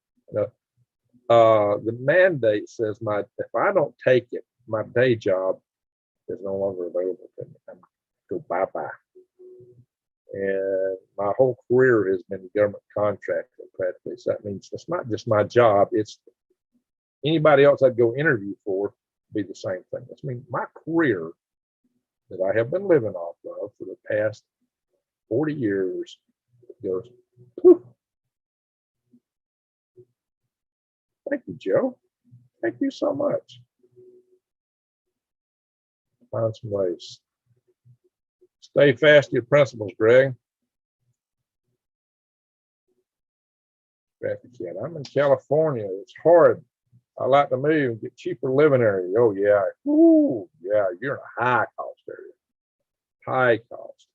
Speaker 1: The mandate says if I don't take it, my day job is no longer available to me. I'm go bye-bye. And my whole career has been government contracting practically. So that means it's not just my job, it's anybody else I'd go interview for be the same thing. That's my career that I have been living off of for the past 40 years goes poof. Thank you, Joe. Thank you so much. Find some ways. Stay fast to your principles, Greg. I'm in California. It's hard. I like to move and get cheaper living area. Oh, yeah. Ooh, yeah, you're in a high cost area. High cost.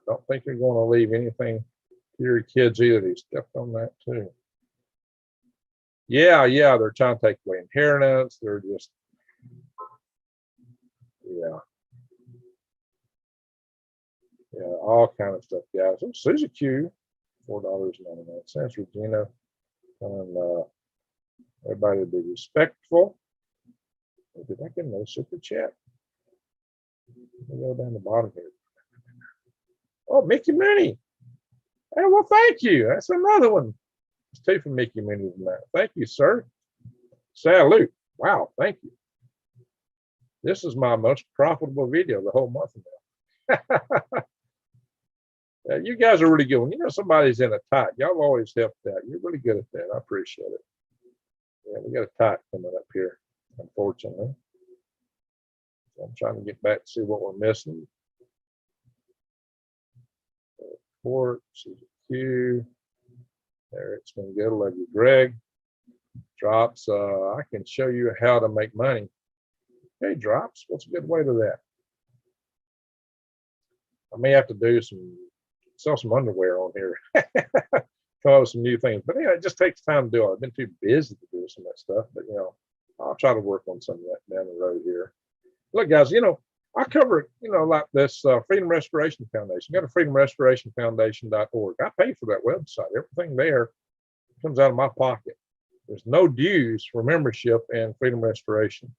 Speaker 1: Don't think you're going to leave anything to your kids either. They stepped on that too. Yeah, they're trying to take away inheritance. They're just, yeah, all kind of stuff, guys. Oh, Suzy Q, $4.99. Regina, and everybody be respectful. Did I get another super chat? Let me go down the bottom here. Oh, Mickey Mooney. Hey, well, thank you. That's another one. It's two from Mickey Minnie tonight. Thank you, sir. Salute. Wow, thank you. This is my most profitable video the whole month now. You guys are really good. When you know somebody's in a tight, y'all always helped out. You're really good at that. I appreciate it. Yeah, we got a tight coming up here, unfortunately. So I'm trying to get back to see what we're missing. Port, Q. There, it's going to go. Love you, Greg. Drops. I can show you how to make money. Hey, Drops. What's a good way to that? I may have to do sell some underwear on here. Come up with some new things. But yeah, it just takes time to do it. I've been too busy to do some of that stuff. But, I'll try to work on some of that down the road here. Look, guys, I cover, like this Freedom Restoration Foundation. Go to freedomrestorationfoundation.org. I pay for that website. Everything there comes out of my pocket. There's no dues for membership in Freedom Restoration.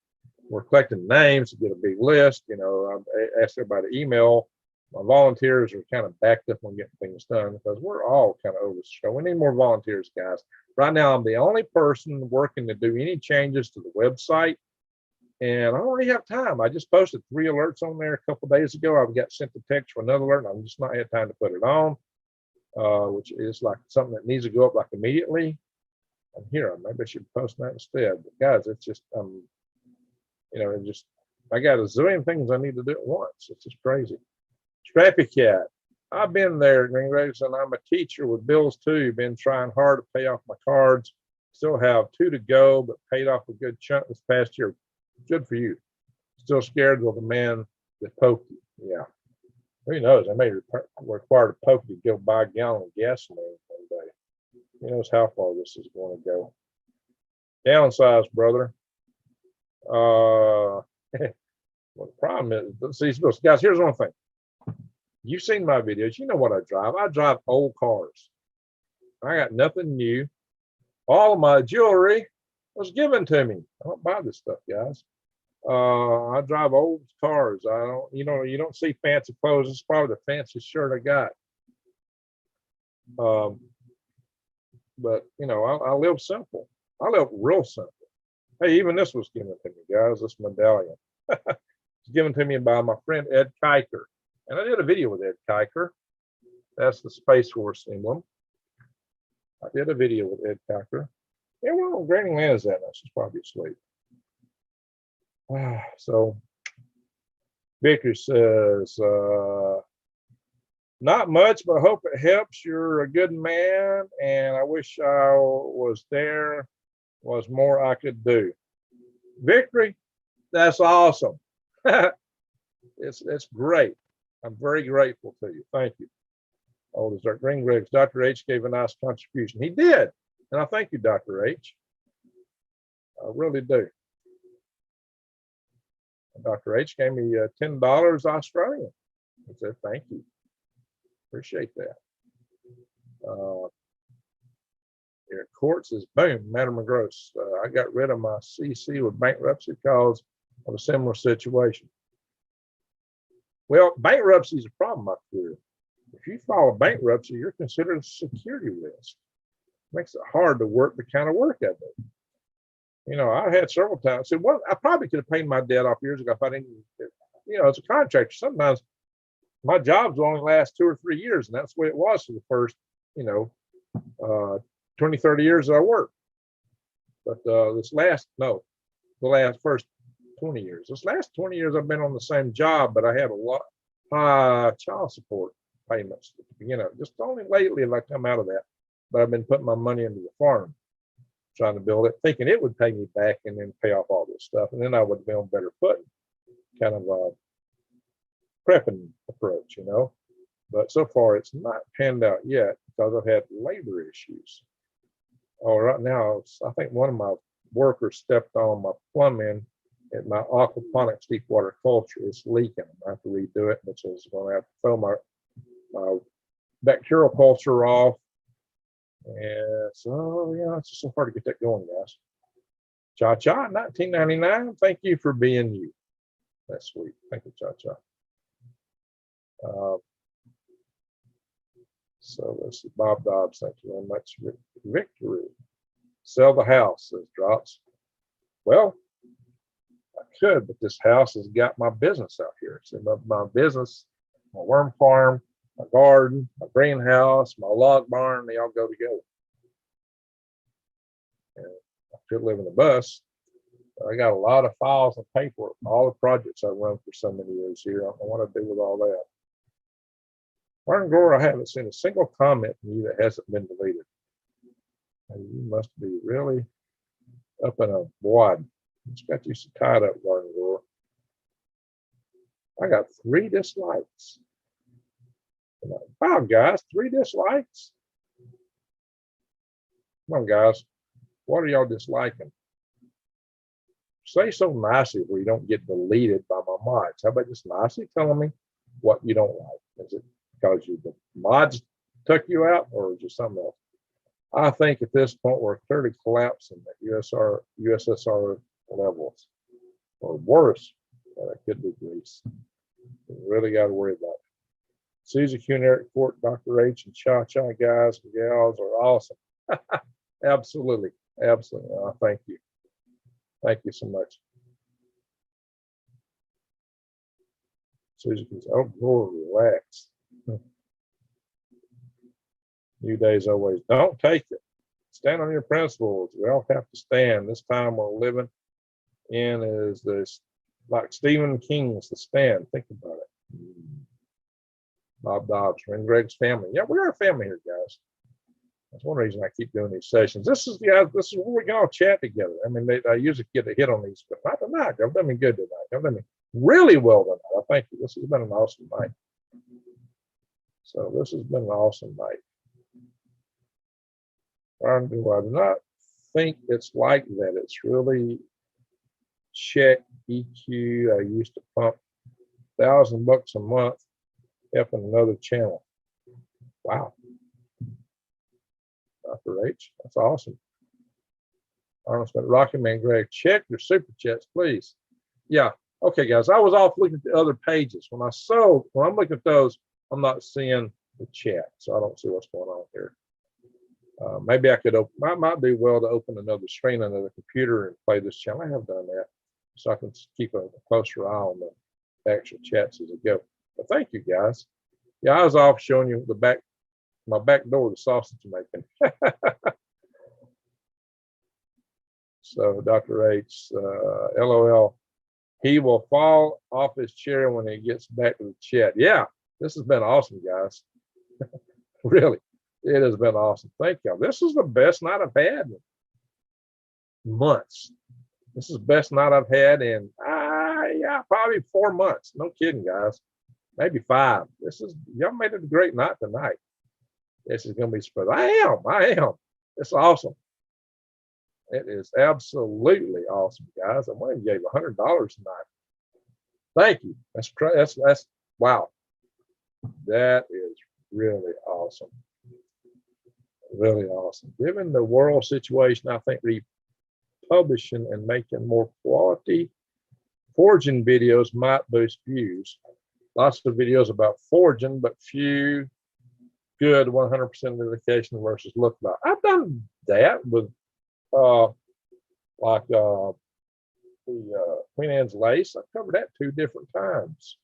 Speaker 1: We're collecting names to get a big list. I asked everybody to email. My volunteers are kind of backed up on getting things done because we're all kind of over the show. We need more volunteers, guys. Right now, I'm the only person working to do any changes to the website. And I don't really have time. I just posted 3 alerts on there a couple of days ago. I've got sent a text for another alert. And I'm just not had time to put it on, which is like something that needs to go up like immediately. And here, maybe I should post that instead. But guys, it's just, I got a zillion things I need to do at once. It's just crazy. Strappy Cat. I've been there, Green Rags, and I'm a teacher with bills too. Been trying hard to pay off my cards. Still have 2 to go, but paid off a good chunk this past year. Good for you. Still scared of the man that poked you. Yeah. Who knows? I may require the pokey to go buy a gallon of gasoline one day. Who knows how far this is going to go. Downsize, brother. Well, the problem is, see, guys, here's one thing. You've seen my videos. You know what I drive. I drive old cars. I got nothing new. All of my jewelry was given to me. I don't buy this stuff, guys. I drive old cars. I don't, you don't see fancy clothes. It's probably the fanciest shirt I got. But I live simple. I live real simple. Hey, even this was given to me, guys. This medallion. It's given to me by my friend Ed Kiker. And I did a video with Ed Kiker. That's the Space Force emblem. I did a video with Ed Kiker. Yeah, well, Granny Lynn is that now. She's probably asleep. So, Victor says, not much, but I hope it helps. You're a good man, and I wish I was there. Was more I could do. Victory, that's awesome. It's great. I'm very grateful to you. Thank you. Oh, there's our Green Greg's. Dr. H gave a nice contribution. He did. And I thank you, Dr. H. I really do. Dr. H gave me $10 Australian. I said, thank you. Appreciate that. Eric Court says, boom, Madam McGross. I got rid of my CC with bankruptcy because of a similar situation. Well, bankruptcy is a problem, my career. If you file a bankruptcy, you're considered a security risk. Makes it hard to work the kind of work I do. I had several times. I said, well, I probably could have paid my debt off years ago if I didn't. As a contractor, sometimes my jobs only last 2 or 3 years, and that's the way it was for the first, 20, 30 years that I worked. But the last first 20 years. This last 20 years, I've been on the same job, but I had a lot high child support payments at the beginning. Just only lately have I come out of that. But I've been putting my money into the farm, trying to build it, thinking it would pay me back and then pay off all this stuff. And then I would be on better footing, kind of a prepping approach, But so far, it's not panned out yet because I've had labor issues. Oh, right now, I think one of my workers stepped on my plumbing at my aquaponics deep water culture. It's leaking. I have to redo it, which is going to have to throw my bacterial culture off. And so, it's just so hard to get that going, guys. Cha Cha, 1999. Thank you for being you. That's sweet. Thank you, Cha Cha. So this is Bob Dobbs. Thank you very much. Victory. Sell the house, says Drops. Well, I could, but this house has got my business out here. So my business, my worm farm, my garden, my greenhouse, my log barn, they all go together. And I could live in a bus. I got a lot of files and paper, all the projects I run for so many years here. I don't know what to do with all that. Martin Gore, I haven't seen a single comment from you that hasn't been deleted. And you must be really up in a wad. It's got you so tied up, Martin Gore. I got 3 dislikes. Wow, guys, 3 dislikes. Come on, guys. What are y'all disliking? Say so nicely where you don't get deleted by my mods. How about just nicely telling me what you don't like? Is it because the mods took you out, or is it something else? I think at this point we're clearly collapsing at USSR levels, or worse. It could be Greece. We really got to worry about it. Susie Kuhn, Eric Fort, Dr. H, and Cha Cha guys and gals are awesome. Absolutely, absolutely. Thank you. Thank you so much. Susie goes, oh, Lord, relax. New days always. Don't take it. Stand on your principles. We all have to stand. This time we're living in is this, like Stephen King's The Stand. Think about it. Bob Dobbs, and Greg's family. Yeah, we are a family here, guys. That's one reason I keep doing these sessions. This is where we can all chat together. I mean, I usually get a hit on these, but not tonight. Y'all done me good tonight. Y'all done me really well tonight. I thank you. This has been an awesome night. So this has been an awesome night. I do not think it's like that. It's really check EQ. I used to pump $1,000 a month helping another channel. Wow. Dr. H, that's awesome. Arnold Smith, Rocky Man, Greg, check your super chats, please. Yeah. Okay, guys. I was off looking at the other pages. When I'm looking at those, I'm not seeing the chat, so I don't see what's going on here. Maybe I could open. I might do well to open another screen on the computer and play this channel. I have done that, so I can keep a closer eye on the actual chats as it go. But thank you, guys. Yeah, I was off showing you my back door, the sausage making. So Dr. H, LOL, he will fall off his chair when he gets back to the chat. Yeah, this has been awesome, guys. Really, it has been awesome. Thank y'all. This is the best night I've had in months. This is the best night I've had in, yeah, probably 4 months. No kidding, guys. Maybe 5. Y'all made it a great night tonight. This is going to be special. I am. It's awesome. It is absolutely awesome, guys. I might have gave $100 tonight. Thank you. That's wow. That is really awesome. Really awesome. Given the world situation, I think republishing and making more quality foraging videos might boost views. Lots of videos about foraging, but few good 100% dedication versus lookalike. I've done that with the Queen Anne's lace. I've covered that 2 different times.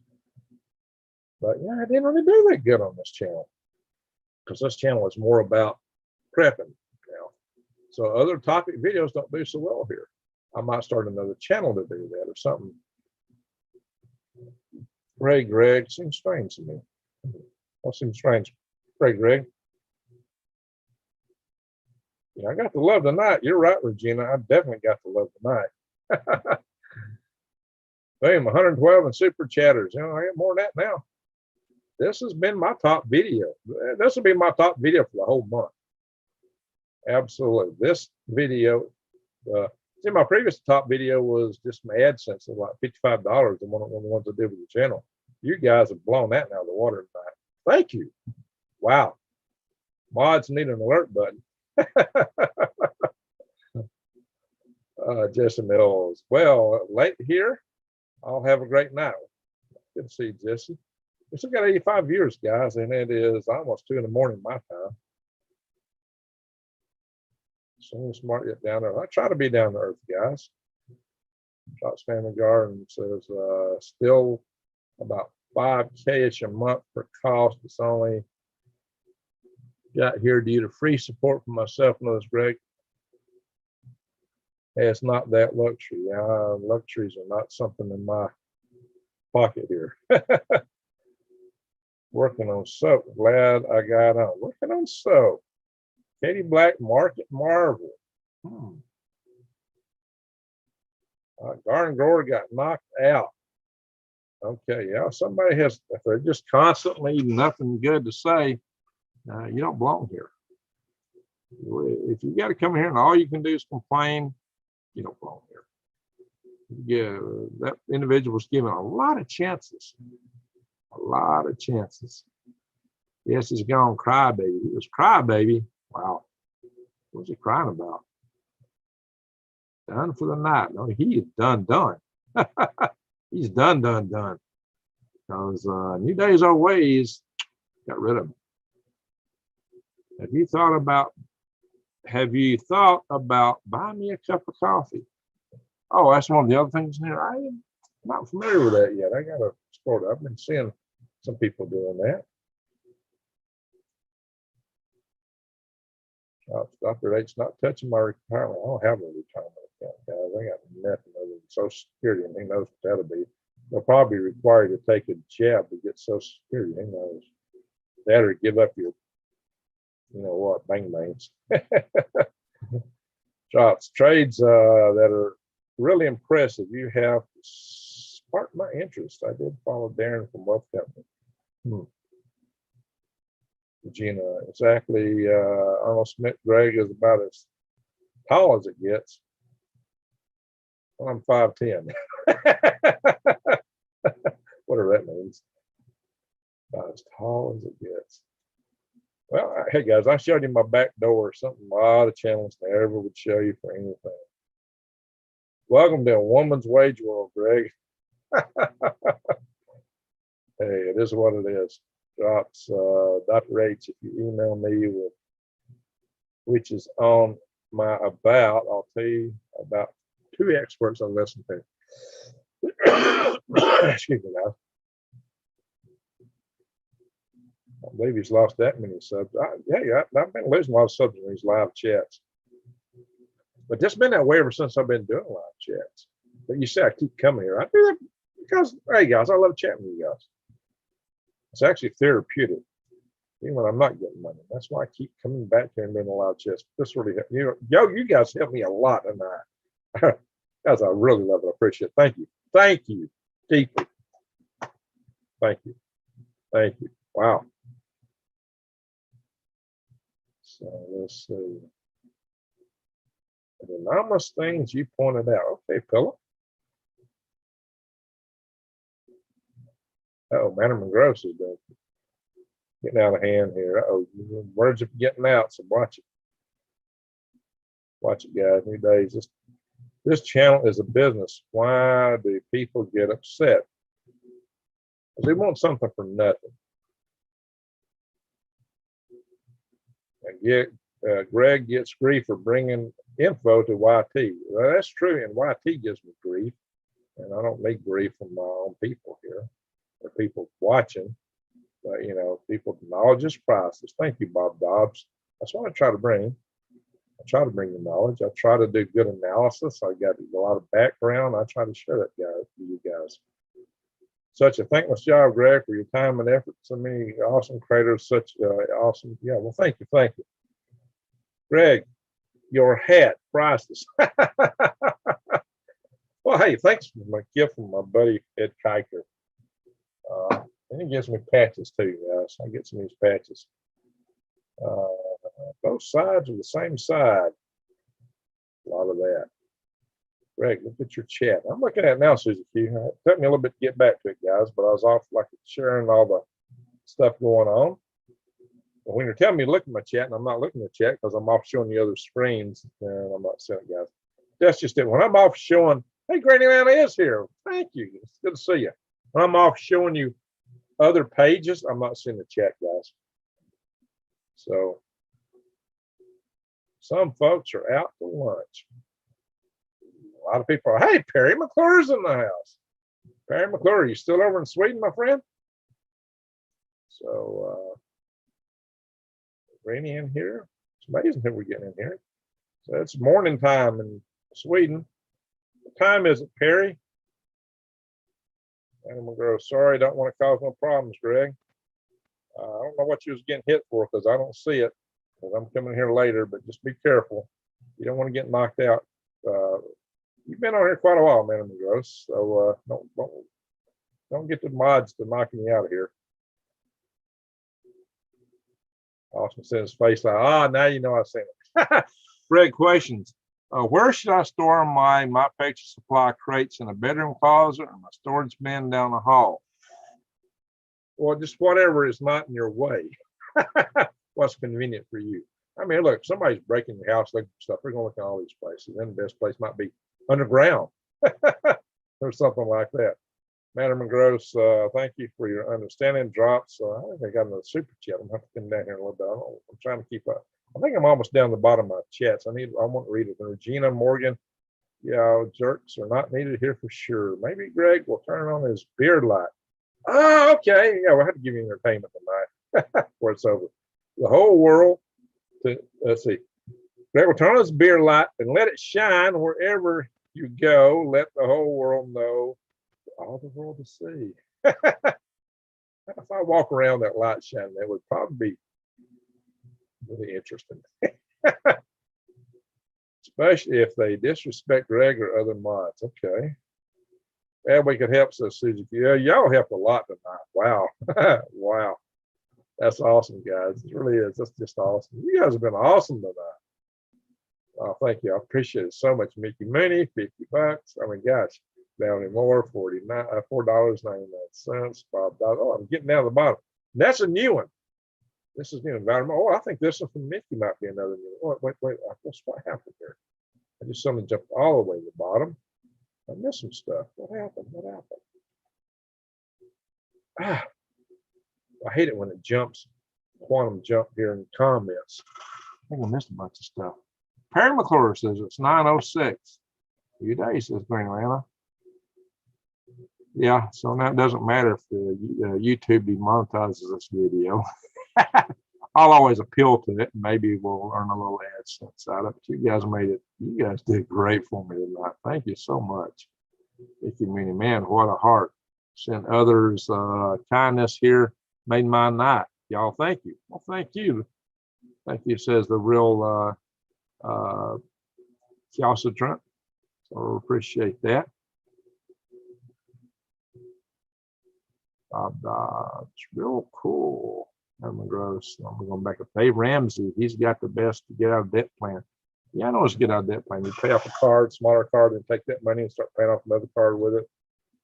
Speaker 1: But yeah, I didn't really do that good on this channel because this channel is more about prepping now. So other topic videos don't do so well here. I might start another channel to do that or something. Greg seems strange to me. That seems strange. Greg. Yeah, I got the love tonight. You're right, Regina. I definitely got the love tonight. Boom, 112 and super chatters. I have more than that now. This has been my top video. This will be my top video for the whole month. Absolutely. This video, see, my previous top video was just my AdSense of like $55, the one of the ones I did with the channel. You guys have blown that out of the water tonight. Thank you. Wow. Mods need an alert button. Jesse Mills. Well, late here. I'll have a great night. Good to see you, Jesse. We still got 85 viewers, guys, and it is almost 2 in the morning my time. So smart get down there. I try to be down to earth, guys. Shots Family Garden says still about $5K-ish a month for cost. It's only got here due to free support from myself and others, Greg. Hey, it's not that luxury. Luxuries are not something in my pocket here. Working on soap. Glad I got on. Working on soap. Katie Black, Market Marvel. Garden Grower got knocked out. Okay, yeah, somebody has, if they're just constantly nothing good to say, you don't belong here. If you got to come here and all you can do is complain, you don't belong here. Yeah, that individual was given a lot of chances. A lot of chances. Yes, he's gone crybaby. It was crybaby. Wow. What was he crying about? Done for the night. No, he is done. He's done. Because New Days Old Ways got rid of him. Have you thought about buying me a cup of coffee? Oh, that's one of the other things in here. I am not familiar with that yet. I got to explore it. I've been seeing some people doing that. Dr. H not touching my retirement. I don't have a retirement account, guys. I got nothing other than Social Security, and who knows what that'll be. They'll probably require you to take a jab to get Social Security. Who knows? That or give up your, you know what, bang bangs. Shots, trades that are really impressive. You have sparked my interest. I did follow Darren from Wealth Company. Regina, exactly. Arnold Smith Greg is about as tall as it gets. Well, I'm 5'10". Whatever that means. About as tall as it gets. Well, hey guys, I showed you my back door. Something a lot of channels never would show you for anything. Welcome to a woman's wage world, Greg. Hey, it is what it is. Drops, Dr. H, if you email me with which is on my about, I'll tell you about 2 experts I listen to. Excuse me now. I believe he's lost that many subs. I've been losing a lot of subs in these live chats. But it's been that way ever since I've been doing live chats. But you say I keep coming here. I do that because, hey guys, I love chatting with you guys. It's actually therapeutic, even when I'm not getting money. That's why I keep coming back here and doing a live chats. This really helped. You guys help me a lot tonight. Guys, I really love it. I appreciate it. Thank you. Thank you deeply. Thank you. Thank you. Wow. So let's see. The anomalous things you pointed out. Okay, Philip. Oh, Madam Gross is getting out of hand here. Oh, words are getting out, so watch it. Watch it, guys. New Days. This channel is a business. Why do people get upset? Because they want something for nothing. Greg gets grief for bringing info to YT. Well, that's true, and YT gives me grief, and I don't need grief from my own people here, or people watching. But people, knowledge is priceless. Thank you, Bob Dobbs. That's what I try to bring. I try to bring the knowledge. I try to do good analysis. I got a lot of background. I try to share that to you guys. Such a thankless job, Greg, for your time and effort. So many awesome creators, such awesome. Yeah, well, thank you. Thank you. Greg, your hat, priceless. Well, hey, thanks for my gift from my buddy Ed Kiker. And he gives me patches too, guys. I get some of these patches. Both sides are the same side. A lot of that. Greg, look at your chat. I'm looking at it now, Susie Q. It took me a little bit to get back to it, guys, but I was off like sharing all the stuff going on. But when you're telling me to look at my chat, and I'm not looking at the chat because I'm off showing the other screens, and I'm not saying it, guys. That's just it. When I'm off showing, hey, Granny Anna is here. Thank you. It's good to see you. When I'm off showing you other pages. I'm not seeing the chat, guys. So some folks are out to lunch. A lot of people are, hey, Perry McClure's in the house. Perry McClure, are you still over in Sweden, my friend? So rainy in here. It's amazing who we're getting in here. So it's morning time in Sweden. What time is it, Perry? Animal Grove. Sorry, don't want to cause no problems, Greg. I don't know what you was getting hit for because I don't see it. Because I'm coming here later, but just be careful. You don't want to get knocked out. You've been on here quite a while, man, Animal Grove. So don't get the mods to knocking you out of here. Austin says face like, now you know I've seen it. Greg questions. Where should I store my picture supply crates, in a bedroom closet or my storage bin down the hall? Well, just whatever is not in your way. What's convenient for you. I mean, look, if somebody's breaking your house, looking for stuff, they're going to look in all these places. Then the best place might be underground or something like that. Madam Gross, thank you for your understanding. Drops. I think I got another super chat. I'm going to have to come down here a little bit. I'm trying to keep up. I think I'm almost down the bottom of my chats. I want to read it. Regina Morgan. Yeah, jerks are not needed here for sure. Maybe Greg will turn on his beard light. Oh, okay. Yeah, we'll have to give you entertainment tonight before it's over. The whole world. Let's see. Greg will turn on his beard light and let it shine wherever you go. Let the whole world know. All the world to see. If I walk around that light shining, that would probably be really interesting. Especially if they disrespect Greg or other mods. Okay. Yeah, we could help, so Susie. Yeah, y'all helped a lot tonight. Wow. Wow. That's awesome, guys. It really is. That's just awesome. You guys have been awesome tonight. Oh, thank you. I appreciate it so much. Mickey Mooney, $50. I mean, gosh, Downey Moore, $4.99. $5. Oh, I'm getting down to the bottom. And that's a new one. This is new environment. Oh, I think this one from Mickey might be another new one. Wait. What happened here? I just suddenly jumped all the way to the bottom. I missed some stuff. What happened? I hate it when it jumps, quantum jump here in the comments. I think I missed a bunch of stuff. Perry McClure says it's 9:06. Few days, says Green Lana. Yeah, so now it doesn't matter if the YouTube demonetizes this video. I'll always appeal to it. Maybe we'll earn a little AdSense out of it. You guys made it. You guys did great for me tonight. Thank you so much. If you mean, man, what a heart. Send others kindness here. Made my night. Y'all, thank you. Well, thank you. Thank you, says the real Kielsa Trent. So appreciate that. It's real cool. I'm going back to Dave Ramsey. He's got the best to get out of debt plan. Yeah, I know it's get out of debt plan. You pay off a card, smaller card, and take that money and start paying off another card with it.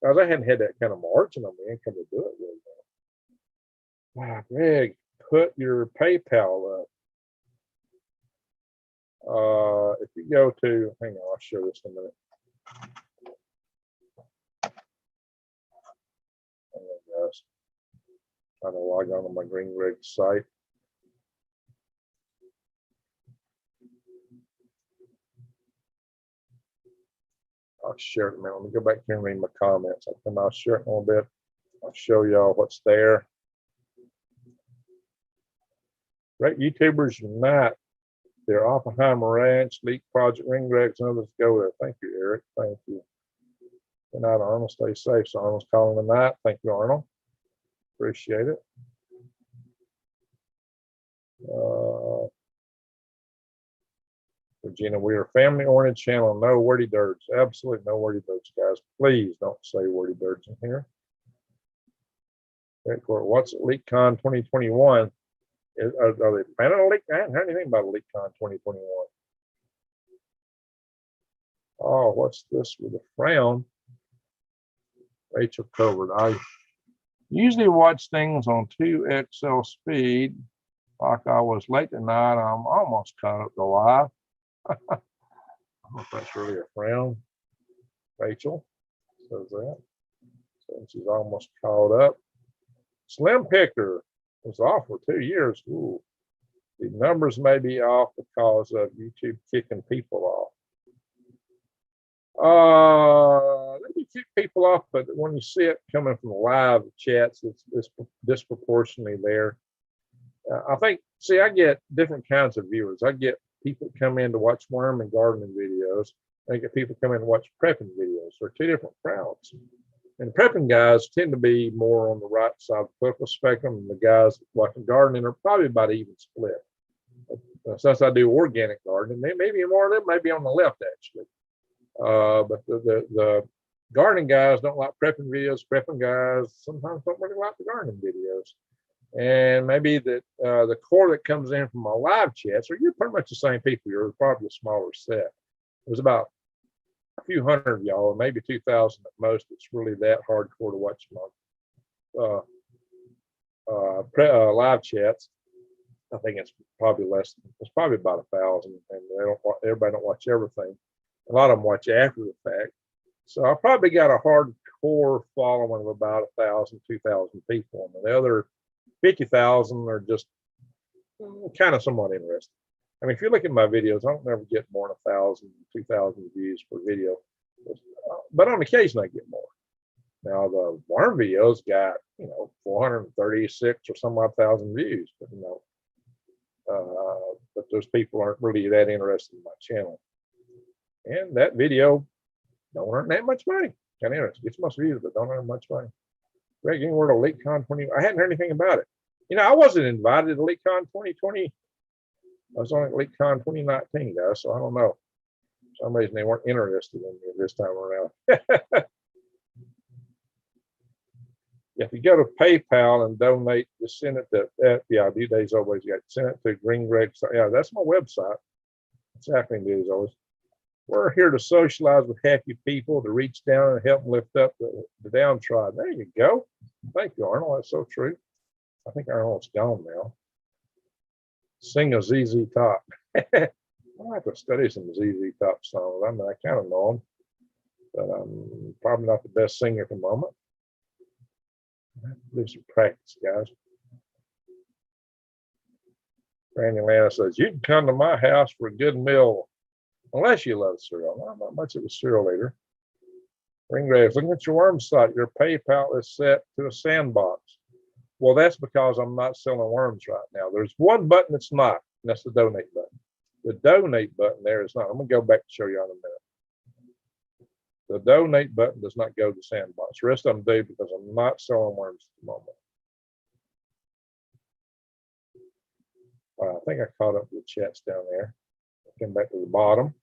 Speaker 1: Because I hadn't had that kind of margin on my income to do it really well. Wow, Greg, put your PayPal up. If you go to, hang on, I'll show this in a minute. Hang on, guys. Trying to log on to my Green Greg site. I'll share it, man. Let me go back here and read my comments. I'll share it in a little bit. I'll show y'all what's there. Great YouTubers unite. Their Oppenheimer Ranch, Leak Project, Ring Gregs, and others go there. Thank you, Eric. Thank you. Good night, Arnold. Stay safe. So Arnold's calling tonight. Thank you, Arnold. Appreciate it. Regina, we are a family-oriented channel. No wordy dirts. Absolutely no wordy dirts, guys. Please don't say wordy dirts in here. What's at LeakCon 2021? Are they planning a leak? I haven't heard anything about a LeakCon 2021. Oh, what's this with a frown? Rachel covered. I usually watch things on 2XL speed. Like I was late tonight, I'm almost caught up to live. I don't know if that's really a frown. Rachel says that. So she's almost caught up. Slim Picker was off for 2 years. Ooh, the numbers may be off because of YouTube kicking people off. They kick people off, but when you see it coming from live chats, it's disproportionately there. I think, see, I get different kinds of viewers. I get people that come in to watch worm and gardening videos. I get people come in to watch prepping videos. They're two different crowds. And prepping guys tend to be more on the right side of the political spectrum, and the guys watching gardening are probably about even split. Since I do organic gardening, maybe more of them may be on the left, actually. But the gardening guys don't like prepping videos. Prepping guys sometimes don't really like the gardening videos. And maybe that the core that comes in from my live chats, or you're pretty much the same people. You're probably a smaller set. It was about a few hundred of y'all, or maybe 2,000 at most. It's really that hardcore to watch my live chats. I think it's probably less. It's probably about 1,000, and everybody don't watch everything. A lot of them watch after the fact. So I probably got a hardcore following of about 1,000, 2,000 people, and the other 50,000 are just kind of somewhat interested. I mean, if you look at my videos, I don't ever get more than 1,000, 2,000 views per video, but on occasion I get more. Now the worm videos got 436 or some odd thousand views, but but those people aren't really that interested in my channel. And that video don't earn that much money. Kind of interesting. Gets most views, but don't earn much money. Greg, you were to LeakCon 20. I hadn't heard anything about it. I wasn't invited to LeakCon 2020. I was only at LeakCon 2019, guys, so I don't know. For some reason they weren't interested in me this time around. If you go to PayPal and donate, just send it to FBID Days Always Got. Send it to Green Greg. Yeah, that's my website. It's Happening Days Always. We're here to socialize with happy people, to reach down and help them lift up the downtrodden. There you go. Thank you, Arnold. That's so true. I think Arnold's gone now. Sing a ZZ Top. I'll have to study some ZZ Top songs. I mean, I kind of know them, but I'm probably not the best singer at the moment. I have to do some practice, guys. Randy Lana says, you can come to my house for a good meal, unless you love cereal. I'm not much of a cereal eater. Ringgraves, looking at your worm site, your PayPal is set to a sandbox. Well, that's because I'm not selling worms right now. There's one button that's not, and that's the donate button. The donate button there is not. I'm going to go back and show you in a minute. The donate button does not go to sandbox. The rest of them do because I'm not selling worms at the moment. I think I caught up with the chats down there. Came back to the bottom.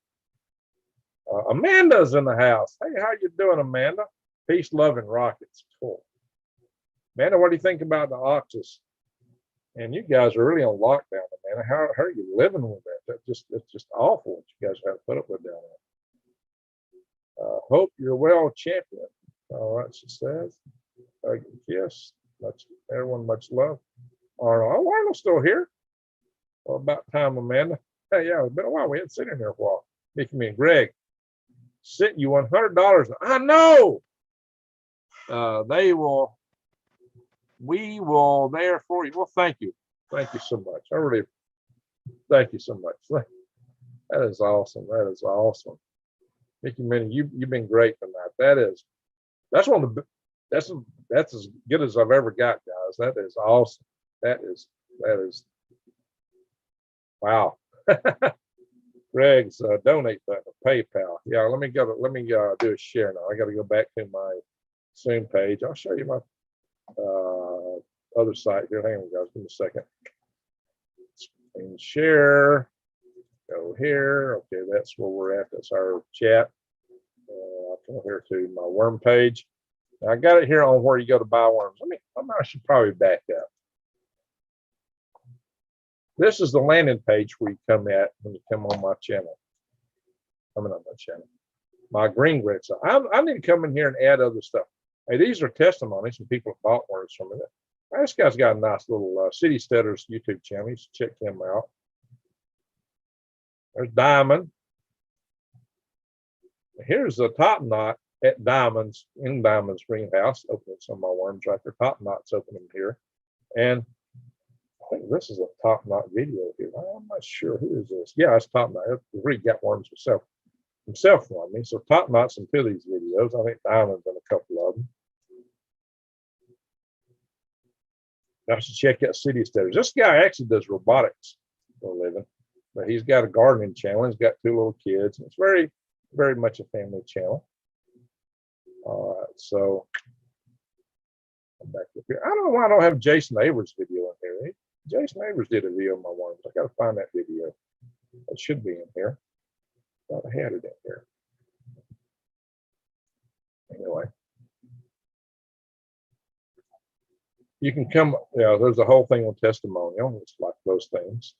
Speaker 1: Amanda's in the house. Hey, how you doing, Amanda? Peace, love, and rockets. Cool. Amanda, what do you think about the oxus? And you guys are really on lockdown, Amanda. How are you living with that? It's just awful what you guys have to put up with down there. Hope you're well, champion. All right, she says. Yes, everyone, much love. Arnold, Arnold's still here. Well, about time, Amanda. Hey, yeah, it's been a while. We hadn't seen her here for a while. Me and Greg sent you $100. I know. We will there for you. Well, thank you. Thank you so much. I really thank you so much. That is awesome. That is awesome. Mickey Minnie, you've been great tonight. That's as good as I've ever got, guys. That is awesome. That is wow. Greg's donate button, PayPal. Yeah, let me do a share now. I got to go back to my Zoom page. I'll show you my other site here. Hang on, guys. Give me a second. And share. Go here. Okay, that's where we're at. That's our chat. I'll come here to my worm page. Now, I got it here on where you go to buy worms. I should probably back up. This is the landing page where you come at when you come on my channel. Coming on my channel. My Green Greg. So I need to come in here and add other stuff. Hey, these are testimonies from people that bought worms from me. This guy's got a nice little City Stutters YouTube channel. You should check him out. There's Diamond. Here's the top knot. at Diamond's, in Diamond's greenhouse, opening some of my worms right there. Top Knot's opening here. And I think this is a Top Knot video here. I'm not sure who is this. Yeah, it's Top Knot. He's really got worms himself for me. So Top Knot's in two of these videos. I think Diamond's in a couple of them. I should check out City Steaders. This guy actually does robotics for a living, but he's got a gardening channel. He's got two little kids. It's very, very much a family channel. All right, so I'm back up here. I don't know why I don't have Jason Avers' video in here. Jason Avers did a video on my worms. I got to find that video. It should be in here. Thought I had it in here. Anyway. You can come, there's a whole thing on testimonial. It's like those things.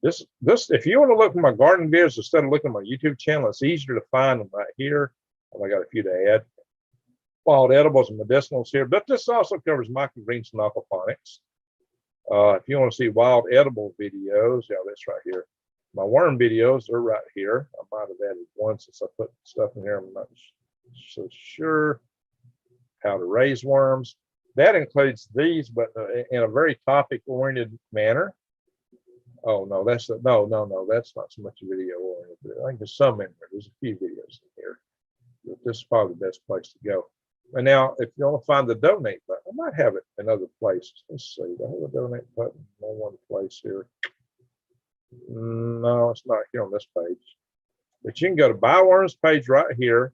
Speaker 1: This, if you want to look for my garden videos instead of looking at my YouTube channel, it's easier to find them right here. And I got a few to add. Wild edibles and medicinals here, but this also covers microgreens and aquaponics. If you want to see wild edible videos, that's right here. My worm videos are right here. I might have added one since I put stuff in here. I'm not so sure. How to raise worms. That includes these, but in a very topic-oriented manner. Oh no, that's not so much a video-oriented. I think there's some in there. There's a few videos in here. But this is probably the best place to go. And now, if you want to find the donate button, I might have it in other places. Let's see. Do I have a donate button on one place here? No, it's not here on this page. But you can go to Buy Worms page right here,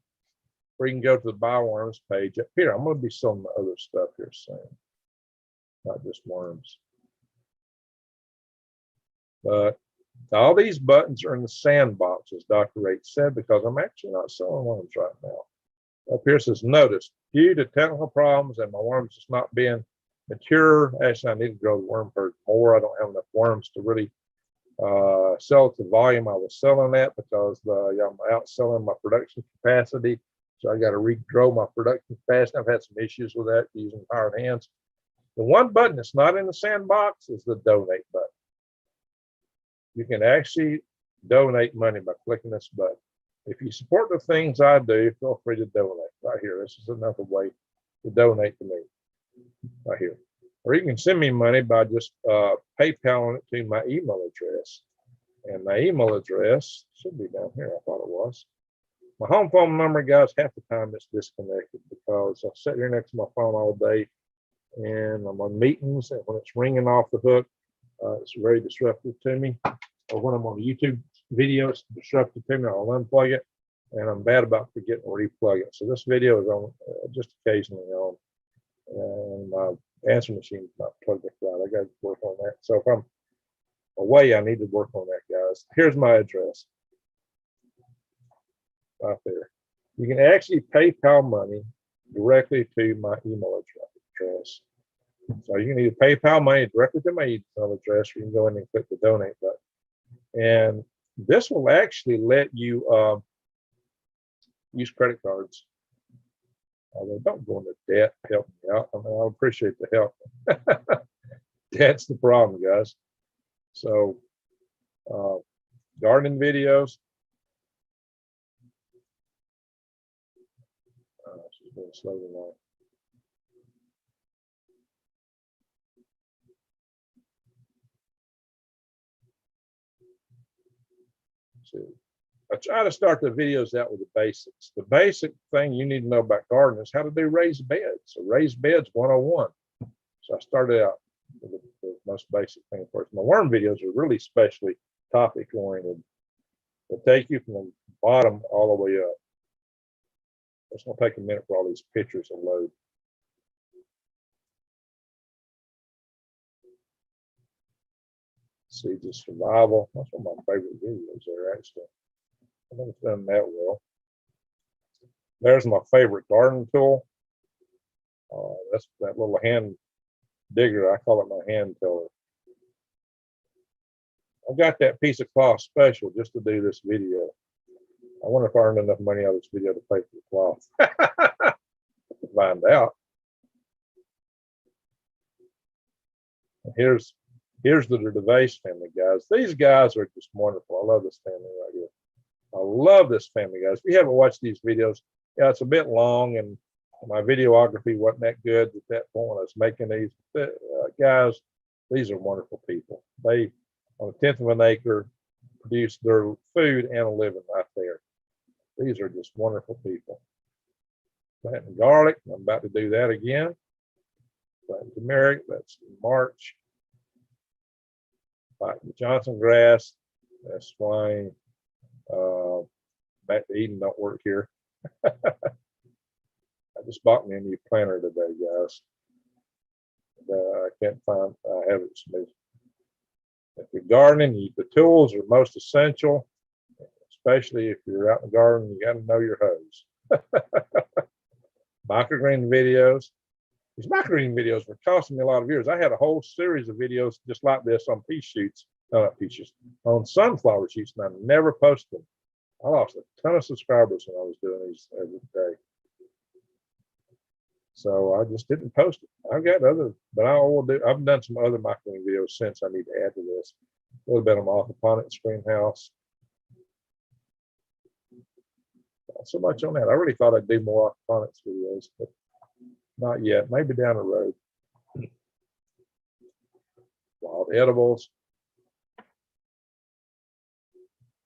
Speaker 1: or you can go to the Buy Worms page up here. I'm going to be selling the other stuff here soon, not just worms. But all these buttons are in the sandbox, as Dr. H said, because I'm actually not selling worms right now. Up here says, notice, due to technical problems and my worms just not being mature, actually I need to grow the worm herd more. I don't have enough worms to really sell at the volume I was selling at, because I'm outselling my production capacity. So I got to regrow my production capacity. I've had some issues with that using hired hands. The one button that's not in the sandbox is the donate button. You can actually donate money by clicking this button. If you support the things I do, feel free to donate right here. This is another way to donate to me right here. Or you can send me money by just PayPaling it to my email address. And my email address should be down here. I thought it was. My home phone number, guys, half the time it's disconnected because I sit here next to my phone all day and I'm on meetings, and when it's ringing off the hook, it's very disruptive to me. Or when I'm on a YouTube video, it's disruptive to me. I'll unplug it, and I'm bad about forgetting to replug it. So this video is on just occasionally on, and my answer machine is not plugged in right. I got to work on that. So if I'm away, I need to work on that, guys. Here's my address right there. You can actually PayPal money directly to my email address. So you can either PayPal money directly to my email address, or you can go in and click the donate button. And this will actually let you use credit cards. Although don't go into debt, help me out. I mean, I appreciate the help. That's the problem, guys. So gardening videos. She's going slow tonight. I try to start the videos out with the basics. The basic thing you need to know about gardening is how to do raised beds. So raised beds 101. So I started out with the most basic thing first. My worm videos are really specially topic oriented. They take you from the bottom all the way up. It's going to take a minute for all these pictures to load. Seeds of Survival. That's one of my favorite videos there, actually. I think it's done that well. There's my favorite garden tool. That's that little hand digger. I call it my hand tiller. I got that piece of cloth special just to do this video. I wonder if I earned enough money out of this video to pay for the cloth. Find out. Here's the DeVase family, guys. These guys are just wonderful. I love this family right here. I love this family, guys. If you haven't watched these videos, Yeah, it's a bit long, and my videography wasn't that good at that point when I was making these. But, guys, these are wonderful people. They, on a tenth of an acre, produce their food and a living right there. These are just wonderful people. Planting garlic, I'm about to do that again. Planting turmeric, that's in March. Planting Johnson grass, that's fine. Back to Eden don't work here. I just bought me a new planter today, guys. I can't find, I have it. If you're gardening, the tools are most essential, especially if you're out in the garden, you got to know your hose. Microgreen videos. These microgreen videos were costing me a lot of years. I had a whole series of videos just like this on pea shoots, not pea shoots, on sunflower shoots, and I never posted them. I lost a ton of subscribers when I was doing these every day. So I just didn't post it. I've got other, but I will do. I've done some other microgreen videos since I need to add to this. A little bit on my aquaponics greenhouse. Not so much on that. I really thought I'd do more aquaponics videos, but not yet. Maybe down the road. Wild edibles.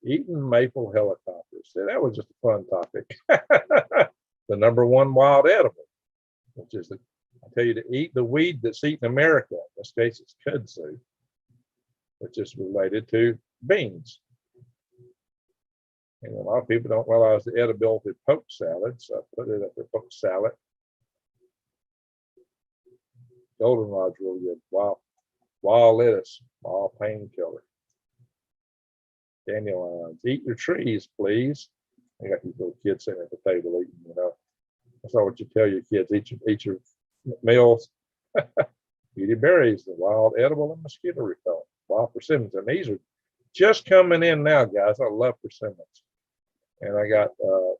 Speaker 1: Eating maple helicopters. See, that was just a fun topic. The #1 wild edible, which is, I tell you, to eat the weed that's eaten in America. In this case, it's kudzu, which is related to beans. And a lot of people don't realize the edibility of poke salad, so I put it up for poke salad. Goldenrod's really good. Wild lettuce, wild painkiller. Dandelions. Eat your trees, please. I got these little kids sitting at the table eating, you know. That's not what you tell your kids. Eat your meals. Eat your berries, the wild edible and mosquito repellent. Wild persimmons. And these are just coming in now, guys. I love persimmons. And I got the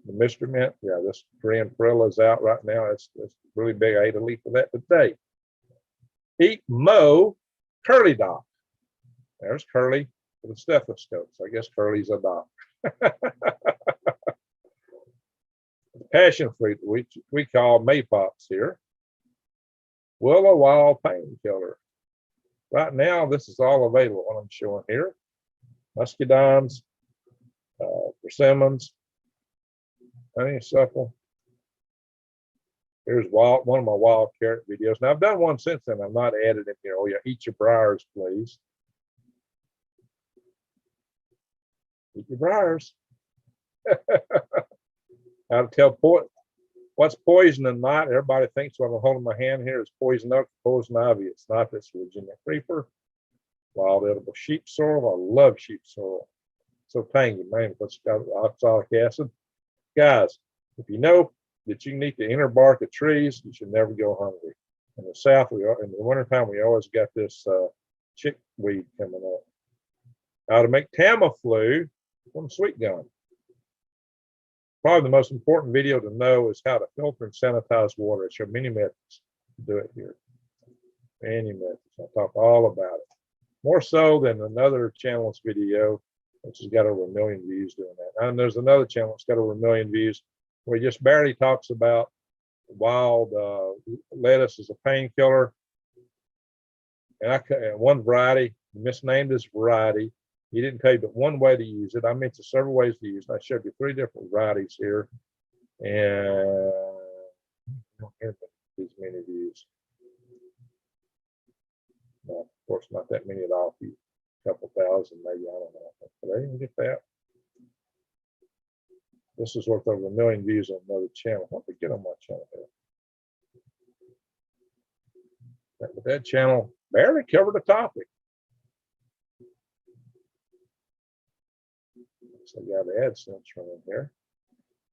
Speaker 1: Mr. Mint. Yeah, this Korean perilla is out right now. It's really big. I ate a leaf of that today. Eat Mo Curly Doc. There's Curly with a stethoscope. So I guess Curly's a doc. Passion fruit, which we call maypops here. Willow wild painkiller. Right now, this is all available, what I'm showing here. Muscadines, persimmons, honeysuckle. Here's one of my wild carrot videos. Now, I've done one since then. I've not added it here. Oh, yeah, eat your briars, please. Eat your briars. How to tell what's poison and not. Everybody thinks what I'm holding my hand here is poison oak, poison ivy. It's not. This Virginia creeper. Wild edible sheep sorrel. I love sheep sorrel. So tangy, man, because it's got oxalic acid. Guys, if you know that you can eat the inner bark of trees, you should never go hungry. In the South, in the wintertime, we always got this chickweed coming up. How to make Tamiflu from sweet gum. Probably the most important video to know is how to filter and sanitize water. I show many methods to do it here. Many methods. I'll talk all about it. More so than another channel's video, which has got over 1 million views doing that. And there's another channel that's got over 1 million views where he just barely talks about wild lettuce as a painkiller. And one variety, misnamed this variety. He didn't tell you but one way to use it. I mentioned several ways to use it. I showed you 3 different varieties here. And I don't hear these many views. No, of course, not that many at all. A couple thousand, maybe, I don't know. But I didn't get that. This is worth over 1 million views on another channel. What did I get on my channel here? But that channel barely covered a topic. So I got AdSense running here.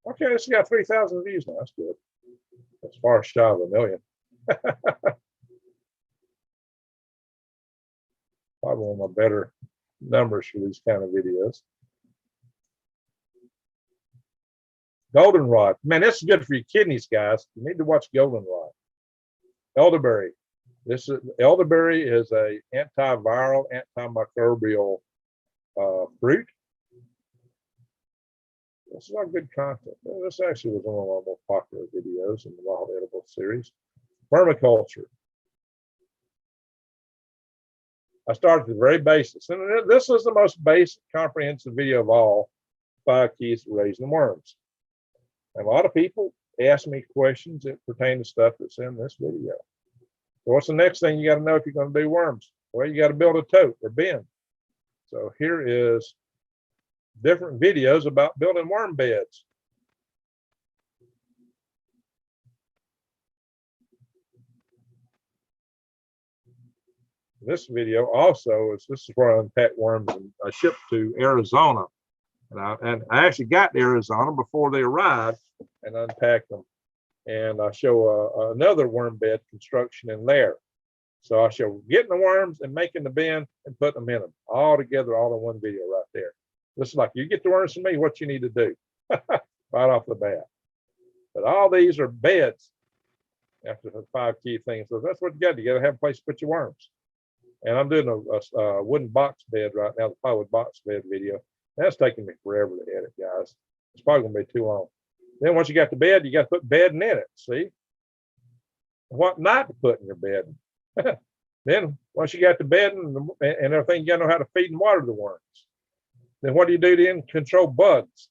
Speaker 1: Okay, this has got 3,000 views now. That's good. That's far shy of 1 million. Probably one of my better numbers for these kind of videos. Goldenrod. Man, this is good for your kidneys, guys. You need to watch goldenrod. Elderberry. Elderberry is a antiviral, antimicrobial fruit. This is not good content. This actually was one of our more popular videos in the Wild Edible series. Permaculture. I started with the very basics, and this is the most basic, comprehensive video of all. 5 keys to raising worms. And a lot of people ask me questions that pertain to stuff that's in this video. So what's the next thing you got to know if you're going to do worms? Well, you got to build a tote or bin. So here is different videos about building worm beds. This video also this is where I unpack worms and I shipped to Arizona. And I actually got to Arizona before they arrived and unpacked them. And I show another worm bed construction in there. So I show getting the worms and making the bin and putting them in them all together, all in one video right there. This is like, you get the worms from me, what you need to do right off the bat. But all these are beds after the 5 key things. So that's what you got. You got to have a place to put your worms. And I'm doing a wooden box bed right now, the plywood box bed video. That's taking me forever to edit, guys. It's probably gonna be too long. Then once you got the bed, you got to put bedding in it. See what not to put in your bed. Then once you got the bedding and everything, you gotta know how to feed and water the worms. Then what do you do to control bugs?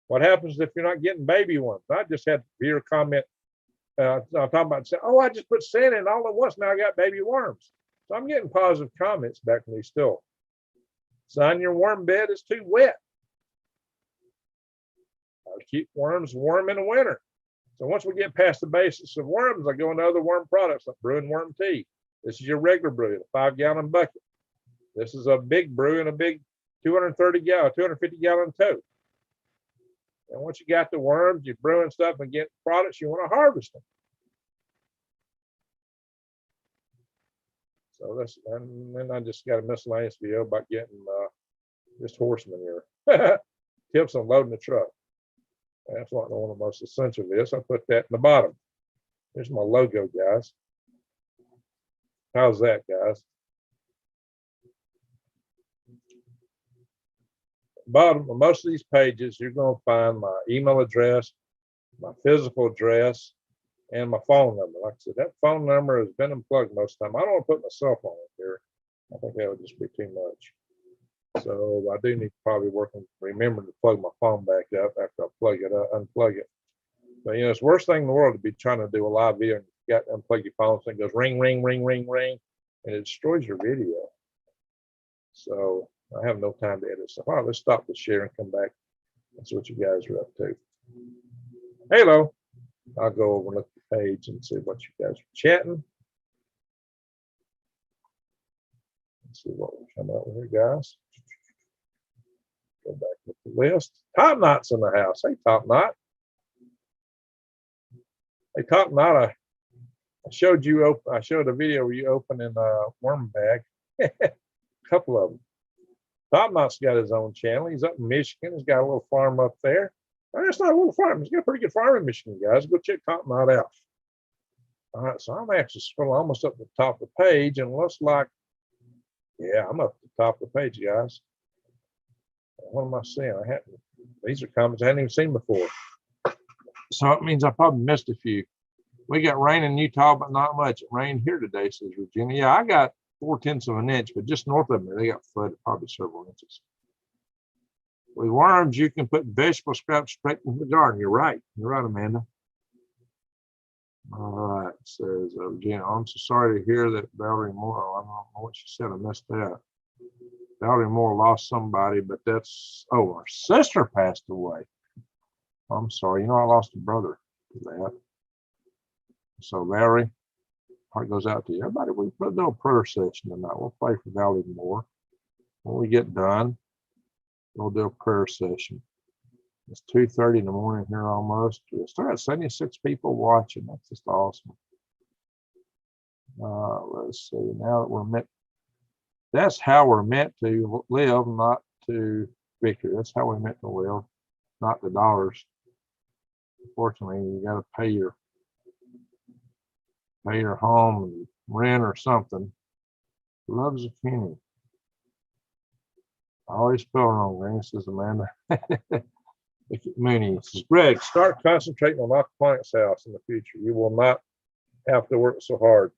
Speaker 1: What happens if you're not getting baby worms? I just had to hear a comment. I'm talking about saying, "Oh, I just put sand in all at once. Now I got baby worms." So I'm getting positive comments back from me still. Son, your worm bed is too wet. I keep worms warm in the winter. So once we get past the basics of worms, I go into other worm products like brewing worm tea. This is your regular brew, a 5-gallon bucket. This is a big brew in a big 250-gallon tote. And once you got the worms, you're brewing stuff and get products, you want to harvest them. So that's, and then I just got a miscellaneous video about getting just horse manure. Tips on loading the truck. That's not one of the most essential of this. I put that in the bottom. Here's my logo, guys. How's that, guys? Bottom of most of these pages, you're going to find my email address, my physical address, and my phone number. Like I said, that phone number has been unplugged most of the time. I don't want to put my cell phone up here. I think that would just be too much. So I do need to probably work on remembering to plug my phone back up after I plug it up, unplug it. But you know, it's the worst thing in the world to be trying to do a live video and you got to unplug your phone, so it goes ring, ring, ring, ring, ring, and it destroys your video. So I have no time to edit stuff. All right, let's stop the share and come back and see what you guys are up to. Hello. I'll go over and look at the page and see what you guys are chatting. Let's see what we come up with here, guys. Go back to the list. Top Knot's in the house. Hey, Top Knot. Hey, Top Knot, I showed you I showed a video where you opening a worm bag. A couple of them. Top Knot's got his own channel. He's up in Michigan. He's got a little farm up there. It's not a little farm. He's got a pretty good farm in Michigan, guys. Go check Top Knot out. All right, so I'm actually scrolling almost up to the top of the page, and looks like, yeah, I'm up to the top of the page, guys. What am I seeing? These are comments I hadn't even seen before. So it means I probably missed a few. We got rain in Utah, but not much. It rained here today, says Virginia. Yeah, I got 4/10 of an inch, but just north of me, they got flooded probably several inches. With worms, you can put vegetable scraps straight in the garden. You're right. You're right, Amanda. All right, says Virginia. I'm so sorry to hear that Valerie Moore. I don't know what she said. I missed that. Valerie Moore lost somebody, but that's, oh, her sister passed away. I'm sorry. You know, I lost a brother to that. So, Larry, heart goes out to you. Everybody, we'll do a prayer session tonight. We'll pray for Valerie Moore. When we get done, we'll do a prayer session. It's 2:30 in the morning here almost. We still got 76 people watching. That's just awesome. Let's see. Now that we're meant, that's how we're meant to live, not to victory. That's how we're meant to live, not the dollars. Unfortunately, you got to pay your home and rent or something. Loves a penny. I always spell wrong, Granny, says Amanda. Mooney says, Greg, start concentrating on aquaponics house in the future. You will not have to work so hard.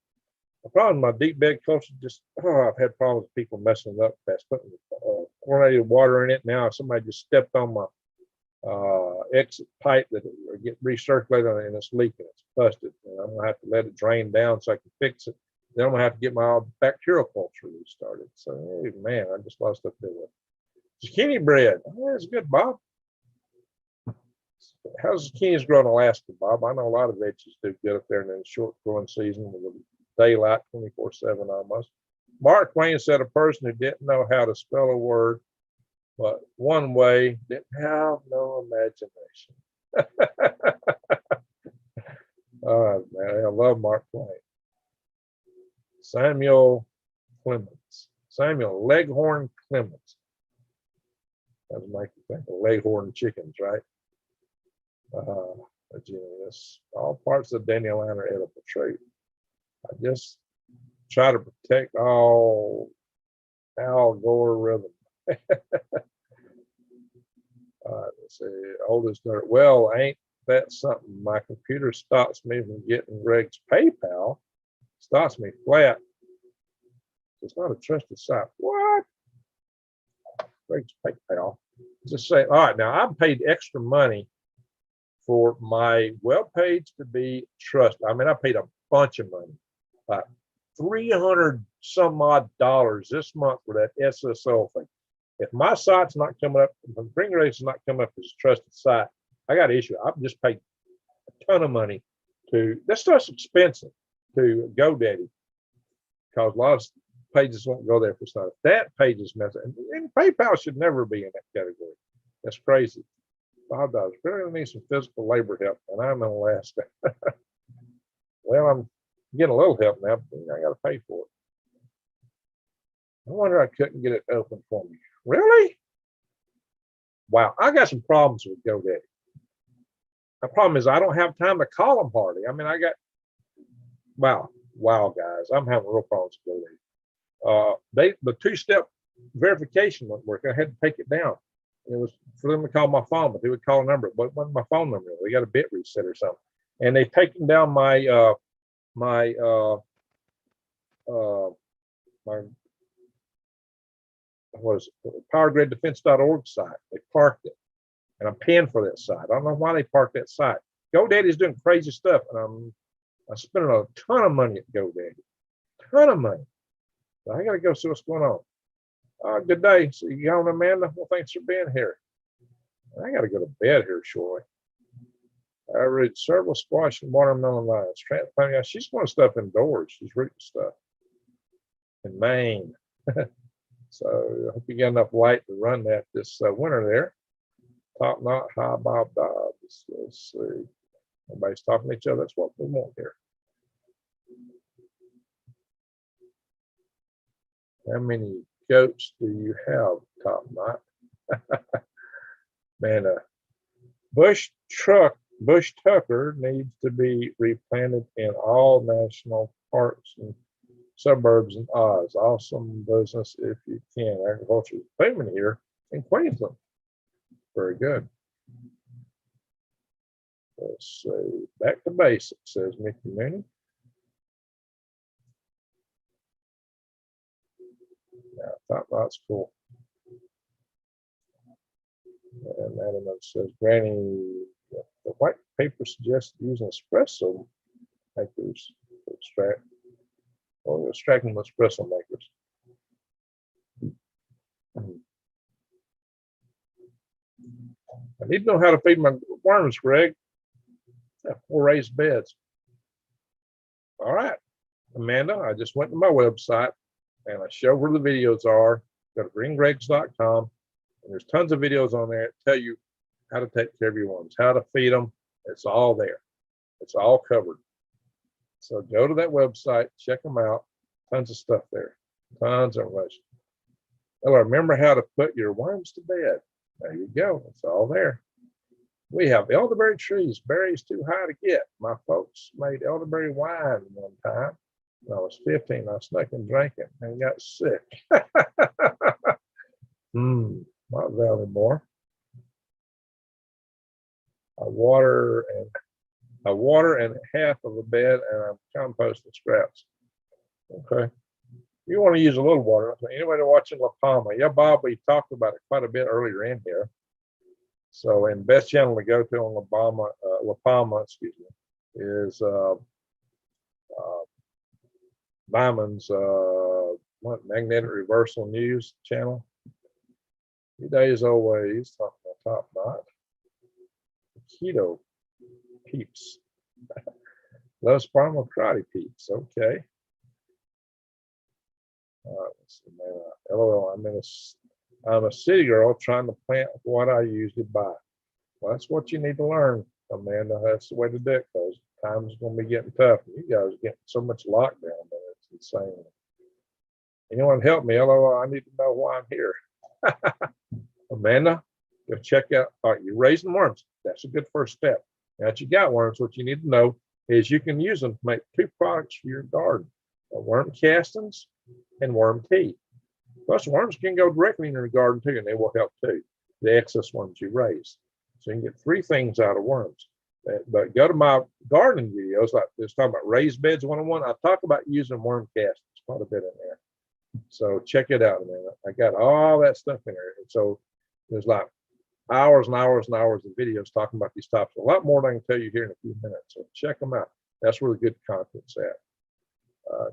Speaker 1: The problem with my deep bed culture, I've had problems with people messing it up fast, putting chlorinated water in it. Now somebody just stepped on my exit pipe that will get recirculated and it's leaking. It's busted. And I'm gonna have to let it drain down so I can fix it. Then I'm gonna have to get my bacterial culture restarted. So, hey, man, I just lost stuff to do with. Zucchini bread. Oh, that's good, Bob. How's zucchinis grow in Alaska, Bob? I know a lot of veggies do good up there in the short growing season with the daylight 24/7 almost. Mark Twain said a person who didn't know how to spell a word but one way didn't have no imagination. Oh, man, I love Mark Twain. Samuel Leghorn Clemens. That would make you think of Leghorn chickens, right? Genius. All parts of dandelion are edible trait. I just try to protect all algorithm. Let's see. Oldest daughter. Well, ain't that something? My computer stops me from getting Greg's PayPal. Stops me flat. It's not a trusted site. What? Greg's PayPal. Just say, all right, now I've paid extra money for my web page to be trusted. I mean, I paid a bunch of money, like $300 some odd this month for that SSL thing. If my site's not coming up, if the Green Race is not coming up as a trusted site, I got an issue. I've just paid a ton of money to, that stuff's expensive, to GoDaddy, because a lot of pages won't go there for stuff. That page is messed up. And PayPal should never be in that category. That's crazy. $5. Really need some physical labor help, and I'm in Alaska. Well, I'm getting a little help now, but I got to pay for it. I wonder I couldn't get it open for me. Really? Wow, I got some problems with GoDaddy. The problem is I don't have time to call them hardly. I mean, wow, guys, I'm having real problems with GoDaddy. The two-step verification wouldn't work. I had to take it down. It was for them to call my phone, but they would call a number, but it wasn't my phone number. They got a bit reset or something. And they've taken down my powergriddefense.org site. They parked it, and I'm paying for that site. I don't know why they parked that site. GoDaddy's doing crazy stuff, and I'm spending a ton of money at GoDaddy, ton of money. So I got to go see what's going on. Good day. So you going, Amanda? Well, thanks for being here. I got to go to bed here shortly. I read several squash and watermelon lines. Transplanting. She's doing stuff indoors. She's reading stuff in Maine. So I hope you got enough light to run that this winter there. Top knot, high bob dobs. Let's see. Everybody's talking to each other. That's what we want here. How many goats do you have, Top Knot? Man, Bush Tucker needs to be replanted in all national parks and suburbs in Oz. Awesome business if you can. Agriculture is booming here in Queensland. Very good. Let's see. Back to basics, says Mickey Mooney. Yeah, that's cool. And Adam says, Granny, the white paper suggests using espresso makers to extract, or extracting espresso makers. I need to know how to feed my worms, Greg. I have 4 raised beds. All right, Amanda, I just went to my website and I show where the videos are. Go to greengregs.com, and there's tons of videos on there that tell you how to take care of your worms, how to feed them. It's all there. It's all covered. So go to that website, check them out. Tons of stuff there. Tons of information. Oh, remember how to put your worms to bed. There you go. It's all there. We have elderberry trees, berries too high to get. My folks made elderberry wine one time. When I was 15, I snuck and drank it and got sick. Not Valley more. I water and half of a bed, and I'm composting scraps. Okay. You want to use a little water. Anybody watching La Palma? Yeah, Bob, we talked about it quite a bit earlier in here. So, and best channel to go to on La Palma, excuse me, is Diamond's Magnetic Reversal News channel. Few days always talking about top knot. Keto peeps. Those Sparmal karate peeps. Okay. Let's see, man, LOL. I'm a city girl trying to plant what I usually buy. Well, that's what you need to learn, Amanda. That's the way to do it, because time's going to be getting tough. You guys are getting so much lockdown that it's insane. Anyone help me? LOL. I need to know why I'm here. Amanda, go check out. All right, you're raising worms. That's a good first step. Now that you got worms, what you need to know is you can use them to make 2 products for your garden: worm castings and worm tea. Plus, worms can go directly in your garden too, and they will help too. The excess worms you raise. So you can get 3 things out of worms. But go to my gardening videos, like this, talking about raised beds 101. I talk about using worm castings quite a bit in there. So check it out, man. I got all that stuff in there. And so there's like hours and hours and hours of videos talking about these topics. A lot more than I can tell you here in a few minutes. So check them out. That's where the good content's at.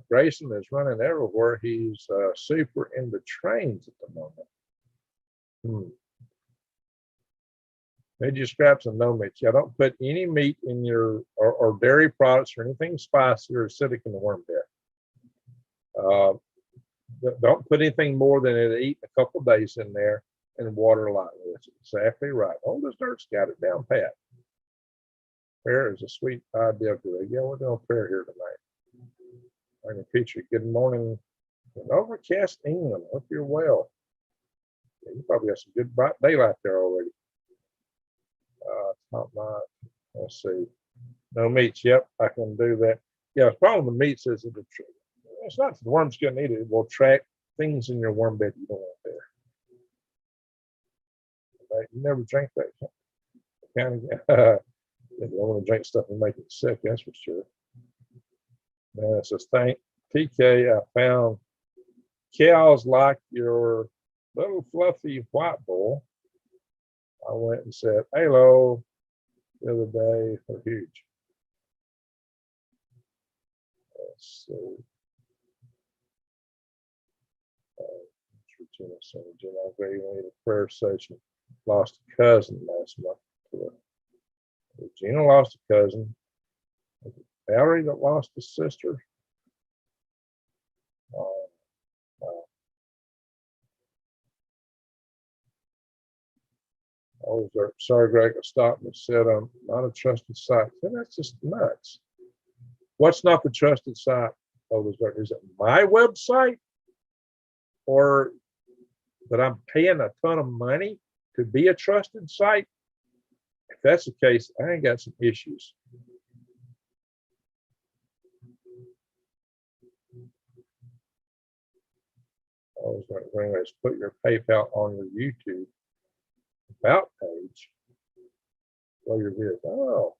Speaker 1: Grayson is running everywhere. He's super into trains at the moment. Veggie scraps and no meat. Yeah, don't put any meat in your or dairy products or anything spicy or acidic in the worm bed. Don't put anything more than it'll eat a couple days in there, and water lightly. That's exactly right. Old as Dirt's got it down pat. Prayer is a sweet idea, Greg. Yeah, we're doing prayer here tonight. I'm going to feature good morning in overcast England. Hope you're well. Yeah, you probably got some good bright daylight there already. Top knot. Let's see. No meats. Yep, I can do that. Yeah, the problem with meats is that it's not that the worms couldn't eat it. It will attract things in your worm bed you don't want there. Right? You never drink that kind of. You don't want to drink stuff and make it sick. That's for sure. Man, it says, thank TK. I found cows like your little fluffy white bull. I went and said hello the other day. They're huge. Let's see. Regina, a prayer session. Lost a cousin last month. Regina lost a cousin. Valerie that lost a sister. Sorry, Greg, I stopped and said I'm not a trusted site. And that's just nuts. What's not the trusted site? Is it my website? Or that I'm paying a ton of money to be a trusted site? If that's the case, I ain't got some issues. Anyways, put your PayPal on your YouTube about page. Well, your video. Oh,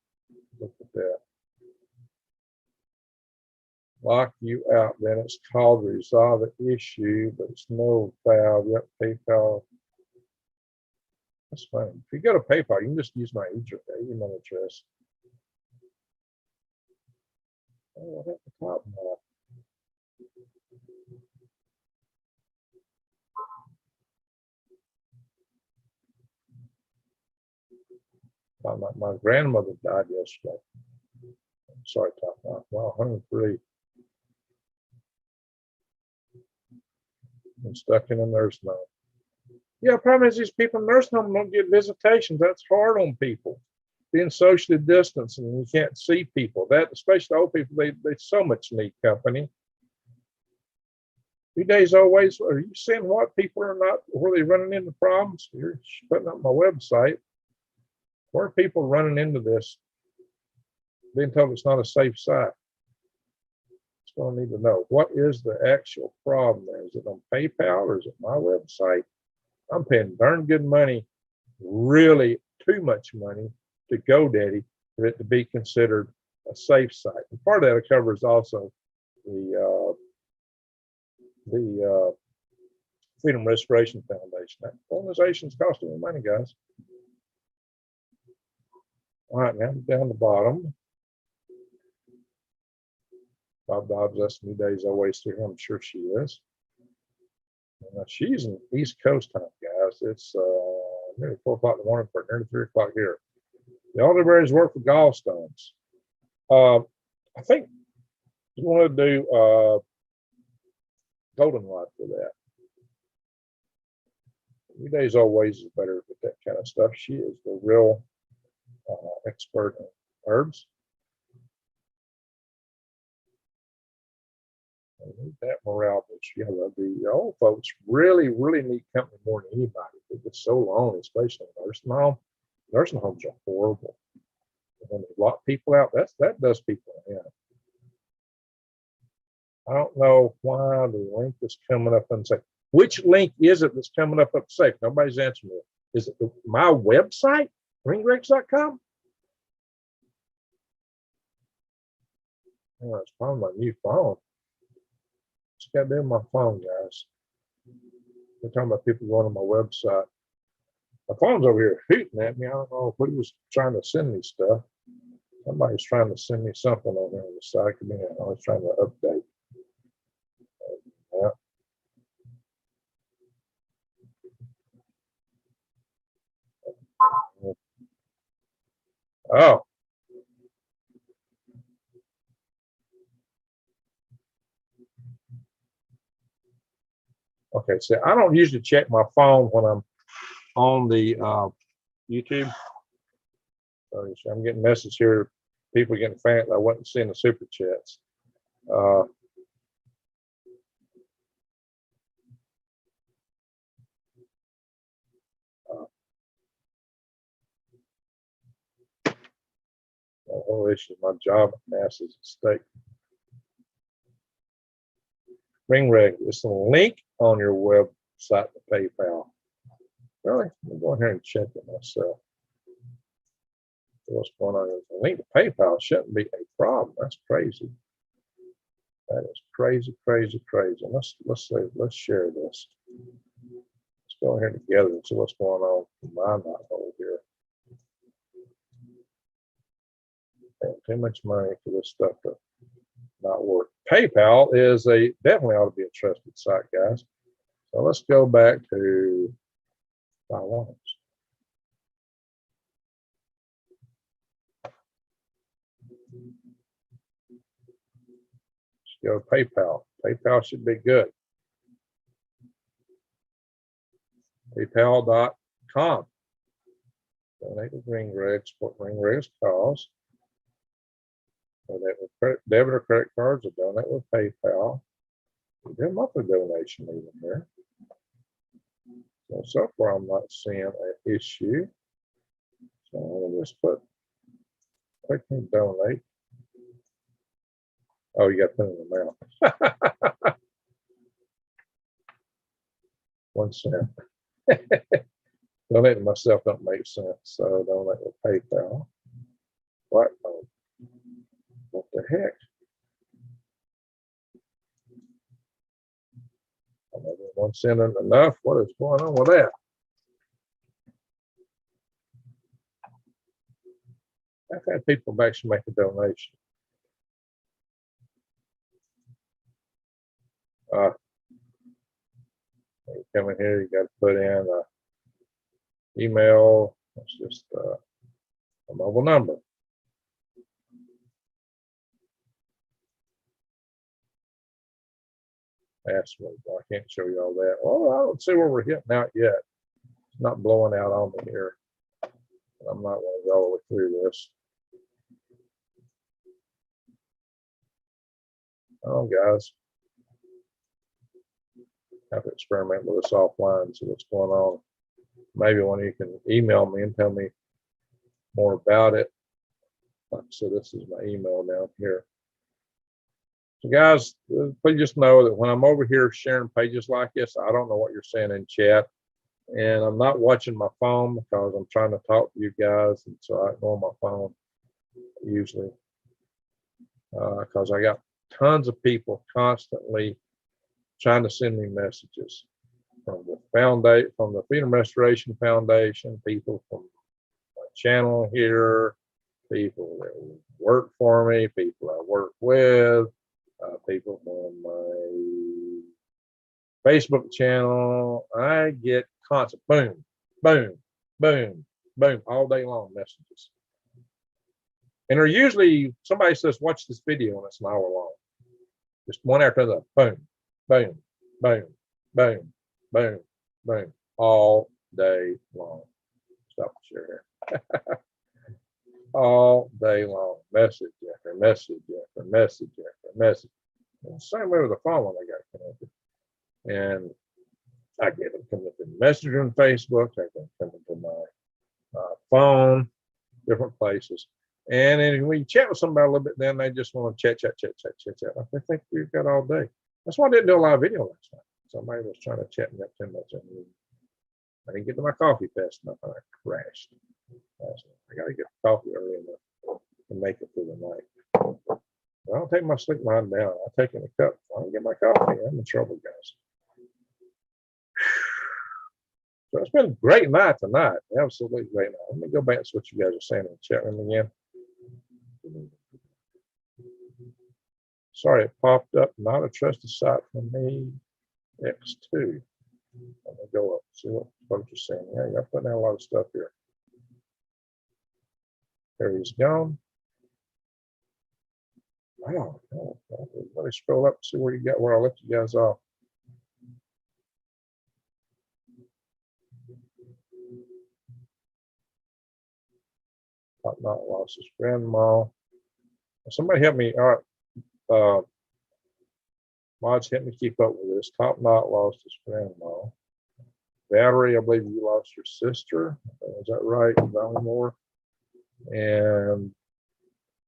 Speaker 1: look at that. Lock you out. Then it's called resolve the issue, but it's no valve. Yep, PayPal. That's fine. If you go to PayPal, you can just use my email address. Oh, at the top now. My grandmother died yesterday. I'm sorry, top now. Wow, 103. I'm stuck in a nursing home. Yeah, the problem is these people in nursing home don't get visitations. That's hard on people. Being socially distanced and you can't see people. That, especially old people, they so much need company. 2 days always. Are you seeing what people are not? Where they running into problems? You're putting up my website. Where are people running into this? Being told it's not a safe site. It's going to need to know what is the actual problem there. Is it on PayPal or is it my website? I'm paying darn good money, really too much money, to GoDaddy for it to be considered a safe site. And part of that covers also the Freedom Restoration Foundation. That organization's costing me money, guys. All right, now down the bottom. Bob Dobbs asked me days I wasted here. I'm sure she is. She's in East Coast time, guys. It's nearly 4 o'clock in the morning for nearly 3 o'clock here. The elderberries work for gallstones. I think you want to do goldenrod for that. 3 days always is better with that kind of stuff. She is the real expert in herbs. I need that morale boost. Yeah, the old folks really, really need company more than anybody. It's so lonely, especially in nursing home. Nursing homes are horrible. When they lock people out, that does people in. I don't know why the link is coming up and say, which link is it that's coming up safe? Nobody's answering me. Is it my website, ringrex.com? Oh, it's probably my new phone. Just got to do my phone, guys. We're talking about people going on my website. My phone's over here hooting at me. I don't know if he was trying to send me stuff. Somebody's trying to send me something over here on the side. I was trying to update. Yeah. Oh. Okay, so I don't usually check my phone when I'm on the YouTube. So I'm getting messages here. People getting faint. I wasn't seeing the super chats. The whole issue, my job at NASA is at stake. RingReg, it's a link on your website to PayPal. Really? I'm going here and check it myself. What's going on? A link to PayPal shouldn't be a problem. That's crazy. That is crazy, crazy, crazy. Let's share this. Let's go here together and see what's going on in my knothole here. Paying too much money for this stuff to not work. PayPal is definitely ought to be a trusted site, guys. So let's go back to my ones. Let's go to PayPal. PayPal should be good. PayPal.com. Donate with RingReg, support RingReg's cause. Donate with debit or credit cards, or donate with PayPal. Do a monthly donation even here. So far I'm not seeing an issue. So I'm gonna just click and donate. Oh, you got to put in the amount. 1 cent. Donating myself don't make sense. So donate with PayPal. What? What the heck? 1 cent isn't enough. What is going on with that? I've had people actually make a donation. You come in here, you got to put in an email. It's just a mobile number. Password. Well, I can't show you all that. Well, I don't see where we're hitting out yet. It's not blowing out on me here. I'm not going to go all the way through this. Oh, guys. I have to experiment with this offline and see what's going on. Maybe when you can email me and tell me more about it. So this is my email down here. So guys, please just know that when I'm over here sharing pages like this, I don't know what you're saying in chat. And I'm not watching my phone because I'm trying to talk to you guys, and so I ignore my phone usually because I got tons of people constantly trying to send me messages from the foundation, from the Freedom Restoration Foundation, people from my channel here, people that work for me, people I work with, people from my Facebook channel. I get constant boom, boom, boom, boom all day long messages. And they're usually somebody says, watch this video, and it's an hour long. Just one after the boom, boom, boom, boom, boom, boom, all day long. Stop the share here. All day long. Message after message after message after message. And the same way with the phone when I got connected. And I get them coming to Messenger on Facebook, I get them coming to my phone, different places. And then when you chat with somebody a little bit, then they just want to chat. I think we've got all day. That's why I didn't do a live video last night. Somebody was trying to chat me up 10 minutes. I didn't get to my coffee fast enough, and I crashed. I got to get coffee early enough to make it through the night. I don't take my sleep lying down. I take in a cup. I don't get my coffee. I'm in trouble, guys. So it's been a great night tonight. Absolutely great night. Let me go back and see what you guys are saying in the chat room again. Sorry, it popped up. Not a trusted site for me. X2. Let me go up, see what folks are saying. Yeah, you're putting out a lot of stuff here. There he's gone. Wow. Let me scroll up and see where you got, where I let you guys off. Top Knot lost his grandma. Somebody help me. All right. Mods, help me keep up with this. Top Knot lost his grandma. Valerie, I believe you lost your sister. Is that right? Valimore. And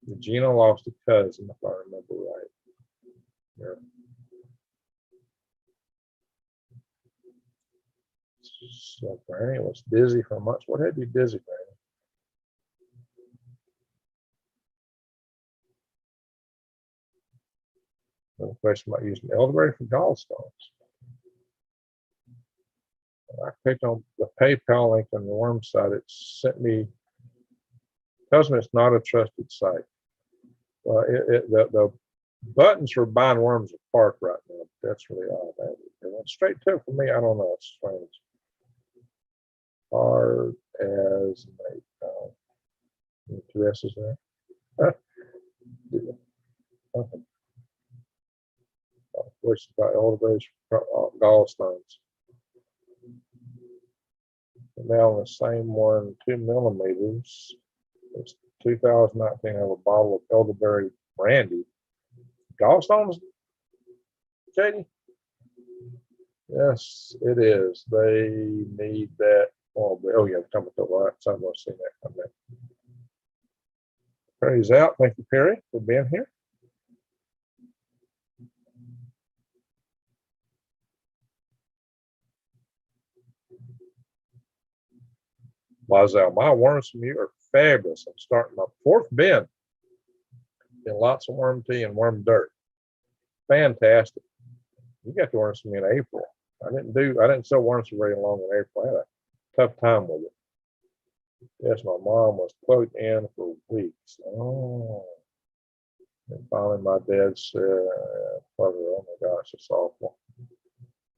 Speaker 1: Regina lost a cousin, if I remember right. Yeah. So Granny was dizzy for months. What had you dizzy, Granny? No question about using elderberry for gallstones. I clicked on the PayPal link on the worm site. It sent me, tells me it's not a trusted site. The buttons for buying worms are parked right now. That's really odd. It went straight to it for me. I don't know. It's strange. Hard as two S's there. Voice about elderberries, gallstones. Now the same one, 2 millimeters. It's 2019. I have a bottle of elderberry brandy. Gallstones, Katie? Yes, it is. They need that. Oh yeah, come to the right side. I've seen that come in. Perry's out. Thank you, Perry, for being here. Lizelle, my worms from you are fabulous. I'm starting my 4th bin. Getting lots of worm tea and worm dirt. Fantastic. You got the worms from me in April. I didn't sell worms for very long in April. I had a tough time with it. Yes, my mom was plugged in for weeks. Oh. And finally my dad said, oh my gosh, it's awful.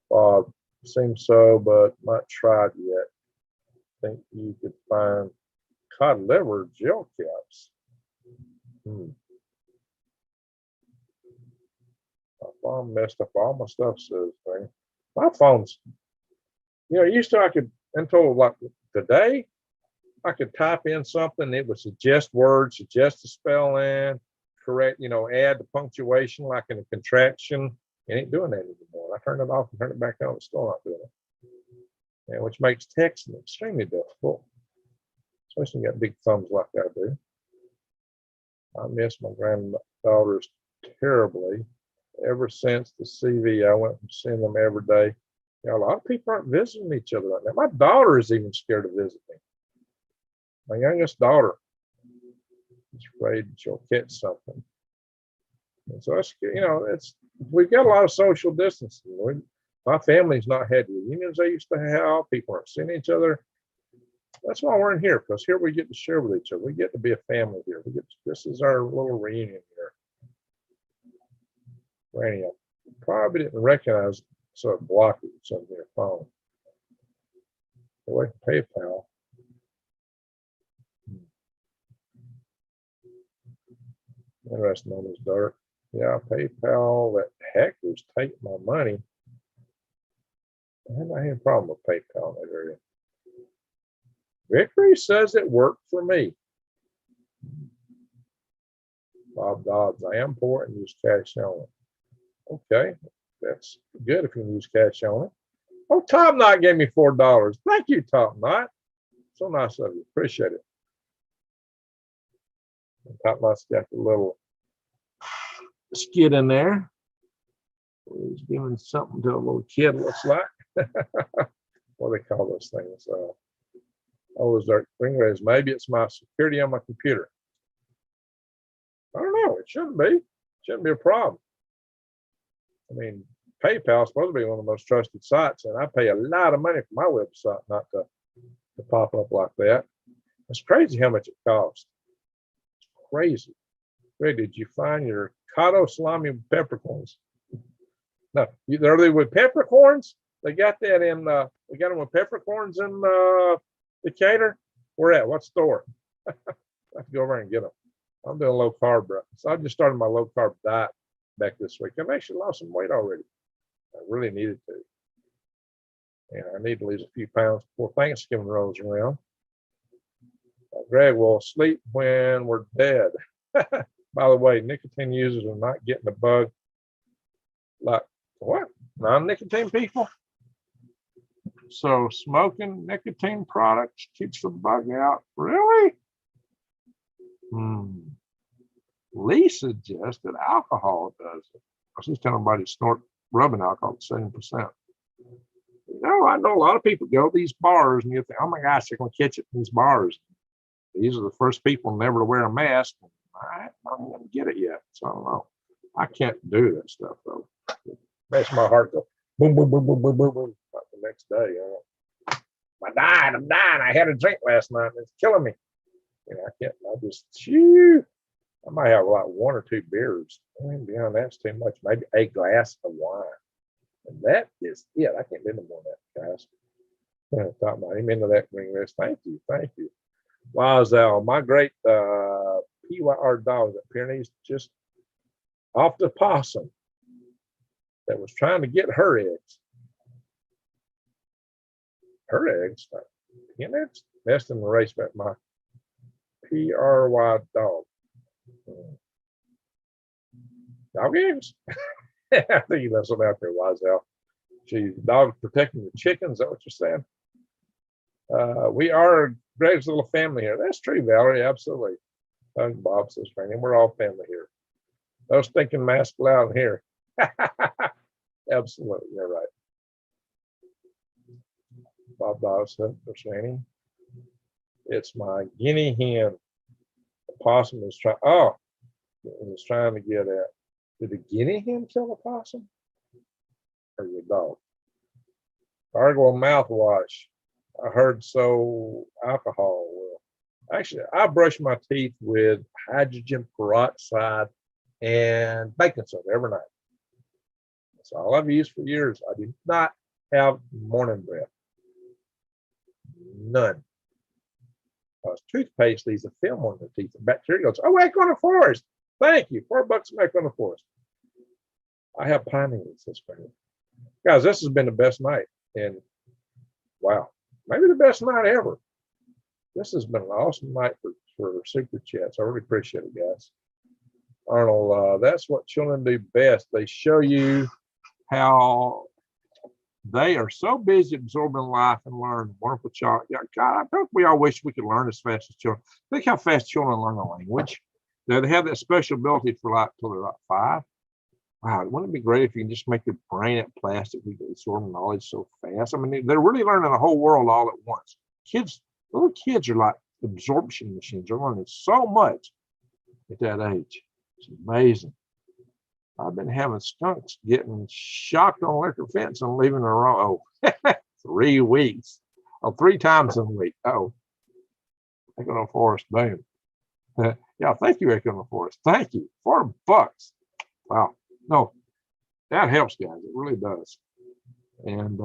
Speaker 1: Bob, seems so, but not tried yet. Think you could find cod liver gel caps. My phone messed up all my stuff, says thing. My phone's, used to I could, until like today, I could type in something, it would suggest words, suggest the spelling, correct, add the punctuation like in a contraction. It ain't doing that anymore. I turned it off and turned it back on, it's still not doing it. And which makes texting extremely difficult, especially when you got big thumbs like I do. I miss my granddaughters terribly. Ever since the CV, I went from seeing them every day Yeah, a lot of people aren't visiting each other right now. My daughter is even scared to visit me. My youngest daughter is afraid she'll catch something. And so it's we've got a lot of social distancing. My family's not had reunions they used to have. People aren't seeing each other. That's why we're in here, because here we get to share with each other. We get to be a family here. This is our little reunion here. Randy, I probably didn't recognize, so I blocked it on your phone. Away from PayPal. Interesting on this dirt. Yeah, PayPal, that hackers take my money. I haven't had a problem with PayPal in that area. Victory says it worked for me. Bob Dobbs, I am poor and use cash only. Okay, that's good if you can use cash only. Oh, Top Knot gave me $4. Thank you, Top Knot. So nice of you. Appreciate it. And Top Knot's got the little skid in there. He's giving something to a little kid, looks like. What do they call those things? Those are ringways. Maybe it's my security on my computer. I don't know. It shouldn't be. Shouldn't be a problem. I mean, PayPal is supposed to be one of the most trusted sites, and I pay a lot of money for my website not to pop up like that. It's crazy how much it costs. It's crazy. Greg, did you find your cotto salami with peppercorns? No, are they with peppercorns? They got that in. We got them with peppercorns in Decatur. Where at? What store? I have to go over and get them. I'm doing low carb, bro. So I just started my low carb diet back this week. I've actually lost some weight already. I really needed to. And I need to lose a few pounds before Thanksgiving rolls around. Greg will sleep when we're dead. By the way, nicotine users are not getting the bug. Like what? Non-nicotine people? So smoking nicotine products keeps the bug out? Really? Lee suggested alcohol does it. She's telling everybody to snort rubbing alcohol at 7%. I know a lot of people go to these bars and you think, oh my gosh, they're going to catch it in these bars. These are the first people never to wear a mask. I'm not going to get it yet. So I don't know. I can't do that stuff though. It makes my heart go boom, boom, boom, boom, boom, boom, boom. Like the next day. I'm dying. I had a drink last night and it's killing me. I can't, I might have like 1 or 2 beers. Beyond that's too much. Maybe a glass of wine. And that is it. I can't do no more of that, guys. Talking about him into that ring list. Thank you. Wazell, my great PYR dog that Pyrenees just off the possum that was trying to get her eggs. Her eggs? Eggs? Nest in the race back my PRY dog. Dog eggs? I think you left something out there, Wazell. She's dog protecting the chickens. Is that what you're saying? We are Greg's little family here. That's true, Valerie. Absolutely. Bob says, Randy, we're all family here. No stinking mask allowed here. Absolutely. You're right. Bob said, Randy, it's my guinea hen. The possum is trying. Oh, it was trying to get at. Did the guinea hen kill the possum? Or your dog? Gargle mouthwash. I heard so. Alcohol. Well, actually, I brush my teeth with hydrogen peroxide and baking soda every night. That's all I've used for years. I do not have morning breath. None. Toothpaste leaves a film on the teeth and bacteria goes, oh, Echo in the Forest. Thank you. $4 from Echo in the Forest. I have pine needles this spring. Guys, this has been the best night. And wow, maybe the best night ever. This has been an awesome night for super chats. I really appreciate it, guys. Arnold, that's what children do best. They show you how they are so busy absorbing life and learning. Wonderful child. Yeah, God, I think we all wish we could learn as fast as children. Think how fast children learn a language. They have that special ability for like till they're like 5. Wow, wouldn't it be great if you can just make your brain at plastic? We can absorb knowledge so fast. I mean, they're really learning the whole world all at once. Kids, little kids are like absorption machines. They're learning so much at that age. It's amazing. I've been having skunks getting shocked on electric fence and leaving her alone. Oh, 3 weeks. Oh, 3 times in a week. Oh, Echo Forest, boom. Yeah, thank you, Echo Forest. Thank you. $4. Wow. No, that helps, guys. It really does. And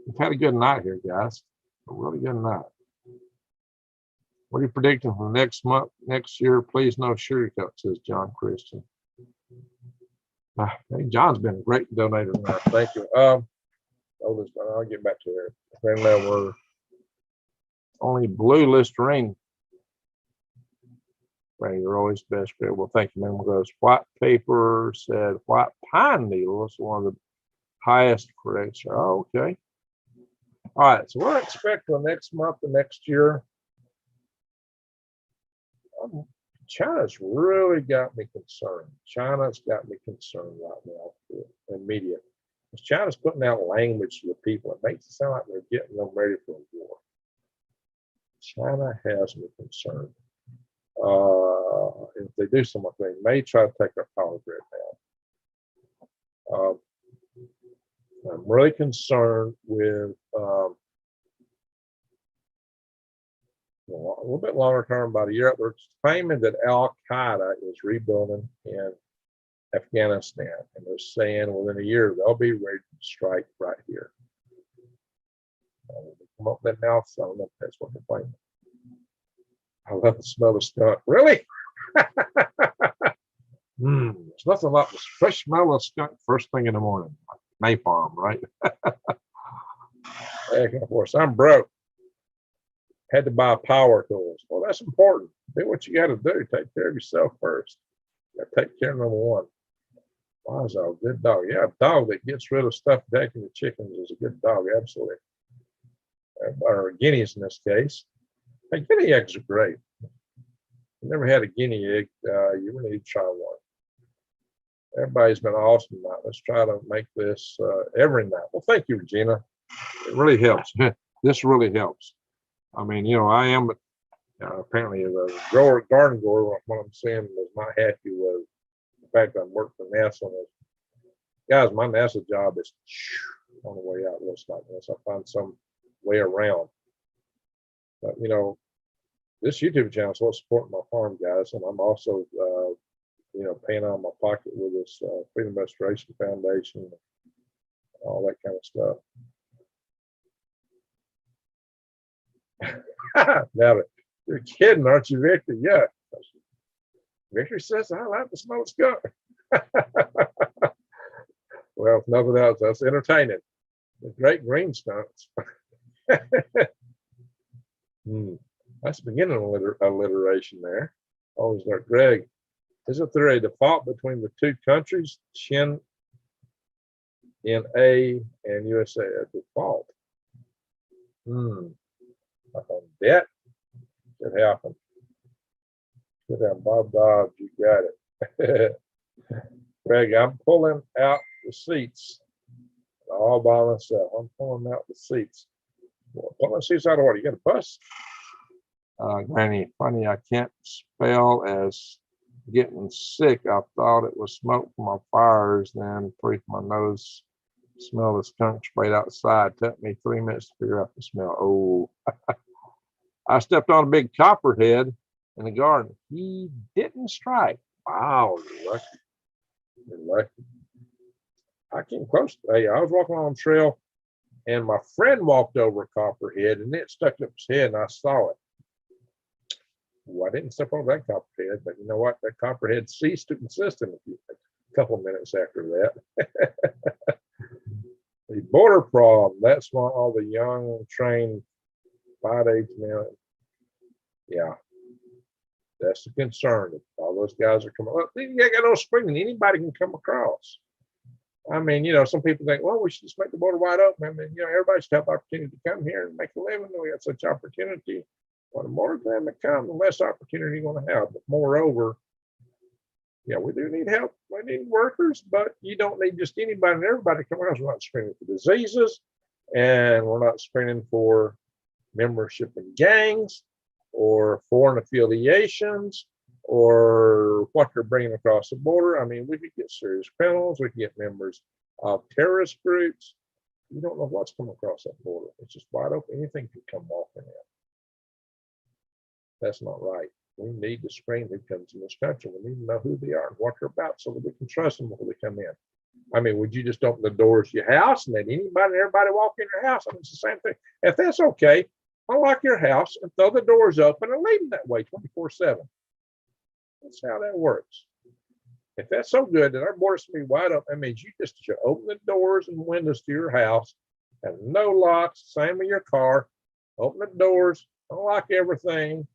Speaker 1: we've had a good night here, guys. A really good night. What are you predicting for next month, next year? Please no sugarcoat, says John Christian. Hey, John's been a great donator now. Thank you. I'll get back to her. Right now we're only blue Listerine. Right, you're always best friend. Well, thank you, man. Goes white paper said white pine needle is one of the highest critics. Oh, okay. All right, so we're expecting next month, the next year. China's really got me concerned. China's got me concerned right now in media. Because China's putting out language to the people. It makes it sound like they're getting them ready for a war. China has me concerned. If they do something, they may try to take our power grid down. I'm really concerned with a little bit longer term, about a year. They're claiming that Al Qaeda is rebuilding in Afghanistan, and they're saying within a year they'll be ready to strike right here. Come up with that now, so I don't know if that's what they're claiming. I love the smell of skunk. Really? There's nothing like the fresh smell of skunk first thing in the morning. Like napalm, right? Of course, I'm broke. Had to buy power tools. Well, that's important. Do what you got to do. Take care of yourself first. You got to take care of number one. Wow, a good dog. Yeah, a dog that gets rid of stuff attacking the chickens is a good dog, absolutely. Or guineas in this case. Hey, guinea eggs are great. If you never had a guinea egg, you really need to try one. Everybody's been awesome tonight. Let's try to make this every night. Well, thank you, Regina. It really helps. This really helps. I mean, you know, I am apparently the garden grower. What I'm saying was not happy with the fact I'm working for NASA. Guys, my NASA job is on the way out. Looks like unless I find some way around. But you know, this YouTube channel is what's supporting my farm, guys, and I'm also, you know, paying out of my pocket with this Freedom Restoration Foundation, all that kind of stuff. Now, you're kidding, aren't you, Victor? Yeah. Victor says, I like the smell of skunk. Well, if nothing else, that's entertaining. The great green skunks. That's the beginning of alliteration there. Always there. Greg, isn't there a default between the two countries, China and USA? A default? That could happen. Could happen. Bob Dodge, you got it. Greg, I'm pulling out the seats all by myself. I'm pulling out the seats. Pulling the seats out of order. You got a bus? Granny, funny, I can't spell as getting sick. I thought it was smoke from my fires, then breathed my nose, smell the skunk sprayed outside. Took me 3 minutes to figure out the smell. Oh, I stepped on a big copperhead in the garden. He didn't strike. Wow, you're lucky. You're lucky. I came close. Hey, I was walking on the trail, and my friend walked over a copperhead, and it stuck up his head, and I saw it. Well, I didn't step on that copperhead, but you know what? That copperhead ceased to exist in a couple of minutes after that. The border problem, that's why all the young, trained, 5-age men, yeah, that's the concern. All those guys are coming. Look, you got no screening. Anybody can come across. I mean, you know, some people think, well, we should just make the border wide open. I mean, you know, everybody should have the opportunity to come here and make a living. We have such opportunity. Well, the more of them that come, the less opportunity you're going to have. But moreover, Yeah, we do need help. We need workers, but you don't need just anybody and everybody to come around. We're not screening for diseases, and we're not screening for membership in gangs or foreign affiliations or what they're bringing across the border. I mean, we could get serious criminals. We could get members of terrorist groups. You don't know what's coming across that border. It's just wide open. Anything could come walking in. That's not right. We need to screen who comes in this country. We need to know who they are and what they're about so that we can trust them before they come in. I mean, would you just open the doors to your house and let anybody and everybody walk in your house? I mean, it's the same thing. If that's okay, unlock your house and throw the doors open and leave them that way 24/7. That's how that works. If that's so good that our borders can be wide open, that means you just should open the doors and windows to your house and no locks, same with your car. Open the doors, unlock everything,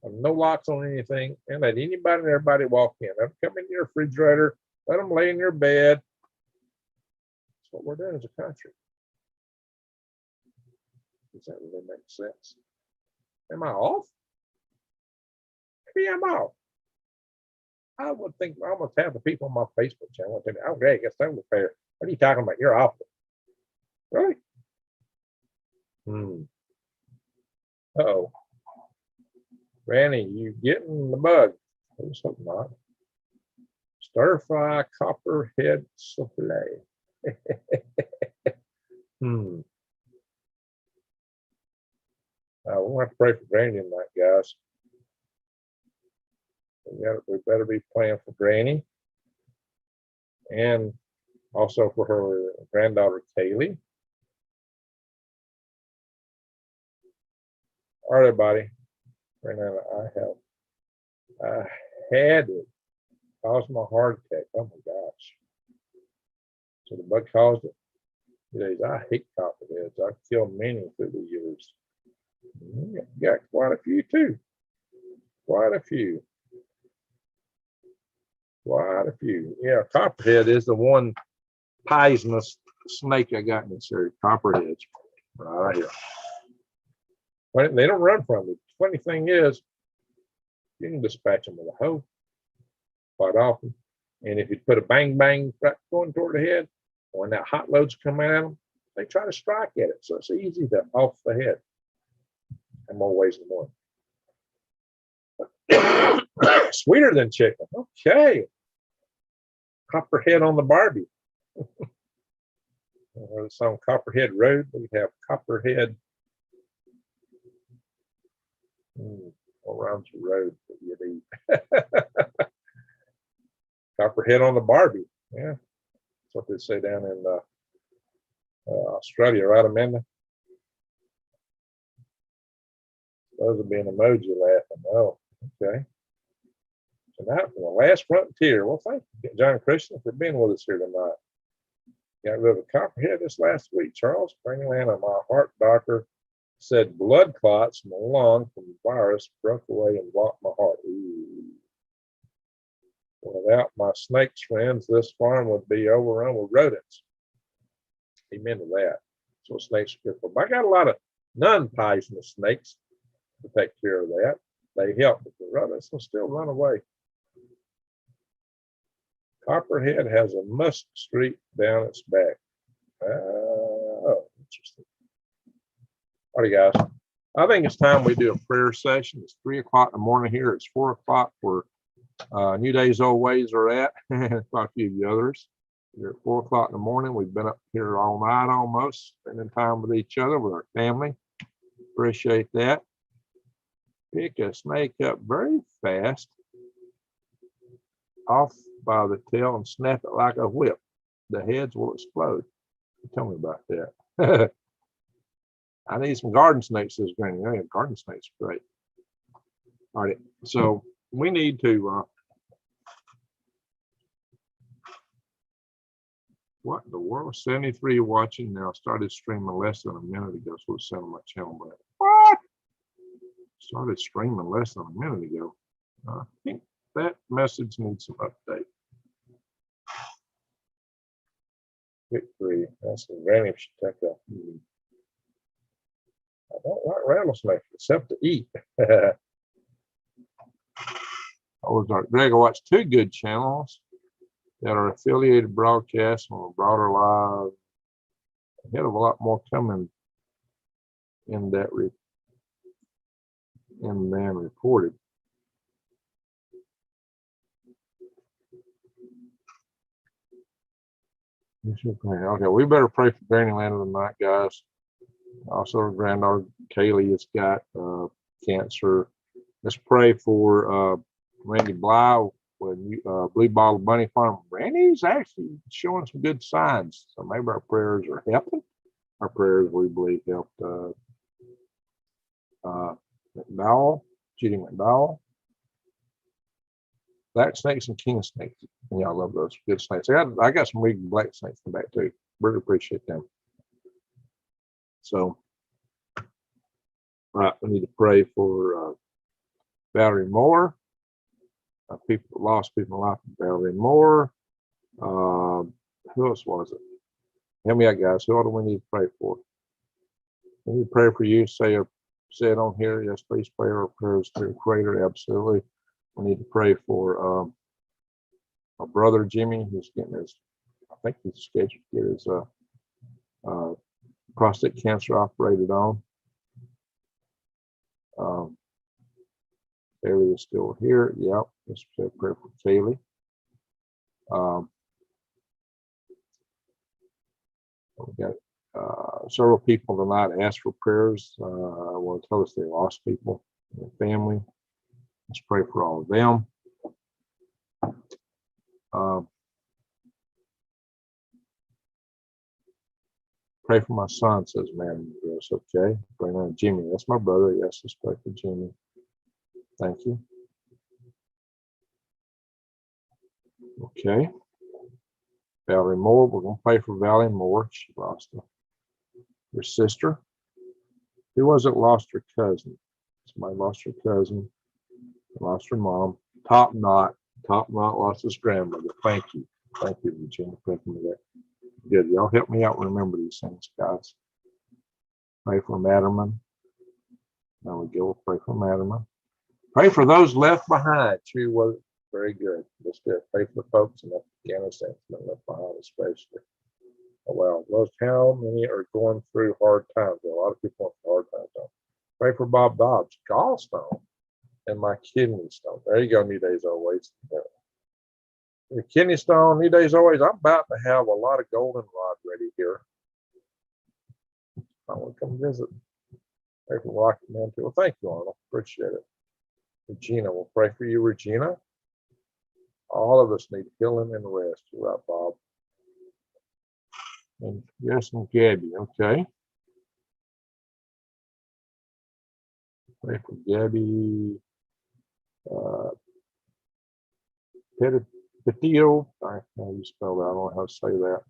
Speaker 1: and no locks on anything, and let anybody and everybody walk in. Let them come in your refrigerator, let them lay in your bed. That's what we're doing as a country. Does that really make sense? Am I off? Maybe I'm off. I would think almost half the people on my Facebook channel would think, okay, I guess that was fair. What are you talking about? You're off. Really? Uh-oh. Granny, you getting the bug? Let's hope not. Stir fry copperhead souffle. We'll have to pray for Granny tonight, guys. We better be praying for Granny and also for her granddaughter Kaylee. All right, everybody. I had it. Caused my heart attack. Oh my gosh. So the bug caused it. I hate copperheads. I've killed many through the years. Got quite a few too. Quite a few. Yeah, copperhead is the one poisonous snake I got in this area. Copperheads. Right here. But they don't run from me. Funny thing is, you can dispatch them with a hoe quite often. And if you put a bang bang going toward the head, when that hot load's coming at them, they try to strike at it. So it's easy to off the head. And more ways than one. Sweeter than chicken. Okay. Copperhead on the Barbie. It's on Copperhead Road. We have Copperhead around the road that you eat. Copperhead on the Barbie. Yeah. That's what they say down in Australia, right, Amanda? Those would be an emoji laughing. Oh, okay. Tonight from the last frontier. Well, thank you, John Christian, for being with us here tonight. Got rid of a copperhead this last week. Charles Springland, my heart doctor, said blood clots from the lung from the virus broke away and blocked my heart. Ooh. Without my snakes friends, this farm would be overrun with rodents. Amen to that. So snakes are good for. I got a lot of non-poisonous snakes to take care of that. They help, but the rodents will still run away. Copperhead has a musk streak down its back. Oh, interesting. All right, guys. I think it's time we do a prayer session. It's 3 o'clock in the morning here. It's 4 o'clock where New Days Old Ways are at. Quite a few of the others. We're at 4 o'clock in the morning. We've been up here all night almost, spending time with each other, with our family. Appreciate that. Pick a snake up very fast off by the tail and snap it like a whip. The heads will explode. Tell me about that. I need some garden snakes, says Granny. Oh, yeah, garden snakes are great. All right, so we need to what in the world? 73 watching now. Started streaming less than a minute ago, so it's sent on my channel. But what? Started streaming less than a minute ago. I think that message needs some update. Victory. That's the Granny should take a. I don't like rattlesnakes except to eat. All Ozark. Greg, I watch two good channels that are affiliated broadcasts on broader live. I had a lot more coming in that man reported. Okay, we better pray for Granny Lander tonight, guys. Also, her granddaughter Kaylee has got cancer. Let's pray for Randy Bly with Blue Bottle Bunny Farm. Randy's actually showing some good signs, so maybe our prayers are helping. Our prayers, we believe, helped McDowell, Judy McDowell. Black snakes and king snakes. And y'all love those good snakes. I got some regal black snakes in the back too. Really appreciate them. So, right, we need to pray for Valerie Moore. Lost people in life. Valerie Moore. Who else was it? Help me out, guys. Who do we need to pray for? We need to pray for you. Say it on here. Yes, please pray our prayers to the Creator. Absolutely. We need to pray for our brother Jimmy, who's getting I think he's scheduled to get his prostate cancer operated on. Kaylee is still here. Yep. Let's pray for Kaylee. We got several people tonight asked for prayers. I want to tell us they lost people in their family. Let's pray for all of them. Pray for my son, says man. Yes, okay. Pray for Jimmy. That's my brother. Yes, let's pray for Jimmy. Thank you. Okay. Valerie Moore. We're going to pray for Valerie Moore. She lost her sister. Who was it lost her cousin? Somebody lost her cousin. Lost her mom. Top Knot lost his grandmother. Thank you. Thank you, Virginia. Pray for me that. Good. Y'all help me out. Remember these things, guys. Pray for Matterman. There we go. We'll pray for Matterman. Pray for those left behind. She was very good. Let's do it. Pray for the folks in Afghanistan left behind, especially. Oh, wow. Most how many are going through hard times? A lot of people going through hard times. Pray for Bob Dobbs, gallstone, and my kidney stone. There you go, New Days Always. The kidney stone, New Days Always. I'm about to have a lot of goldenrod ready here. I want to come visit. Pray for Rocky Man too. Well, thank you, Arnold. Appreciate it. Regina, we'll pray for you, Regina. All of us need healing and rest. You're right, Bob. And yes, and Gabby. Okay. Pray for Gabby. Petio. I don't know how you spell that. I don't know how to say that.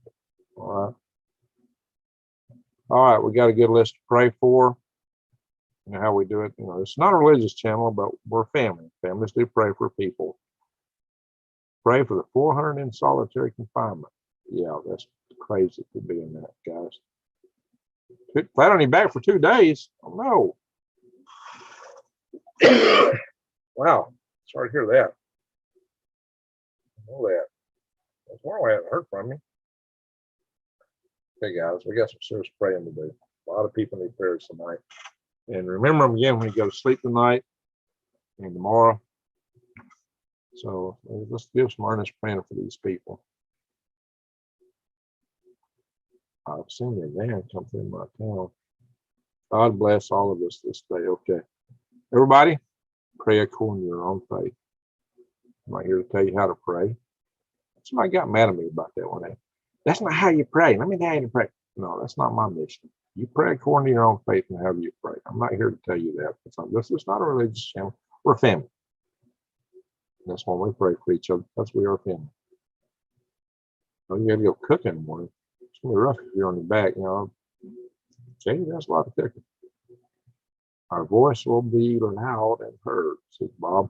Speaker 1: All right. All right. We got a good list to pray for. You know how we do it. You know, it's not a religious channel, but we're family. Families do pray for people. Pray for the 400 in solitary confinement. Yeah, that's crazy to be in that, guys. Flat on your back for 2 days. Oh no. Wow. Sorry to hear that. I know that. That's why I haven't heard from you. Okay, guys, we got some serious praying to do. A lot of people need prayers tonight. And remember them again when you go to sleep tonight and tomorrow. So let's give some earnest praying for these people. I've seen their van come through my town. God bless all of us this day. Okay. Everybody, pray according to your own faith. I'm not here to tell you how to pray. Somebody got mad at me about that one. That's not how you pray. Let me tell you to pray. No, that's not my mission. You pray according to your own faith and however you pray. I'm not here to tell you that. This is not a religious channel. We're a family. That's why we pray for each other. That's we are a family. So you got to go cook in the morning. It's going to be rough if you're on your back, you know. Okay, that's a lot of cooking. Our voice will be loud and heard, says Bob.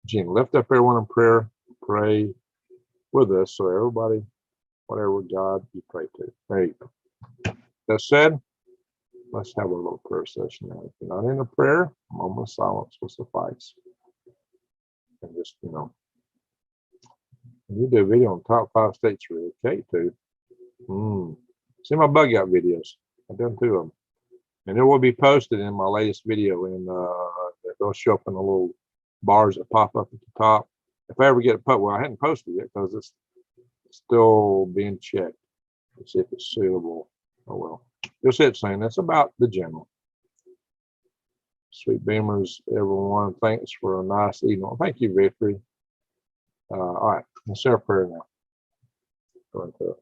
Speaker 1: Gene, lift up everyone in prayer. Pray with us. So everybody, whatever God you pray to. There you go. That said, let's have a little prayer session now. If you're not in a prayer, a moment of silence will suffice. and just, when you do a video on top 5 states to relocate to. See my bug out videos. I've done 2 of them. And it will be posted in my latest video, and they'll show up in the little bars that pop up at the top. If I ever get it well, I hadn't posted it because it's still being checked to see if it's suitable. Oh well. You'll see it soon. That's about the general. Sweet Beamers, everyone. Thanks for a nice evening. Thank you, Victory. All right, let's say our prayer now. Go into it.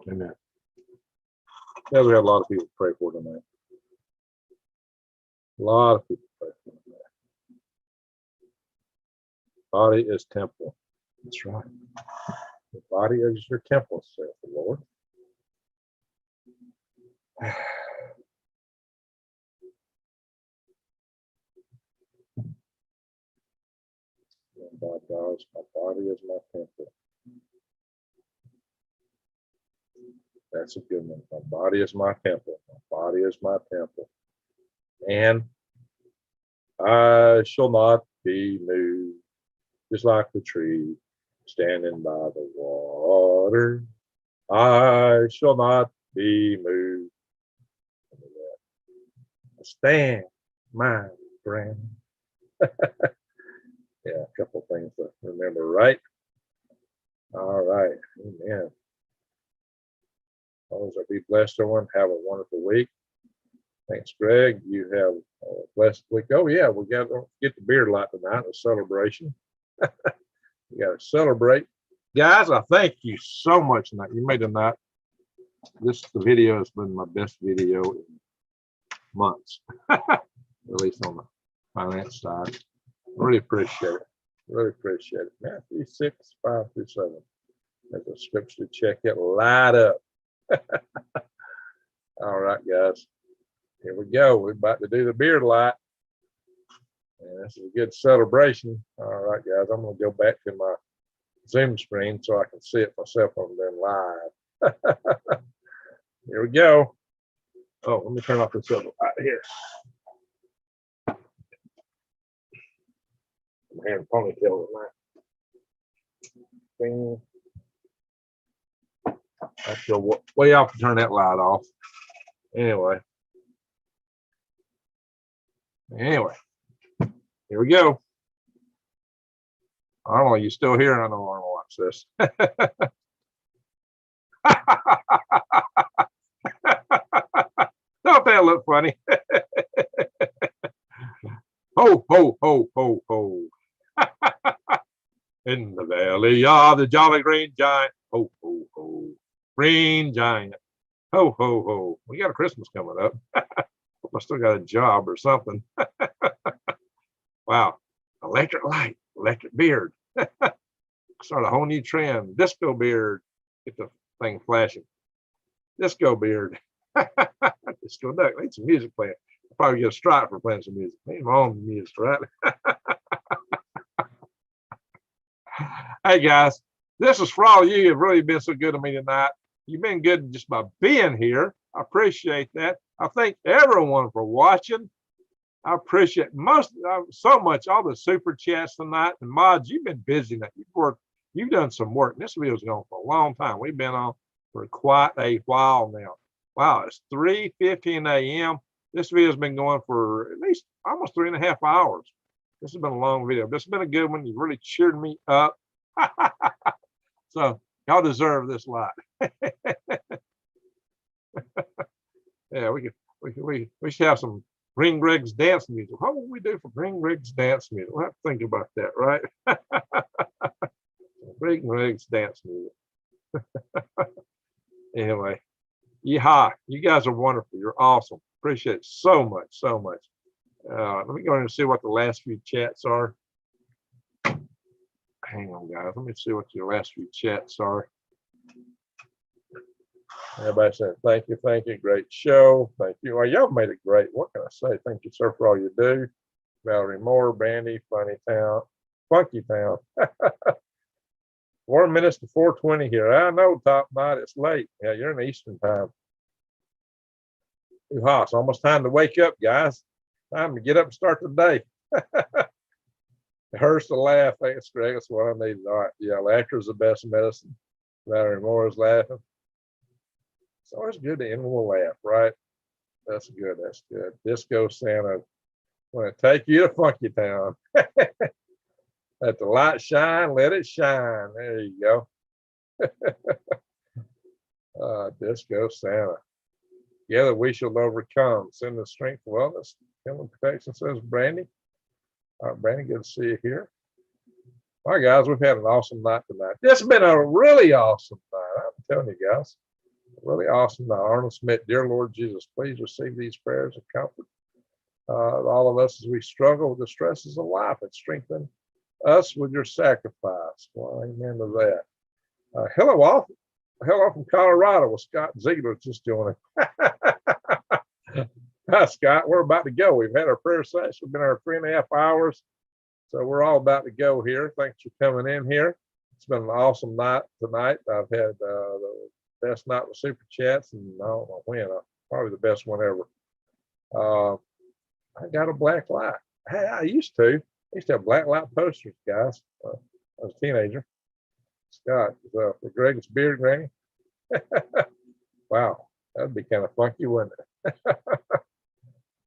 Speaker 1: Amen. Yeah, we had a lot of people pray for tonight. A lot of people pray for tonight. Body is temple. That's right. The body is your temple, saith the Lord. God, guys, my body is my temple. That's a good one. My body is my temple. My body is my temple. And I shall not be moved, just like the tree standing by the water. I shall not be moved. Stand my ground. Yeah, a couple things to remember, right? All right. Amen. Always be blessed, everyone. Have a wonderful week. Thanks, Greg. You have a blessed week. Oh, yeah, we got to get the beer light tonight, a celebration. We got to celebrate. Guys, I thank you so much tonight. You made a night. The video has been my best video in months, at least on the finance side. Really appreciate it. Really appreciate it. Matthew 6:5-7. As a scripture to check it, light up. All right, guys. Here we go. We're about to do the beard light. And this is a good celebration. All right, guys. I'm going to go back to my Zoom screen so I can see it myself on them live. Here we go. Oh, let me turn off this other light here. I'm having a ponytail tonight. I feel way off to turn that light off. Anyway, here we go. I don't know, you still here? I don't want to watch this. Don't that look funny? Ho, ho, ho, ho, ho. In the valley of the jolly green giant. Ho, ho, ho. Green giant. Ho, ho, ho. We got a Christmas coming up. Hope I still got a job or something. Wow. Electric light, electric beard. Start a whole new trend. Disco beard. Get the thing flashing. Disco beard. Disco duck. Need some music playing. I'll probably get a strike for playing some music. Need my own music, right? Hey guys, this is for all of you who have really been so good to me tonight. You've been good just by being here. I appreciate that. I thank everyone for watching. I appreciate so much all the super chats tonight and mods. You've been busy now. You've done some work. This video's going for a long time. We've been on for quite a while now. Wow, it's 3:15 a.m. This video's been going for at least almost 3.5 hours. This has been a long video. This has been a good one. You've really cheered me up. So y'all deserve this lot. Yeah, we should have some Green Greg's dance music. What would we do for Green Greg's dance music? We'll have to think about that, right? Green Greg's dance music. Anyway, yeehaw! You guys are wonderful. You're awesome. Appreciate it so much, so much. Let me go in and see what the last few chats are. Hang on, guys. Let me see what your last few chats are. Everybody said, thank you, great show. Thank you. Well, y'all made it great. What can I say? Thank you, sir, for all you do. Valerie Moore, Brandy, Funky Town. 4 minutes to 4:20 here. I know, Top Knot, it's late. Yeah, you're in Eastern time. Too hot. It's almost time to wake up, guys. Time to get up and start the day. It hurts to laugh. Thanks, Greg. That's what I need. All right. Yeah, laughter is the best medicine. Valerie Moore is laughing. It's always good to end with a laugh, right? That's good. That's good. Disco Santa. Want to take you to Funky Town. Let the light shine, let it shine. There you go. Disco Santa. Together we shall overcome. Send the strength, wellness, healing, protection, says Brandy. All right, Brandy, good to see you here. All right, guys, we've had an awesome night tonight. This has been a really awesome night. I'm telling you guys. Really awesome night. Arnold Smith, dear Lord Jesus, please receive these prayers of comfort. All of us as we struggle with the stresses of life, and strengthen us with your sacrifice. Well, amen to that. Hello from Colorado with Scott Ziegler just joining. Hi, Scott. We're about to go. We've had our prayer session. We've been here 3.5 hours. So we're all about to go here. Thanks for coming in here. It's been an awesome night tonight. I've had the best night with super chats, and I don't know when. Probably the best one ever. I got a black light. Hey, I used to have black light posters, guys. I was a teenager. Scott, for Greg's beard, Granny. Wow, that'd be kind of funky, wouldn't it?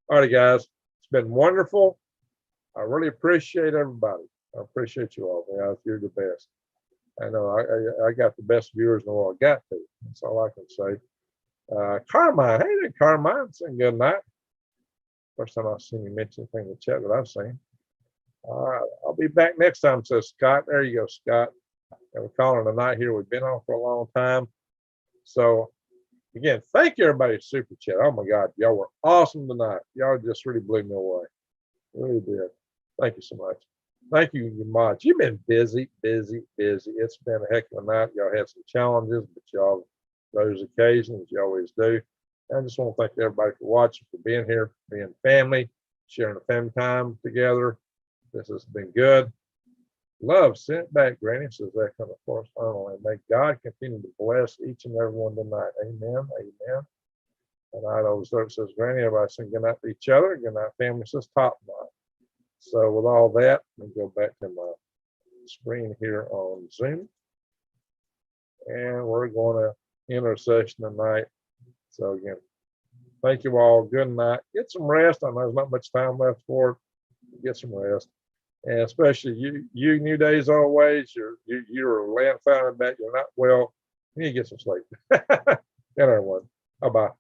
Speaker 1: All right, guys, it's been wonderful. I really appreciate everybody. I appreciate you all, guys. You're the best. I know I got the best viewers in the world. I got to. That's all I can say. Carmine, hey there, Carmine. Saying good night. First time I've seen you mention anything in the chat that I've seen. All right, I'll be back next time, says Scott. There you go, Scott. And we're calling a night here. We've been on for a long time. So, again, thank you, everybody, super chat. Oh, my God. Y'all were awesome tonight. Y'all just really blew me away. Really did. Thank you so much. Thank you, you mods. You've been busy. It's been a heck of a night. Y'all had some challenges, but y'all those occasions, you always do. I just want to thank everybody for watching, for being here, being family, sharing the family time together. This has been good. Love sent back, Granny, says that kind of course finally. May God continue to bless each and every one tonight. Amen. Amen. And I always says, Granny, everybody saying good night to each other. Good night, family, says Top Knot. So with all that, let me go back to my screen here on Zoom. And we're going to end our session tonight. So again, thank you all. Good night. Get some rest. I know there's not much time left for it. Get some rest. And especially you New Days always, you're laying flat in bed, you're not well, you need to get some sleep. And everyone. Bye-bye.